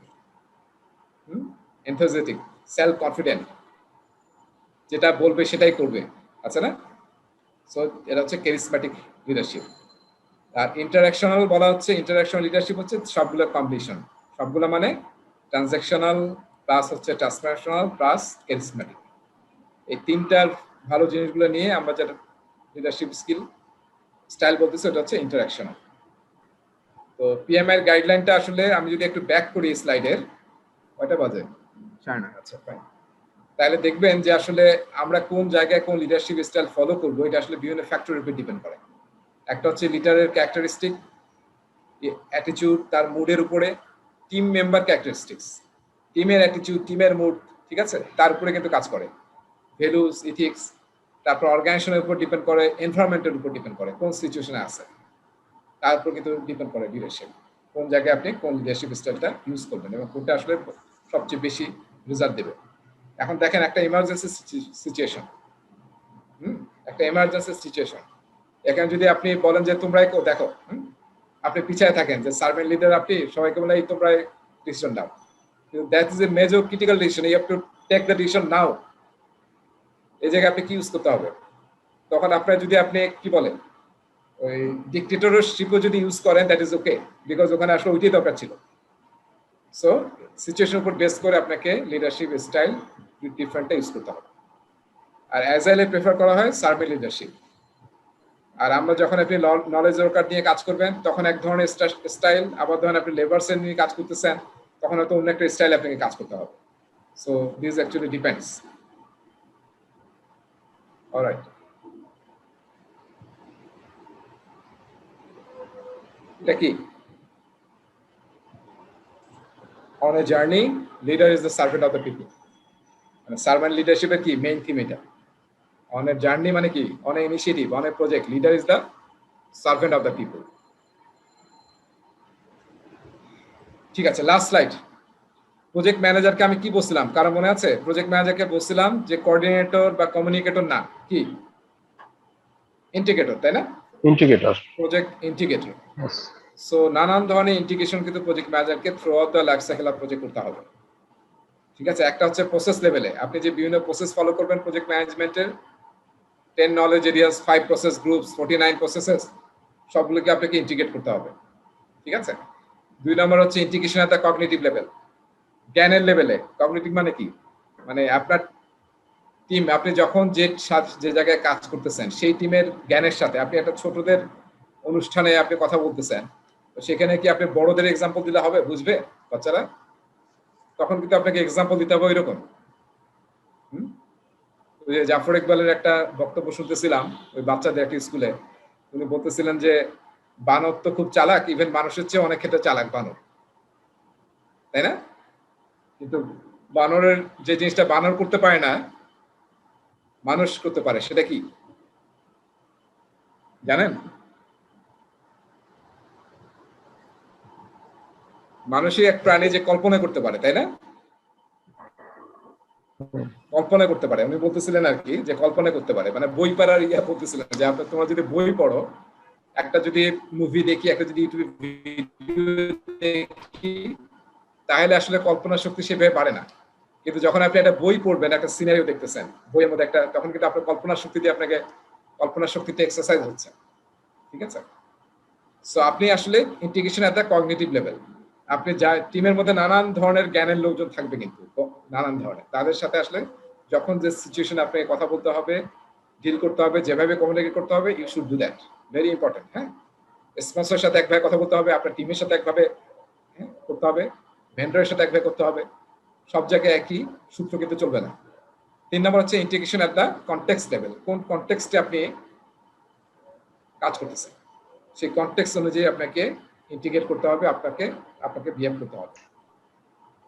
enthusiastic, self confident, যেটা বলবে সেটাই করবে, আছে না? সো এটা হচ্ছে ক্যারিসম্যাটিক লিডারশিপ। আর ইন্টারঅ্যাকশনাল বলা হচ্ছে, ইন্টারঅ্যাকশনাল লিডারশিপ হচ্ছে সবগুলোর কম্বিনেশন, সবগুলো মানে ট্রানজ্যাকশনাল প্লাস হচ্ছে ট্রান্সফরমেশনাল প্লাস ক্যারিসম্যাটিক। এই তিনটার ভালো জিনিসগুলো নিয়ে আমরা যেটা লিডারশিপ স্টাইল বলতেছি, ওটা হচ্ছে ইন্টারঅ্যাকশনাল। তো পিএমআই এর গাইডলাইনটা আসলে আমি যদি একটু ব্যাক করি স্লাইডের, কয়টা বাজে? 9:30। আচ্ছা, ফাইন। তাহলে দেখবেন যে আসলে আমরা কোন জায়গায় কোন লিডারশিপ স্টাইল ফলো করবো, এটা আসলে বিভিন্ন ফ্যাক্টরের উপর ডিপেন্ড করে। একটা হচ্ছে লিডারের ক্যারেক্টারিস্টিক, অ্যাটিটিউড, তার মুডের উপরে, টিম মেম্বার ক্যারেক্টারিস্টিক্স, টিমের অ্যাটিটিউড, টিমের মুড, ঠিক আছে, তার উপরে কিন্তু কাজ করে। ভ্যালুস, ইথিক্স, তারপর অর্গানাইজেশনের উপর ডিপেন্ড করে, এনভায়রনমেন্টের উপর ডিপেন্ড করে, কোন সিচুয়েশনে আছে তার উপর কিন্তু ডিপেন্ড করে লিডারশিপ, কোন জায়গায় আপনি কোন লিডারশিপ স্টাইলটা ইউজ করবেন এবং কোনটা আসলে সবচেয়ে বেশি রেজাল্ট দেবে। এখন দেখেন একটা ইমার্জেন্সি সিচুয়েশন, একটা ইমার্জেন্সি সিচুয়েশন, এখানে যদি আপনি বলেন যে তোমরাই দেখো, আপনি পিছায় থাকেন যে সার্ভেন্ট লিডার, আপনি সবাইকে বলে এই তোমরাই ডিসিশন নাও, that is a major critical decision, you have to take the decision now. এই জায়গায় আপনি কি ইউজ করতে হবে? তখন আপনার যদি আপনি কি বলেন ওই ডিক্টেটরশিপও যদি ইউজ করেন, দ্যাট ইজ ওকে, বিকজ ওখানে আসলে ওইটাই দরকার ছিল। সো সিচুয়েশন উপর বেস করে আপনাকে লিডারশিপ স্টাইল ডিফারেন্টটা ইউজ করতে হবে। আর অ্যাজাইলে প্রেফার করা হয় সার্ভেন্ট লিডারশিপ। আর আমরা যখন আপনি নলেজ ওয়ার্কার নিয়ে কাজ করবেন তখন এক ধরনের স্টাইল, আবার ধরেন আপনি লেবারসের নিয়ে কাজ করতেছেন তখন হয়তো অন্য একটা স্টাইল আপনাকে কাজ করতে হবে। So this actually depends. Alright, এটা কি on a journey leader is the servant of the people, মানে সার্ভেন্ট লিডারশিপের কি মেইন থিম এটা। on a journey মানে কি, on a initiative, on a project, leader is the servant of the people। ঠিক আছে, last slide. Project ম্যানেজারকে আমি কি বলছিলাম, কারণ মনে আছে? প্রজেক্ট ম্যানেজারকে বলছিলাম যে কোঅর্ডিনেটর বা কমিউনিকেটর না, কি ইন্টিগ্রেটর, তাই না? ইন্টিগ্রেটর। Project integrator. সো নানান ধরনের ইন্টিগ্রেশন কিন্তু প্রজেক্ট ম্যানেজারকে through out the life cycle of project করতে হবে। ঠিক আছে, একটা হচ্ছে প্রসেস লেভেলে, আপনি যে বিভিন্ন প্রসেস ফলো করবেন প্রজেক্ট ম্যানেজমেন্টের, 10 knowledge areas, 5 process groups, 49 processes, সবগুলোকে আপনাকে ইন্টিগ্রেট করতে হবে। ঠিক আছে, 2 নম্বর হচ্ছে integration at the cognitive level, জ্ঞানের লেভেলে। কগনিটিভ মানে কি, মানে আপনার টিম, আপনি যখন যে জায়গায় কাজ করতেছেন সেই টিমের জ্ঞানের সাথে আপনি একটা ছোটদের অনুষ্ঠানে আপনি কথা বলতেছেন, তো সেখানে কি আপনি বড়দের এক্সাম্পল দিলে হবে, বুঝবে বাচ্চারা? তখন কিন্তু আপনাকে এক্সাম্পল দিতে হবে ওইরকম। ওই যে জাফর ইকবালের একটা বক্তব্য শুনতেছিলাম ওই বাচ্চাদের একটা স্কুলে, উনি বলতেছিলেন যে বানর তো খুব চালাক, ইভেন মানুষের চেয়ে অনেক ক্ষেত্রে চালাক বানর, তাই না? কিন্তু বানরের যে জিনিসটা বানর করতে পারে না মানুষ করতে পারে, সেটা কি জানেন? মানুষই এক প্রাণী যে কল্পনা করতে পারে, তাই না? কল্পনা করতে পারে, উনি বলতেছিলেন আর কি যে কল্পনা করতে পারে, মানে বই পড়ার বলতেছিলেন যে আপনার, তোমরা যদি বই পড়ো, একটা যদি মুভি দেখি, একটা যদি ইউটিউবে ভিডিও দেখি, তাহলে আসলে কল্পনা শক্তি সেভাবে বাড়ে না। কিন্তু যখন আপনি একটা বই পড়বেন, একটা সিনারিও দেখতেছেন বইয়ের মধ্যে একটা, তখন কিন্তু আপনার কল্পনা শক্তি দিয়ে আপনাকে কল্পনা শক্তিতে এক্সারসাইজ হচ্ছে। ঠিক আছে, সো আপনি আসলে integration at the cognitive level, আপনি যা টিমের মধ্যে নানান ধরনের জ্ঞানের লোকজন থাকবে, কিন্তু নানান ধরনের, তাদের সাথে আসলে যখন যে সিচুয়েশনে আপনাকে কথা বলতে হবে, ডিল করতে হবে, যেভাবে কমিউনিকেট করতে হবে, you should do that, very important. হ্যাঁ, স্পন্সরের সাথে একভাবে কথা বলতে হবে, আপনার টিমের সাথে একভাবে করতে হবে, ভেন্ডরের সাথে একভাবে করতে হবে, সব জায়গায় একই সূত্র কিন্তু চলবে না। 3 নম্বর হচ্ছে integration at the context level, কোন কনটেক্সটে আপনি কাজ করতেছেন সেই কনটেক্সট অনুযায়ী আপনাকে ইন্টিগ্রেট করতে হবে, আপনাকে বিহেভ করতে হবে।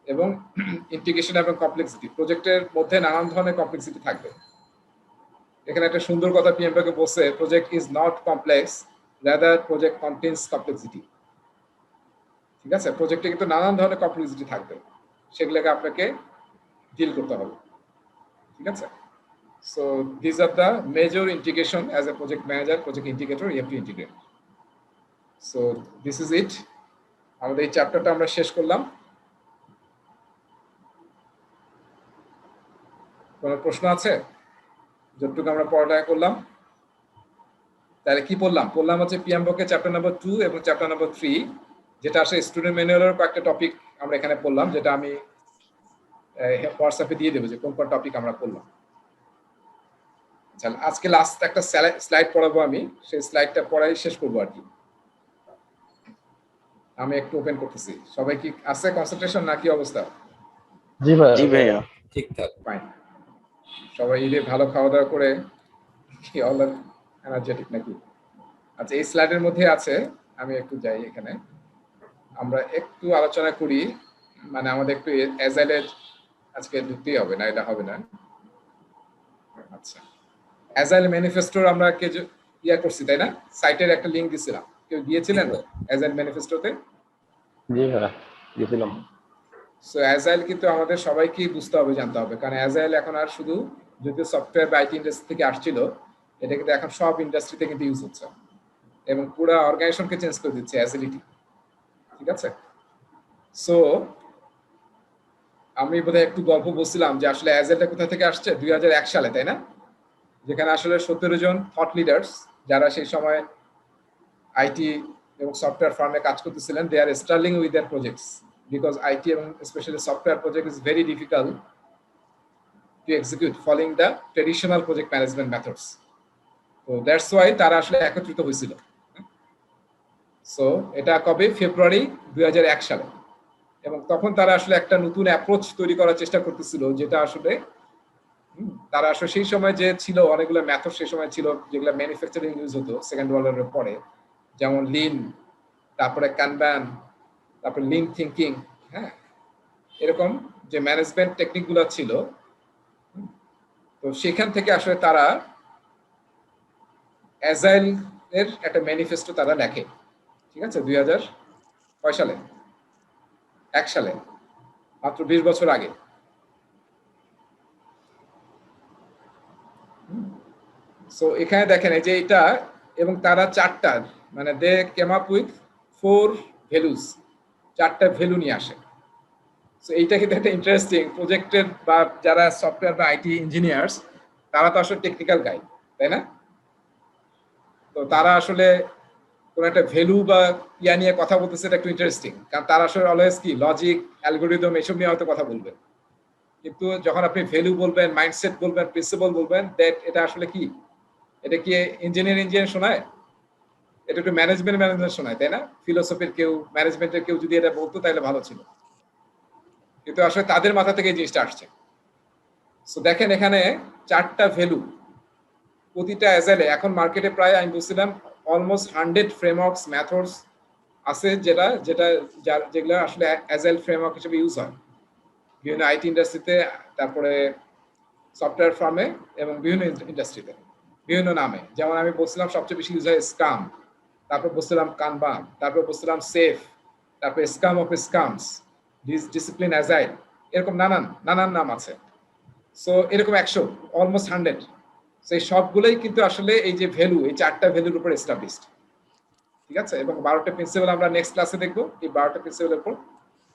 এবং ইন্টিগ্রেশন এবং কমপ্লেক্সিটি, প্রজেক্টের মধ্যে নানান ধরনের কমপ্লেক্সিটি থাকবে। এখানে একটা সুন্দর কথা পিএমকে বলছে, project is not complex, rather project contains complexity. ঠিক আছে, প্রজেক্টে কিন্তু নানান ধরনের কমপ্লেক্সিটি থাকবে, সেগুলোকে আপনাকে ডিল করতে হবে। ঠিক আছে, so this are the major integration as a project manager, project integrator, you have to integrate. So this is it, আমাদের এই চ্যাপ্টারটা আমরা শেষ করলাম। কোনো প্রশ্ন আছে? যতটুকু আমরা পড়ালেখা করলাম, তাহলে কি পড়লাম হচ্ছে পিএমবকে চ্যাপ্টার নাম্বার 2 এবং চ্যাপ্টার নাম্বার 3, যেটা আসলে স্টুডেন্ট ম্যানুয়ালের কয়েকটা টপিক আমরা এখানে পড়লাম, যেটা আমি হোয়াটসঅ্যাপে দিয়ে দেবো যে কোন কোন টপিক আমরা পড়লাম। আজকে লাস্ট একটা স্লাইড পড়াবো আমি, সেই স্লাইডটা পড়াই শেষ করবো আর কি। আমি একটু ওপেন করতেছি, সবাই কি আছে কনসেন্ট্রেশন না কি অবস্থা? জি ভাই, জি ভাইয়া। ঠিকঠাক। ফাইন, সবাই ঈদে ভালো খাওয়া দাওয়া করে কি অল এনার্জেটিক নাকি? আচ্ছা, এই স্লাইডের মধ্যে আছে, আমি একটু যাই, এখানে আমরা একটু আলোচনা করি, মানে আমাদের একটু অ্যাজাইলে আজকে ঢুকতেই হবে, না এটা হবে না। আচ্ছা, অ্যাজাইল ম্যানিফেস্টোর আমরা ইয়া করছি তাই না, সাইটের একটা লিংক দিছিলাম, কেউ দিয়েছিলেন অ্যাজাইল ম্যানিফেস্টোতে? জি ভাইয়া গেছিলাম। সো অ্যাজাইল কিন্তু আমাদের সবাইকেই বুঝতে হবে, জানতে হবে, কারণ অ্যাজাইল এখন আর শুধু যদিও সফটওয়্যার বা আইটি ইন্ডাস্ট্রি থেকে আসছিল, এটা কিন্তু এখন সব ইন্ডাস্ট্রিতে কিন্তু ইউজ হচ্ছে এবং পুরো অর্গানাইজেশনকে চেঞ্জ করে দিচ্ছে অ্যাজিলিটি। ঠিক আছে, সো আমি বোধহয় একটু গল্প বলছিলাম যে আসলে অ্যাজাইলটা কোথা থেকে আসছে, 2001 সালে তাই না, যেখানে আসলে 17 জন থট লিডার্স যারা সেই সময় আইটি এবং সফটওয়্যার ফার্মে কাজ করতেছিলেন, they are struggling with their projects because IT এবং specially software project is very difficult to execute following the traditional project management methods. তো দ্যাটস ওয়াই তারা আসলে একত্রিত হয়েছিল। সো এটা কবে, ফেব্রুয়ারি 2001 সালে, এবং তখন তারা আসলে একটা নতুন অ্যাপ্রোচ তৈরি করার চেষ্টা করতেছিল, যেটা আসলে তারা আসলে সেই সময় যে ছিল অনেকগুলো মেথড সেই সময় ছিল যেগুলো ম্যানুফ্যাকচারিং ইউজ হতো সেকেন্ড ওয়ার্ল্ড ওয়ারের পরে, যেমন লিন, তারপরে কানবান, তারপরে লিন থিঙ্কিং, হ্যাঁ, এরকম যে ম্যানেজমেন্ট টেকনিকগুলো ছিল। তো সেখান থেকে আসলে তারা অ্যাজাইল এর একটা ম্যানিফেস্টো তারা লেখে। ঠিক আছে, 2000 সালে, 1 সালে, মাত্র 20 বছর আগে। সো এখানে দেখেন এই যে এটা, এবং তারা চারটা মানে দে কেম আপ উইথ 4 ভ্যালুস, চারটা ভ্যালু নিয়ে আসে। সো এইটা কিন্তু একটা ইন্টারেস্টিং প্রজেক্টের, বা যারা সফটওয়্যার বা আইটি ইঞ্জিনিয়ার্স তারা তো আসলে টেকনিক্যাল গাই তাই না, তো তারা আসলে কোন একটা ভ্যালু বা ইয়া নিয়ে কথা বলতেছে, এটা একটু ইন্টারেস্টিং, কারণ তারা আসলে অলওয়েজ কি লজিক, অ্যালগোরিদম এসব নিয়ে হয়তো কথা বলবে, কিন্তু যখন আপনি ভ্যালু বলবেন, মাইন্ডসেট বলবেন, প্রিন্সিপাল বলবেন, দ্যাট এটা আসলে কি, এটা কি ইঞ্জিনিয়ার শোনায়, এটা একটু ম্যানেজমেন্ট শোনায় তাই না, ফিলোসফির কেউ, ম্যানেজমেন্টের কেউ যদি এটা বলতো তাহলে ভালো ছিল, কিন্তু আসলে তাদের মাথা থেকে এই জিনিসটা আসছে। সো দেখেন এখানে চারটা ভ্যালু প্রতিটা অ্যাজাইলে, এখন মার্কেটে প্রায় আমি বলছিলাম অলমোস্ট 100 ফ্রেমওয়ার্কস মেথডস আছে, যেগুলো আসলে অ্যাজাইল ফ্রেমওয়ার্ক হিসেবে ইউজ হয় বিভিন্ন আইটি ইন্ডাস্ট্রিতে, তারপরে সফটওয়্যার ফার্মে এবং বিভিন্ন ইন্ডাস্ট্রিতে বিভিন্ন নামে। যেমন আমি বলছিলাম সবচেয়ে বেশি ইউজ হয় স্কাম, তারপর বলছিলাম কানবান, তারপর বলছিলাম সেফ, তারপর স্কাম অফ স্কামস, ডিসিপ্লিন অ্যাজাইল, এরকম নানান নাম আছে। সো এরকম 100, অলমোস্ট 100। সেই সবগুলোই কিন্তু আসলে এই যে ভ্যালু, এই চারটা ভ্যালুর উপর এস্টাবলিশড। ঠিক আছে, এবং 12টা প্রিন্সিপাল আমরা নেক্সট ক্লাসে দেখবো, এই 12টা প্রিন্সিপালের উপর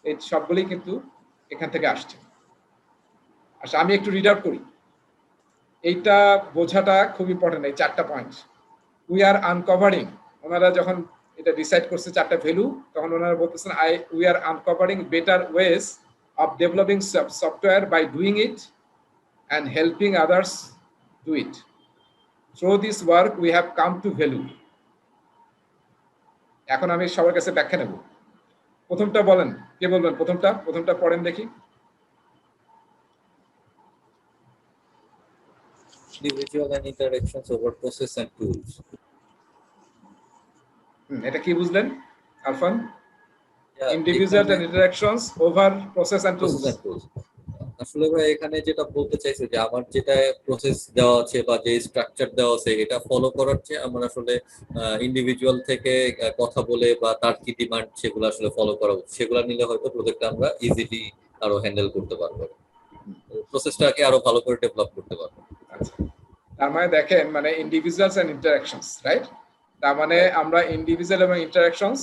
এই সবগুলোই কিন্তু এখান থেকে আসছে। আচ্ছা আমি একটু রিড আউট করি, এইটা বোঝাটা খুব ইম্পর্টেন্ট, এই চারটা পয়েন্ট। উই আর আনকভারিং, ওনারা যখন এটা ডিসাইড করছে চারটা ভ্যালু, তখন ওনারা বলতেছেন we are uncovering better ways of developing software by doing it and helping others do it. Through this work we have come to value. এখন আমি সবার কাছে ব্যাখ্যা নেব। প্রথমটা বলেন, কে বলবেন প্রথমটা পড়েন দেখি। Individual and interactions over process and tools. এটা কি বুঝলেন Arfan? Yeah, Individual and interactions over process and tools. process and tools. আসলে ভাই এখানে যেটা বলতে চাইছে যে আমার যেটা প্রসেস দেওয়া আছে বা যে স্ট্রাকচার দেওয়া আছে এটা ফলো করার চেয়ে আমার আসলে ইন্ডিভিজুয়াল থেকে কথা বলে বা তার কি ডিমান্ড সেগুলো আসলে ফলো করা উচিত, সেগুলো নিলে হয়তো প্রজেক্টটা আমরা ইজিলি আরো হ্যান্ডেল করতে পারবো, প্রসেসটাকে আরো ভালো করে ডেভেলপ করতে পারবো। আচ্ছা, তার মানে দেখেন মানে ইন্ডিভিজুয়ালস এন্ড ইন্টারঅ্যাকশনস, রাইট? তার মানে আমরা ইন্ডিভিজুয়াল এবং ইন্টারঅ্যাকশনস,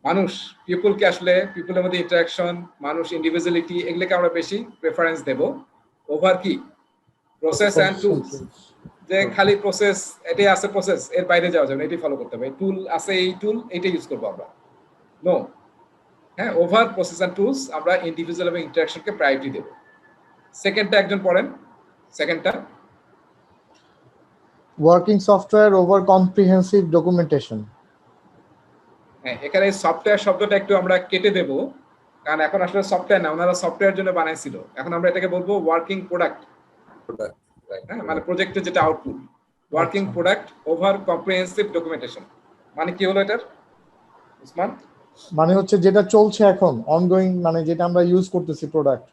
মানুষ, পিপলকে আসলে পিপলের মধ্যে ইন্টারঅ্যাকশন, মানুষ, ইন্ডিভিজুয়ালিটি, এগুলোকে আমরা বেশি প্রেফারেন্স দেব ওভার কি প্রসেস এন্ড টুলস। যে খালি প্রসেস, এটাই আছে প্রসেস, এর বাইরে যাওয়া যাবে না, এটাই ফলো করতে হবে, টুল আছে এই টুল এইটা ইউজ করবো আমরা, নো। হ্যাঁ, ওভার প্রসেস এন্ড টুলস আমরা ইন্ডিভিজুয়াল এবং ইন্টারঅ্যাকশনকে প্রায়োরিটি দেব। সেকেন্ডটা একজন পড়েন, সেকেন্ডটা। Working software over comprehensive documentation. হ্যাঁ, এখানে সফটওয়্যার শব্দটা একটু আমরা কেটে দেব, কারণ এখন আসলে সফটওয়্যার না, ওনারা সফটওয়্যার জন্য বানাইছিল, এখন আমরা এটাকে বলবো ওয়ার্কিং প্রোডাক্ট। হ্যাঁ, মানে প্রজেক্টের যেটা output, working product over comprehensive documentation. মানে কি হলো এটার উসমান? মানে হচ্ছে যেটা চলছে এখন অনগোয়িং, মানে যেটা আমরা ইউজ করতেছি প্রোডাক্ট,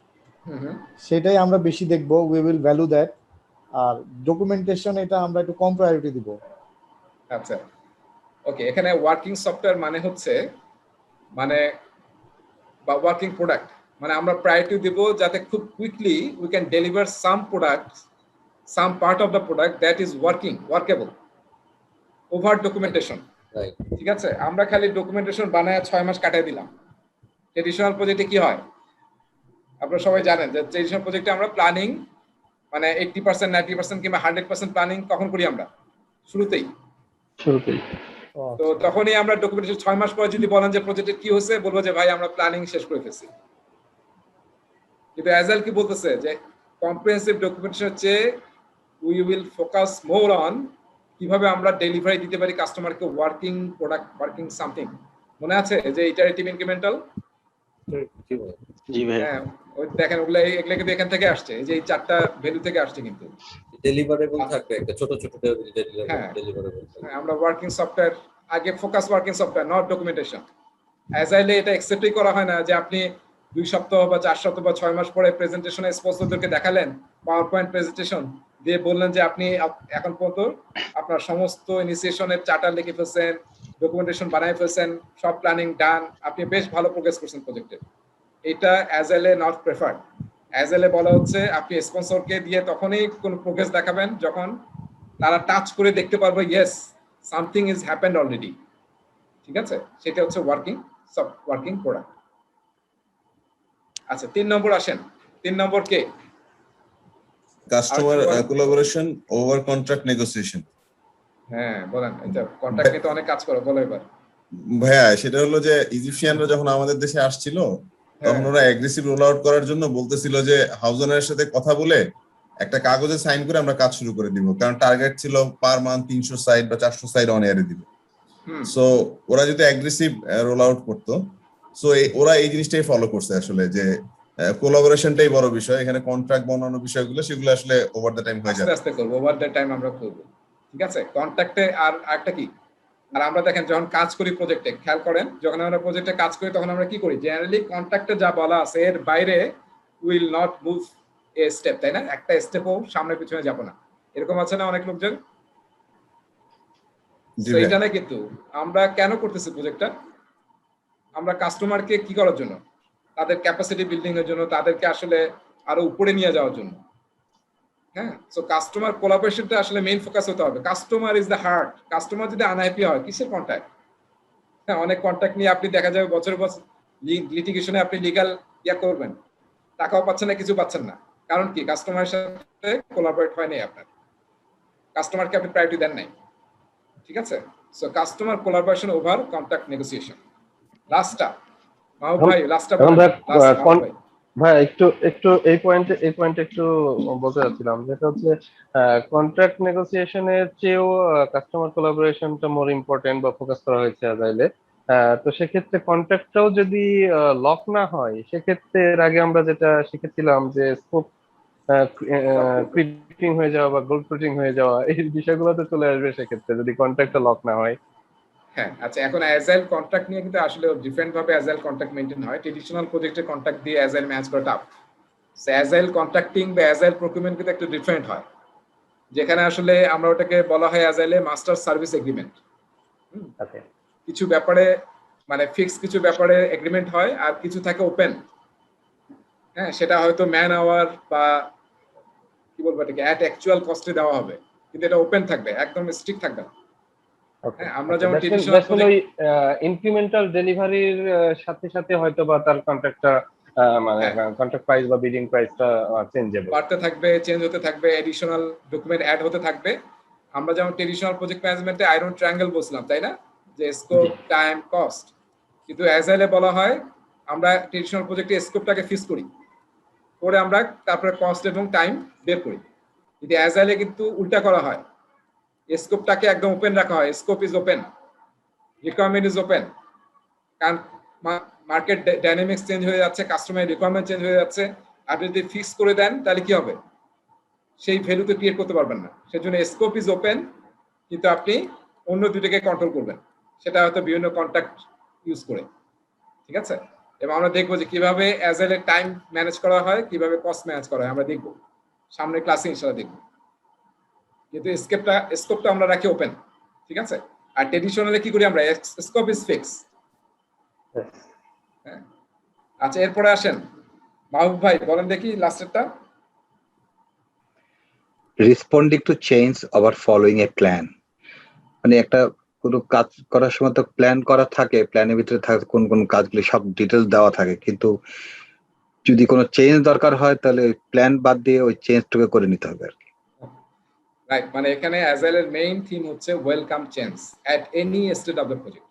সেটাই আমরা বেশি দেখবো, উই উইল ভ্যালু দ্যাট। আর ডকুমেন্টেশন এটা আমরা একটু কম প্রায়োরিটি দিব। আচ্ছা, ওকে। এখানে ওয়ার্কিং সফটওয়্যার মানে হচ্ছে মানে বা ওয়ার্কিং প্রোডাক্ট, মানে আমরা প্রায়োরিটি দিব যাতে খুব quickly we can deliver some product, some part of the product that is workable over documentation. Right. ঠিক আছে, আমরা খালি ডকুমেন্টেশন বানায় 6 মাস কাটাই দিলাম। ট্রেডিশনাল প্রজেক্টে কি হয় আপনারা সবাই জানেন যে ট্রেডিশনাল প্রজেক্টে আমরা প্ল্যানিং মানে 80% 90% কিংবা 100% প্ল্যানিং কখন করি আমরা? শুরুতেই। তো তখনই আমরা ডকুমেন্টেশন 6 মাস পরে যদি বলেন যে প্রজেক্টে কি হয়েছে, বলবো যে ভাই আমরা প্ল্যানিং শেষ করে ফেলছি। কিন্তু অ্যাজাইল কি বলতেছে যে কম্প্রিহেনসিভ ডকুমেন্টেশনের চেয়ে we will focus more on কিভাবে আমরা ডেলিভারি দিতে পারি কাস্টমারকে ওয়ার্কিং প্রোডাক্ট, ওয়ার্কিং সামথিং। মনে আছে যে ইটারেটিভ ইনক্রিমেন্টাল? জি ভাই। হ্যাঁ, ওই দেখেন এগুলো কিন্তু এখান থেকে আসছে, এই যে এই 4টা ভ্যালু থেকে আসছে। কিন্তু ডেলিভারেবল থাকবে একটা ছোট ছোট হ্যাঁ। ডেলিভারেবল। আমরা ওয়ার্কিং সফটওয়্যার আগে focus working software, not documentation. অ্যাজাইলে এটা এক্সেপ্টই করা হয় না যে আপনি 2 সপ্তাহ বা 4 সপ্তাহ বা 6 মাস পরে প্রেজেন্টেশনে স্পন্সরদেরকে দেখালেন পাওয়ার পয়েন্ট প্রেজেন্টেশন দিয়ে, বললেন যে আপনি এখন পর্যন্ত আপনার সমস্ত ইনিশিয়েশনের চার্টার লিখে ফেলছেন, ডকুমেন্টেশন বানাই ফেলছেন, সব প্ল্যানিং ডান, আপনি বেশ ভালো প্রোগ্রেস করছেন প্রজেক্টে। এটা অ্যাজাইলে নট প্রেফার্ড। অ্যাজাইলে বলা হচ্ছে আপনি স্পন্সরকে দিয়ে তখনই কোনো প্রোগ্রেস দেখাবেন যখন তারা টাচ করে দেখতে পারবে yes something is happened already. ঠিক আছে, সেটা হচ্ছে ওয়ার্কিং প্রোডাক্ট। আচ্ছা, 3 নম্বর আসেন। 3 নম্বর কে? Customer collaboration over contract negotiation. হ্যাঁ বলেন, এটা কন্ট্রাক্ট নিয়ে তো অনেক কাজ করো, বলো এবার। ভাইয়া সেটা হলো যে ইজিপশিয়ানরা যখন আমাদের দেশে আসছিল তখন ওরা অ্যাগ্রেসিভ রোল আউট করার জন্য বলতেছিল যে হাউস ওনারের সাথে কথা বলে একটা কাগজে সাইন করে আমরা কাজ শুরু করে দিব, কারণ টার্গেট ছিল পার মান্থ 300 সাইট বা 400 সাইট অন এয়ারে দিবে। সো ওরা যদি অ্যাগ্রেসিভ রোল আউট করতো, সো ওরা এই জিনিসটাই ফলো করছে আসলে, যে কোলাবোরেশনটাই বড় বিষয়, এখানে কন্ট্রাক্ট বানানোর বিষয়গুলো সেগুলো আসলে ওভার দ্য টাইম হয়ে যাবে। আস্তে আস্তে করব, ওভার দ্য টাইম আমরা করব। ঠিক আছে, কন্ট্রাক্টে আর একটা কি, আর আমরা দেখেন যখন কাজ করি প্রজেক্টে, খেয়াল করেন যখন আমরা প্রজেক্টে কাজ করি তখন আমরা কি করি, জেনারেলি কন্ট্রাক্টে যা বলা আছে এর বাইরে will not move A step, তাই না? একটা স্টেপও সামনে পিছনে যাব না, এরকম আছে না অনেক লোকজন? এইটা না, কিন্তু আমরা কেন করতেছি প্রজেক্টটা? আমরা কাস্টমারকে কি করার জন্য? তাদের ক্যাপাসিটি বিল্ডিং এর জন্য, তাদেরকে আসলে আরো উপরে নিয়ে যাওয়ার জন্য। হ্যাঁ, সো কাস্টমার কোলাবোরেশনটা আসলে মেইন ফোকাস হতে হবে। Customer is the heart. Customer যদি আনহ্যাপি হয়, কিসের কন্ট্যাক্ট? হ্যাঁ, অনেক কন্ট্যাক্ট নিয়ে আপনি দেখা যাবে বছর বছর লিটিগেশনে আপনি লিগ্যাল ইয়া করবেন, টাকাও পাচ্ছেন না, কিছু পাচ্ছেন না। কারণ কি? কাস্টমারের সাথে কোলাবোরেট হয় নাই, আপনার কাস্টমারকে আপনি প্রায়োরিটি দেন নাই। ঠিক আছে, so customer collaboration over contract negotiation. লাস্টটা মাহবুব ভাই, লাস্টটা বলেন। ভাই একটু একটু এই পয়েন্টে একটু বলতে চাচ্ছিলাম, যেটা হচ্ছে কন্ট্রাক্ট নেগোসিয়েশনের চেয়েও কাস্টমার কোলাবোরেশনটা মোর ইম্পর্টেন্ট বা ফোকাস করা হয়েছে আজাইলে। তো সেক্ষেত্রে কন্ট্রাক্টটাও যদি লক না হয়, সেক্ষেত্রে এর আগে আমরা যেটা শিখেছিলাম যে স্কোপ ক্রিপিং হয়ে যাওয়া বা গোল্ড প্লেটিং হয়ে যাওয়া, এই বিষয়গুলো তো চলে আসবে সেক্ষেত্রে যদি কন্ট্রাক্টটা লক না হয়। হ্যাঁ, আচ্ছা, এখন অ্যাজাইল কন্ট্রাক্ট নিয়ে কিন্তু আসলে ডিফারেন্ট ভাবে অ্যাজাইল কন্ট্রাক্ট মেইনটেইন হয়। ট্রেডিশনাল প্রজেক্টে কন্ট্রাক্ট দিয়ে অ্যাজাইল ম্যানেজ করা টাফ। সো অ্যাজাইল কন্ট্রাক্টিং বা অ্যাজাইল প্রকিউরমেন্ট কিন্তু একটু ডিফারেন্ট হয়, যেখানে আসলে আমরা ওটাকে বলা হয় অ্যাজাইলে মাস্টার সার্ভিস এগ্রিমেন্ট। কিছু ব্যাপারে মানে ফিক্স কিছু ব্যাপারে এগ্রিমেন্ট হয়, আর কিছু থাকে ওপেন। হ্যাঁ, সেটা হয়তো ম্যান আওয়ার বা কি বলবো এটাকে অ্যাট অ্যাকচুয়াল কস্টে দেওয়া হবে, কিন্তু এটা ওপেন থাকবে, একদম স্ট্রিক্ট থাকবে না। হ্যাঁ, আমরা যেমন ট্রেডিশনাল প্রজেক্ট ইনক্রিমেন্টাল ডেলিভারির সাথে সাথে হয়তো বা তার কন্ট্রাক্টটা মানে কন্ট্রাক্ট প্রাইস বা বিডিং প্রাইসটা চেঞ্জেবল বাড়তে থাকবে, চেঞ্জ হতে থাকবে, এডিশনাল ডকুমেন্ট অ্যাড হতে থাকবে। আমরা যেমন ট্রেডিশনাল প্রজেক্ট ম্যানেজমেন্টে আয়রন ট্রায়াঙ্গেল বলছিলাম, তাই না, যে স্কোপ, টাইম, কস্ট। কিন্তু অ্যাজাইলে বলা হয় আমরা ট্রেডিশনাল প্রজেক্টে স্কোপটাকে ফিক্স করি, করে আমরা তারপরে কস্ট এবং টাইম বের করি। কিন্তু অ্যাজাইলে কিন্তু উল্টা করা হয়, স্কোপটাকে একদম ওপেন রাখা হয়। Scope is open, requirement is open, কারণ মার্কেট ডাইনামিক্স চেঞ্জ হয়ে যাচ্ছে, কাস্টমার রিকোয়ারমেন্ট চেঞ্জ হয়ে যাচ্ছে। আপনি যদি ফিক্স করে দেন তাহলে কি হবে? সেই ভ্যালু তো ক্রিয়েট করতে পারবেন না। সেজন্য স্কোপ ইজ ওপেন, কিন্তু আপনি অন্য দুটোকে কন্ট্রোল করবেন, সেটা হয়তো বিভিন্ন কন্ট্রাক্ট ইউজ করে। ঠিক আছে, এবং আমরা দেখবো যে কিভাবে অ্যাজাইলের টাইম ম্যানেজ করা হয়, কিভাবে কস্ট ম্যানেজ করা হয়, আমরা দেখবো সামনের ক্লাসে ইনশাআল্লাহ দেখবো। কিন্তু স্কোপটা আমরা রাখি ওপেন, ঠিক আছে। আর ট্রেডিশনালি কি করি আমরা, স্কোপ ইজ ফিক্স। আচ্ছা, এরপরে আসেন মাহবুব ভাই, বলেন দেখি লাস্টেরটা। Responding to change over following a plan, মানে একটা কোনো কাজ করার সময় তো প্ল্যান করা থাকে, প্ল্যানের ভিতরে থাকে কোন কোন কাজগুলো সব ডিটেলস দেওয়া থাকে, কিন্তু যদি কোনো চেঞ্জ দরকার হয় তাহলে প্ল্যান বাদ দিয়ে ওই চেঞ্জটাকে করে নিতে হবে আর কি। রাইট, মানে এখানে অ্যাজাইলের মেইন থিম হচ্ছে welcome change at any stage of the project.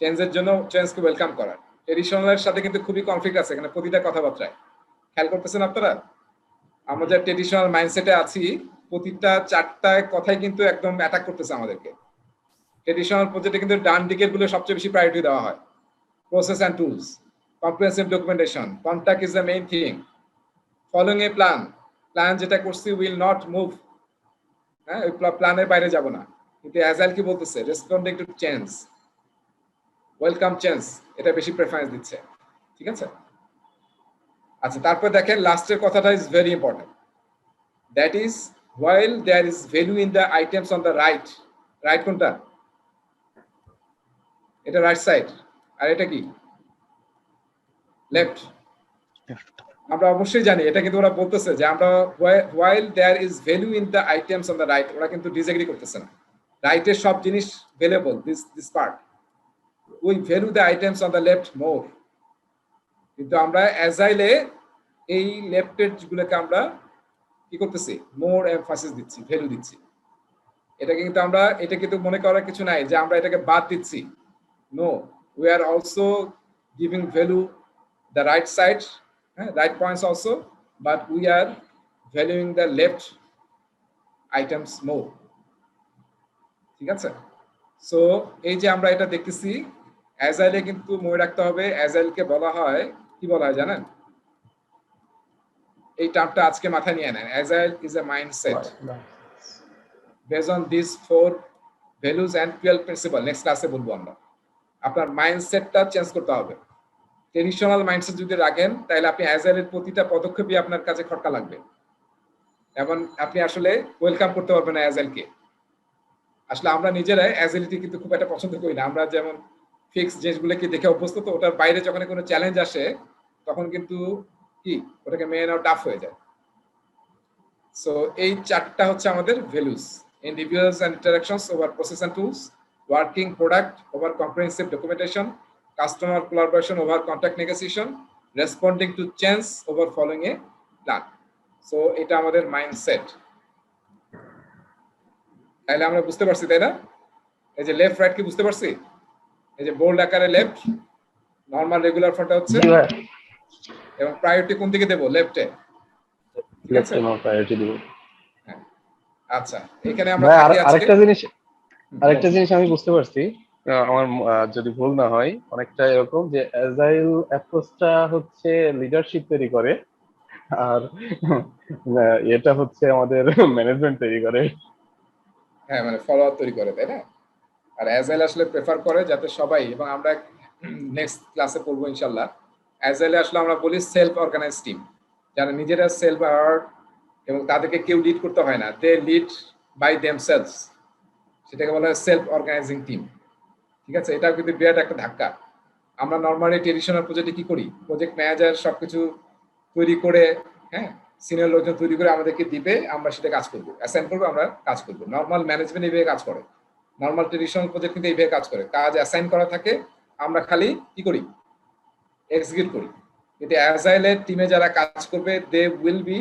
চেঞ্জের জন্য চেঞ্জকে ওয়েলকাম করার। ট্রেডিশনালের সাথে কিন্তু খুবই কনফ্লিক্ট আছে এখানে প্রতিটা কথাবার্তায়, খেয়াল করতেছেন আপনারা। আমরা যে ট্রেডিশনাল মাইন্ডসেটে আছি, প্রতিটা চারটায় কথাই কিন্তু একদম অ্যাটাক করতেছে আমাদেরকে। ট্রেডিশনাল প্রজেক্টে কিন্তু ডান দিকের গুলো সবচেয়ে বেশি প্রায়োরিটি দেওয়া হয়। Process and tools, comprehensive documentation, contact is the main thing, following a plan, plan যেটা করছি উইল নট মুভ, হ্যাঁ ওই প্ল্যানের বাইরে যাব না। কিন্তু অ্যাজাইল কি বলতেছে, responding to change, welcome change, এটা বেশি প্রেফারেন্স দিচ্ছে, ঠিক আছে। আচ্ছা, তারপর দেখেন লাস্টের কথাটা is very important, that is while there is value in the items on the right, right কোনটা, এটা রাইট সাইড, আর এটা কি লেফট। আমরা অবশ্যই জানি এটা, কিন্তু ওরা বলতেছে যে আমরা while there is value in the items on the right, ওরা কিন্তু ডিসএগ্রি করতেছে না। রাইটের সব জিনিস valuable, this part, we value the items on the left more, কিন্তু আমরা অ্যাজাইলে এই লেফটের গুলোকে আমরা কি করতেছি, মোর এমফাসিস দিচ্ছি, ভ্যালু দিচ্ছি। এটা কিন্তু মনে করার কিছু নাই যে আমরা এটাকে বাদ দিচ্ছি। No, we are also giving value the right side, right points also, but we are valuing the left items more, ঠিক আছে। সো এই যে আমরা এটা দেখতেছি, অ্যাজাইলে কিন্তু মনে রাখতে হবে, অ্যাজাইলকে বলা হয়, কি বলা হয় জানেন, এই টার্মটা আজকে মাথায় নিয়ে নেন, agile is a mindset based on this 4 values and 12 principle. Next ক্লাসে বলবো আমরা। আপনার মাইন্ডসেটটা চেঞ্জ করতে হবে। ট্রেডিশনাল মাইন্ডসেট যদি রাখেন, তাহলে আপনি অ্যাজাইলের প্রতিটা পদক্ষেপই আপনার কাছে খটকা লাগবে, এবং আপনি আসলে ওয়েলকাম করতে পারবেন না অ্যাজাইলকে। আসলে আমরা নিজেরাই অ্যাজিলিটি কিন্তু খুব একটা পছন্দ করি না। আমরা যেমন ফিক্স জিনিসগুলোকে দেখে অভ্যস্ত, তো ওটার বাইরে যখন কোনো চ্যালেঞ্জ আসে তখন কিন্তু কি ওটাকে মেনে নেওয়া টাফ হয়ে যায়। সো এই চারটা হচ্ছে আমাদের values: individuals and interactions over process and tools, working product over comprehensive documentation, customer collaboration over contact negotiation, responding to change over following a plan. So এটা আমাদের মাইন্ডসেট। তাহলে আমরা বুঝতে পারছি, তাই না? এই যে লেফট রাইট কি বুঝতে পারছি? এই যে বোল্ড আকারে লেফট, নরমাল রেগুলার ফন্টটা হচ্ছে, এবং প্রায়োরিটি কোন দিকে দেব, লেফটে, ঠিক আছে, লেফটে প্রায়োরিটি দেব। আচ্ছা, এখানে আমরা আরেকটা জিনিস আমি বুঝতে পারছি, আমার যদি ভুল না হয়, অনেকটা এরকম যে অ্যাজাইল অ্যাপ্রোচটা হচ্ছে লিডারশিপ তৈরি করে, আর এটা হচ্ছে আমাদের ম্যানেজমেন্ট তৈরি করে। হ্যাঁ, মানে ফলোয়ার তৈরি করে, তাই না? আর অ্যাজাইল আসলে প্রেফার করে যাতে সবাই, এবং আমরা নেক্সট ক্লাসে পড়বো ইনশাআল্লাহ, অ্যাজাইলে আসলে আমরা বলি সেলফ অর্গানাইজ টিম, যারা নিজেরা সেলফ অ্যাওয়ার্ড এবং তাদেরকে কেউ লিড করতে হয় না, দে লিড বাই দেমসেলভস, সেটাকে বলা হয় সেলফ অর্গানাইজিং টিম, ঠিক আছে। এটাও কিন্তু বিরাট একটা ধাক্কা। আমরা নর্মালি ট্রেডিশনাল প্রজেক্টে কি করি, প্রজেক্ট ম্যানেজার সবকিছু তৈরি করে, হ্যাঁ, সিনিয়র লোকজন তৈরি করে আমাদেরকে দিবে, আমরা সেটা কাজ করবো, অ্যাসাইন করবো, আমরা কাজ করবো। নর্মাল ম্যানেজমেন্ট এইভাবে কাজ করে, নর্মাল ট্রেডিশনাল প্রজেক্ট কিন্তু এইভাবে কাজ করে, কাজ অ্যাসাইন করা থাকে, আমরা খালি কি করি, এক্সিকিউট করি। কিন্তু অ্যাজাইলের টিমে যারা কাজ করবে, they will be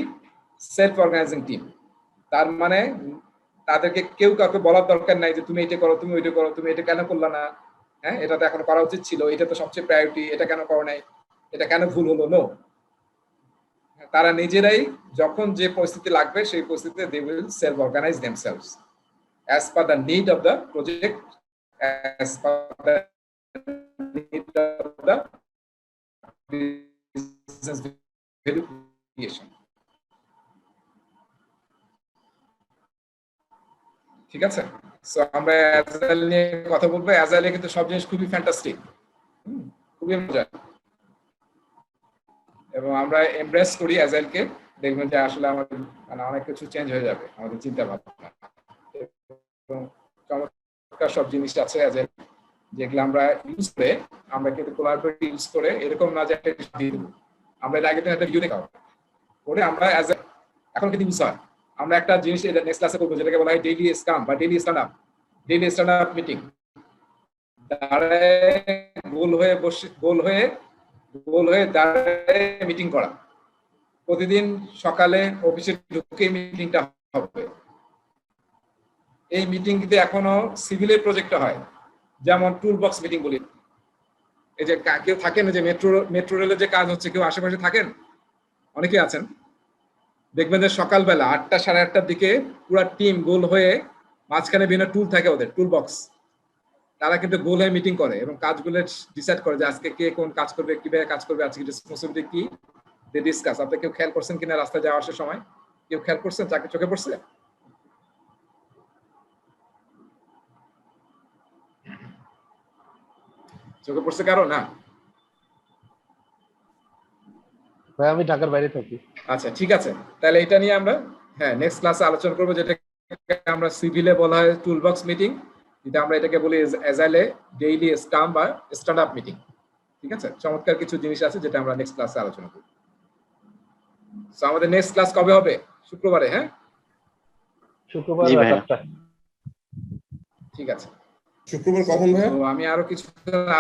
self organizing team. তার মানে তাদেরকে কেউ কাউকে বলার দরকার নাই যে তুমি এটা করো, তুমি ওইটা করো, তুমি এটা কেন করলা না, হ্যাঁ এটা তো এখন করা উচিত ছিল, এটা তো সবচেয়ে প্রায়োরিটি, এটা কেন করো নাই, এটা কেন ভুল হলো, নো। তারা নিজেরাই যখন যে পরিস্থিতি লাগবে সেই পরিস্থিতিতে they will self organize themselves as per the need of the project, as per the need of the business value creation. ঠিক আছে। সো আমরা অ্যাজাইল নিয়ে কথা বলবো। অ্যাজাইলে কিন্তু সব জিনিস খুবই ফ্যান্টাস্টিক, খুবই মজা, এবং আমরা এমব্রেস করি অ্যাজাইলকে, দেখবেন যে আসলে আমাদের মানে অনেক কিছু চেঞ্জ হয়ে যাবে আমাদের চিন্তা ভাবনা। এবং চমৎকার সব জিনিস আছে যেগুলো আমরা ইউজ করে, আমরা কিন্তু কোলাবরেটিভ ইউজ করে এরকম না যে একটা দিয়ে দেবো, আমরা এর আগে দিন একটা ভিডিও দেখা করে আমরা এখন কিন্তু ইউজ হয়। আমরা একটা জিনিস নেক্সট ক্লাসে করবো যেটাকে বলা হয় ডেইলি স্কাম বা ডেইলি স্ট্যান্ড আপ মিটিং। গোল হয়ে দাঁড়ায় মিটিং করা, প্রতিদিন সকালে অফিসে ঢুকে মিটিংটা হবে। এই মিটিং কিন্তু এখনো সিভিলের প্রজেক্টে হয়, যেমন টুল বক্স মিটিং বলি। এই যে কেউ থাকেন যে মেট্রো রেলের যে কাজ হচ্ছে, কেউ আশেপাশে থাকেন, অনেকেই আছেন, দেখবেন যে সকালবেলা 8টা সাড়ে 8টার দিকে পুরো টিম গোল হয়ে, মাঝখানে বিভিন্ন টুল থাকে ওদের টুল বক্স, তারা কিন্তু গোল হয়ে মিটিং করে এবং কাজগুলো ডিসাইড করে যে আজকে কে কোন কাজ করবে, কিভাবে কাজ করবে, আজকে রেসপন্সিবিলিটি কি, দে ডিসকাস। আপনি কেউ খেয়াল করছেন কিনা রাস্তায় যাওয়া আসার সময়? কেউ খেয়াল করছেন? চাকরি চোখে পড়ছে? চোখে পড়ছে কারো না? ভাই আমি ঢাকার বাইরে থাকি। আচ্ছা ঠিক আছে, তাহলে এটা নিয়ে আমরা নেক্সট ক্লাসে আলোচনা করবো, যেটা আমরা সিভিলে বলা হয় টুল বক্স মিটিং, যেটা আমরা এটাকে বলি এজাইলে ডেইলি স্টাম বা স্ট্যান্ড আপ মিটিং। ঠিক আছে, চমৎকার কিছু জিনিস আছে যেটা আমরা নেক্সট ক্লাসে আলোচনা করব। সো আমাদের নেক্সট ক্লাস কবে হবে? শুক্রবারে। হ্যাঁ, শুক্রবার জি ভাইয়া। 7টা। ঠিক আছে। শুক্রবার কখন ভাইয়া? তো আমি আরো কিছু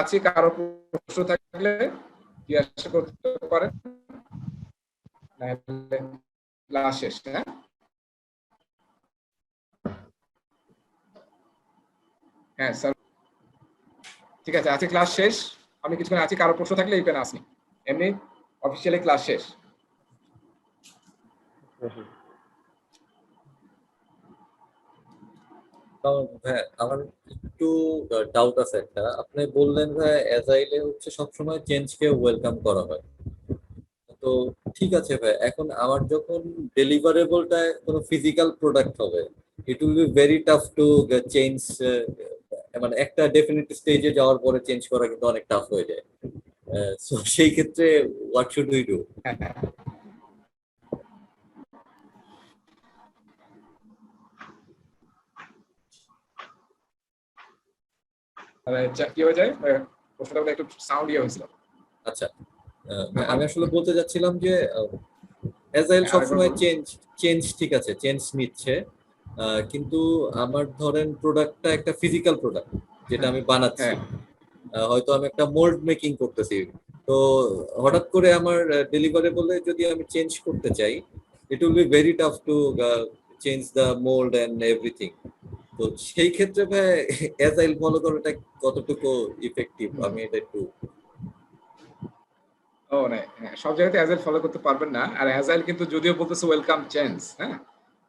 আছি, কারো প্রশ্ন থাকলে জিজ্ঞাসা করতে পারেন, নাহলে ক্লাস শেষ। হ্যাঁ স্যার, ঠিক আছে, আজকে ক্লাস শেষ। আমি কিছুক্ষণ আছি, কারো প্রশ্ন থাকলে এই পেন আসনি, এমনি অফিসিয়ালি ক্লাস শেষ। হ্যাঁ, আমার একটু ডাউট আছে একটা। আপনি বললেন ভাই অ্যাজাইলে হচ্ছে সবসময় চেঞ্জকে ওয়েলকাম করা হয়, তো ঠিক আছে ভাই। এখন আমার যখন ডেলিভারেবলটা কোনো ফিজিক্যাল প্রোডাক্ট হবে, ইট will be very tough to change. মানে একটা ডেফিনিট স্টেজে যাওয়ার পরে চেঞ্জ করা কিন্তু অনেক টাফ হয়ে যায়। সো সেই ক্ষেত্রে হোয়াট শুড উই ডু? কি হয়ে যায়, প্রশ্নটা একটু সাউন্ড ইয়ে হয়েছিল। আচ্ছা, আমি আসলে বলতে যাচ্ছিলাম যে অ্যাজাইল সবসময় চেঞ্জ ঠিক আছে, চেঞ্জ নিচ্ছে, কিন্তু আমার ধরেন প্রোডাক্টটা একটা ফিজিক্যাল প্রোডাক্ট যেটা আমি বানাচ্ছি, হয়তো আমি একটা মোল্ড মেকিং করতেছি, তো হঠাৎ করে আমার ডেলিভারেবলে যদি আমি চেঞ্জ করতে চাই, it will be very tough to change the mould and everything. তো সেই ক্ষেত্রে ভাই অ্যাজাইল ফলো করাটা কতটুকু ইফেক্টিভ, আমি এটা একটু সব জায়গাতে অ্যাজাইল ফলো করতে পারবেন না। আর অ্যাজাইল কিন্তু যদিও বলতেছে ওয়েলকাম চেঞ্জ, হ্যাঁ,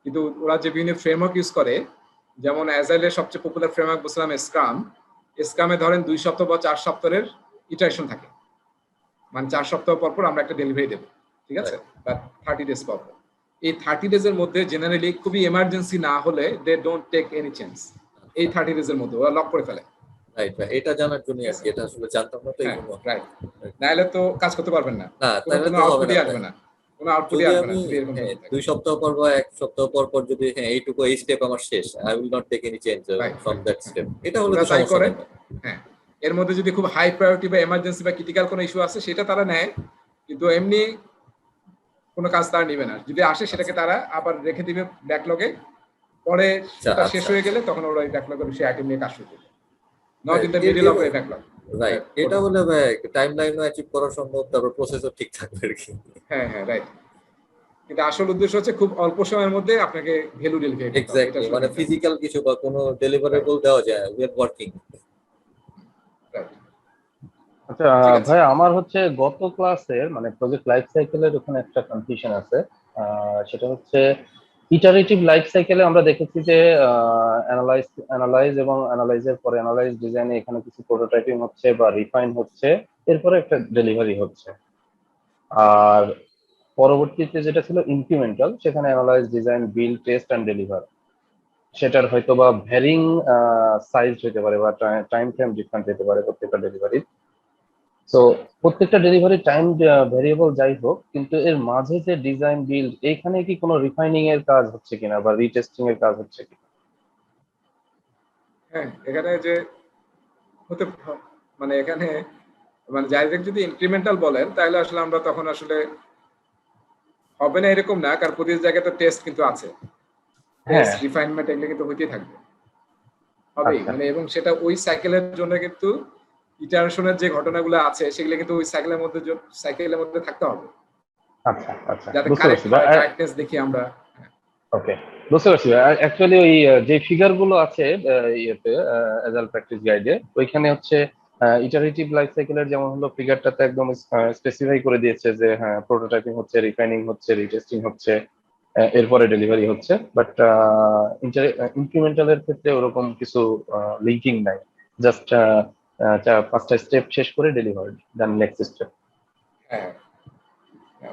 কিন্তু ওরা যে বিভিন্ন ফ্রেমওয়ার্ক ইউজ করে, যেমন অ্যাজাইলের সবচেয়ে পপুলার ফ্রেমওয়ার্ক বলছিলাম স্ক্রাম। স্ক্রামে ধরেন 2 সপ্তাহ বা 4 সপ্তাহের ইটারেশন থাকে, মানে 4 সপ্তাহ পর পর আমরা একটা ডেলিভারি দেবো, ঠিক আছে, বা 30 ডেজ পর। এই 30 ডেজের মধ্যে জেনারেলি খুবই এমার্জেন্সি না হলে they don't take any change. এই 30 ডেজের মধ্যে ওরা লক করে ফেলে। রাইট ভাই, এটা জানার জন্য আর কি, এটা আসলে জানতাম না তো এই জন্য। রাইট, নাহলে তো কাজ করতে পারবেন না, না তাহলে কোনো তো হবে আউটপুটই না। আসবে না, কোনো আউটপুটই যদি আসবে না আমি যদি এরকম চলতে থাকে। 2 সপ্তাহ পর বা 1 সপ্তাহ পর পর যদি এইটুকু এই স্টেপ আমার শেষ, I will not take any change from that step, এটা হলে তো সমস্যা করে। নেই। হ্যাঁ, এর মধ্যে যদি খুব হাই প্রায়োরিটি বা এমার্জেন্সি বা ক্রিটিক্যাল কোনো ইস্যু আছে সেটা তারা নেয়, কিন্তু এমনি কোনো কাজ তারা নেবে না। যদি আসে সেটাকে তারা আবার রেখে দিবে ব্যাকলগে, পরে সেটা শেষ হয়ে গেলে তখন ওরা ওই ব্যাকলগের সেই আইটেম নিয়ে কাজ শুরু করবে, not in the middle of A backlog. Right, এটা হলে ভাই টাইমলাইনও অ্যাচিভ করা সম্ভব, তারপর প্রসেসও ঠিক থাকবে আর কি। হ্যাঁ রাইট, কিন্তু আসল উদ্দেশ্য হচ্ছে খুব অল্প সময়ের মধ্যে আপনাকে ভ্যালু ডেলিভারি করতে হবে। এক্স্যাক্টলি, মানে ফিজিক্যাল কিছু বা কোনো ডেলিভারেবল দেওয়া যায়, উই আর ওয়ার্কিং। আচ্ছা ভাই, আমার হচ্ছে গত ক্লাসের মানে প্রজেক্ট লাইফ সাইকেলের ওখানে একটা কনফিউশন আছে। সেটা হচ্ছে ইটারেটিভ লাইফ সাইকেলে আমরা দেখেছি যে অ্যানালাইজ এবং অ্যানালাইজের পরে অ্যানালাইজ ডিজাইনে এখানে কিছু প্রোটোটাইপিং হচ্ছে বা রিফাইন হচ্ছে, এরপরে একটা ডেলিভারি হচ্ছে। আর পরবর্তীতে যেটা ছিল ইনক্রিমেন্টাল, সেখানে analyse design build test and deliver, সেটার হয়তো বা ভ্যারিং সাইজ হতে পারে বা টাইম ফ্রেম ডিফারেন্ট হতে পারে প্রত্যেকটা ডেলিভারি। সো প্রত্যেকটা ডেলিভারি টাইম ভেরিয়েবল যাই হোক, কিন্তু এর মাঝে যে ডিজাইন বিল্ড, এইখানে কি কোনো রিফাইনিং এর কাজ হচ্ছে কিনা বা রিটেস্টিং এর কাজ হচ্ছে কিনা? হ্যাঁ, এখানে যে হতে মানে এখানে মানে ডাইরেক্ট যদি ইনক্রিমেন্টাল বলেন তাহলে আসলে আমরা তখন আসলে হবে না এরকম না, কারণ প্রতি জায়গায় তো টেস্ট কিন্তু আছে, হ্যাঁ, টেস্ট রিফাইনমেন্ট এগুলো কিন্তু হইতেই থাকবে, হবেই আচ্ছা মানে, এবং সেটা ওই সাইকেলের জন্য কিন্তু ইটারেশনের যে ঘটনাগুলো আছে সেগুলো কিন্তু ওই সাইকেলের মধ্যে থাকতে হবে, আচ্ছা আচ্ছা, যাতে বুঝতে কারেক্ট পারছি। হয়, কারেক্টনেস দেখি আমরা। ওকে, বুঝতে পারছি। অ্যাকচুয়ালি ওই যে ফিগার গুলো আছে ইয়েতে অ্যাজাইল প্র্যাকটিস গাইডে, ওইখানে হচ্ছে ইটারেটিভ লাইফ সাইকেলের যেমন হলো ফিগারটাতে একদম স্পেসিফাই করে দিয়েছে যে হ্যাঁ, প্রোটোটাইপিং হচ্ছে, রিফাইনিং হচ্ছে, রিটেস্টিং হচ্ছে, এরপরে ডেলিভারি হচ্ছে। বাট ইনক্রিমেন্টালের ক্ষেত্রে ওরকম কিছু লিঙ্কিং নাই, জাস্ট 5টা স্টেপ শেষ করে ডেলিভারি, দেন নেক্সট স্টেপ। হ্যাঁ,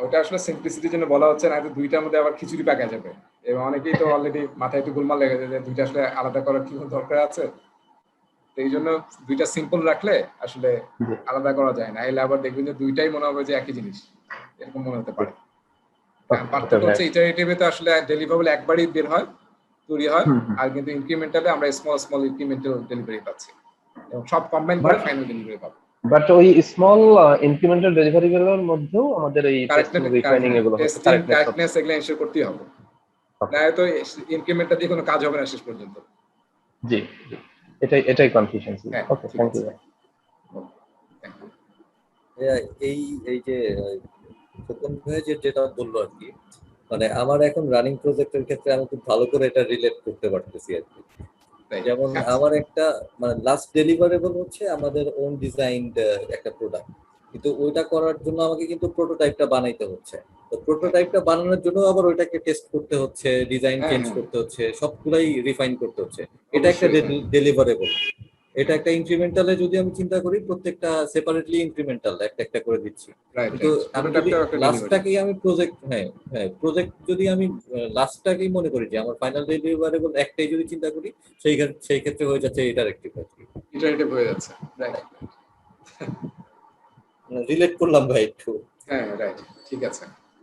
ওটা আসলে সিম্পলিসিটির জন্য বলা হচ্ছে, না তো দুইটার মধ্যে আবার খিচুড়ি পাকা যাবে, এবং অনেকেই তো অলরেডি মাথায় একটু গোলমাল লেগে যায় যে দুইটা আসলে আলাদা করার কি কোনো দরকার আছে। তো এই জন্য দুইটা সিম্পল রাখলে আসলে আলাদা করা যায় না, এলে আবার দেখবেন যে দুইটাই মনে হবে যে একই জিনিস, এরকম মনে হতে পারে। পার্থক্য হচ্ছে ইটারেটিভে তো আসলে ডেলিভারেবল একবারই বের হয়, তৈরি হয়, আর কিন্তু ইনক্রিমেন্টালে আমরা স্মল স্মল ইনক্রিমেন্টাল ডেলিভারি পাচ্ছি, এবং সব কম্বাইন করে ফাইনাল ডেলিভারি পাবো। বাট ওই স্মল ইনক্রিমেন্টাল ডেলিভারি গুলোর মধ্যেও আমাদের এই টেস্টিং, রিফাইনিং এগুলো হচ্ছে, টেস্টিং কারেক্টনেস এগুলো এনশিওর করতেই হবে, না তো ইনক্রিমেন্টটা দিয়ে কোনো কাজ হবে না শেষ পর্যন্ত। জি, এটাই কনফিউশন ছিল। হ্যাঁ, ওকে, থ্যাংক ইউ। এই এই যে খোকন ভাই যেটা বললো আর কি, মানে আমার এখন রানিং প্রজেক্টের ক্ষেত্রে আমি খুব ভালো করে এটা রিলেট করতে পারতেছি আর কি। যেমন আমার একটা মানে লাস্ট ডেলিভারেবল হচ্ছে আমাদের ওন ডিজাইনড একটা প্রোডাক্ট, কিন্তু ওইটা করার জন্য আমাকে কিন্তু প্রোটোটাইপটা বানাইতে হচ্ছে। তো প্রোটোটাইপটা বানানোর জন্য আবার ওইটাকে টেস্ট করতে হচ্ছে, ডিজাইন চেঞ্জ করতে হচ্ছে, সবগুলাই রিফাইন করতে হচ্ছে। এটা একটা ডেলিভারেবল। এটা একটা ইনক্রিমেন্টালে যদি আমি চিন্তা করি, প্রত্যেকটা সেপারেটলি ইনক্রিমেন্টাল একটা একটা করে দিচ্ছি। কিন্তু আমি যদি লাস্টটাকেই আমি প্রজেক্ট যদি আমি লাস্টটাকেই মনে করি যে আমার ফাইনাল ডেলিভারেবল একটাই যদি চিন্তা করি, সেই ক্ষেত্রে হয়ে যাচ্ছে ইটারেটিভ আর কি। ইটারেটিভ হয়ে যাচ্ছে, রাইট। রিলেট করলাম ভাই একটু। হ্যাঁ, রাইট, ঠিক আছে।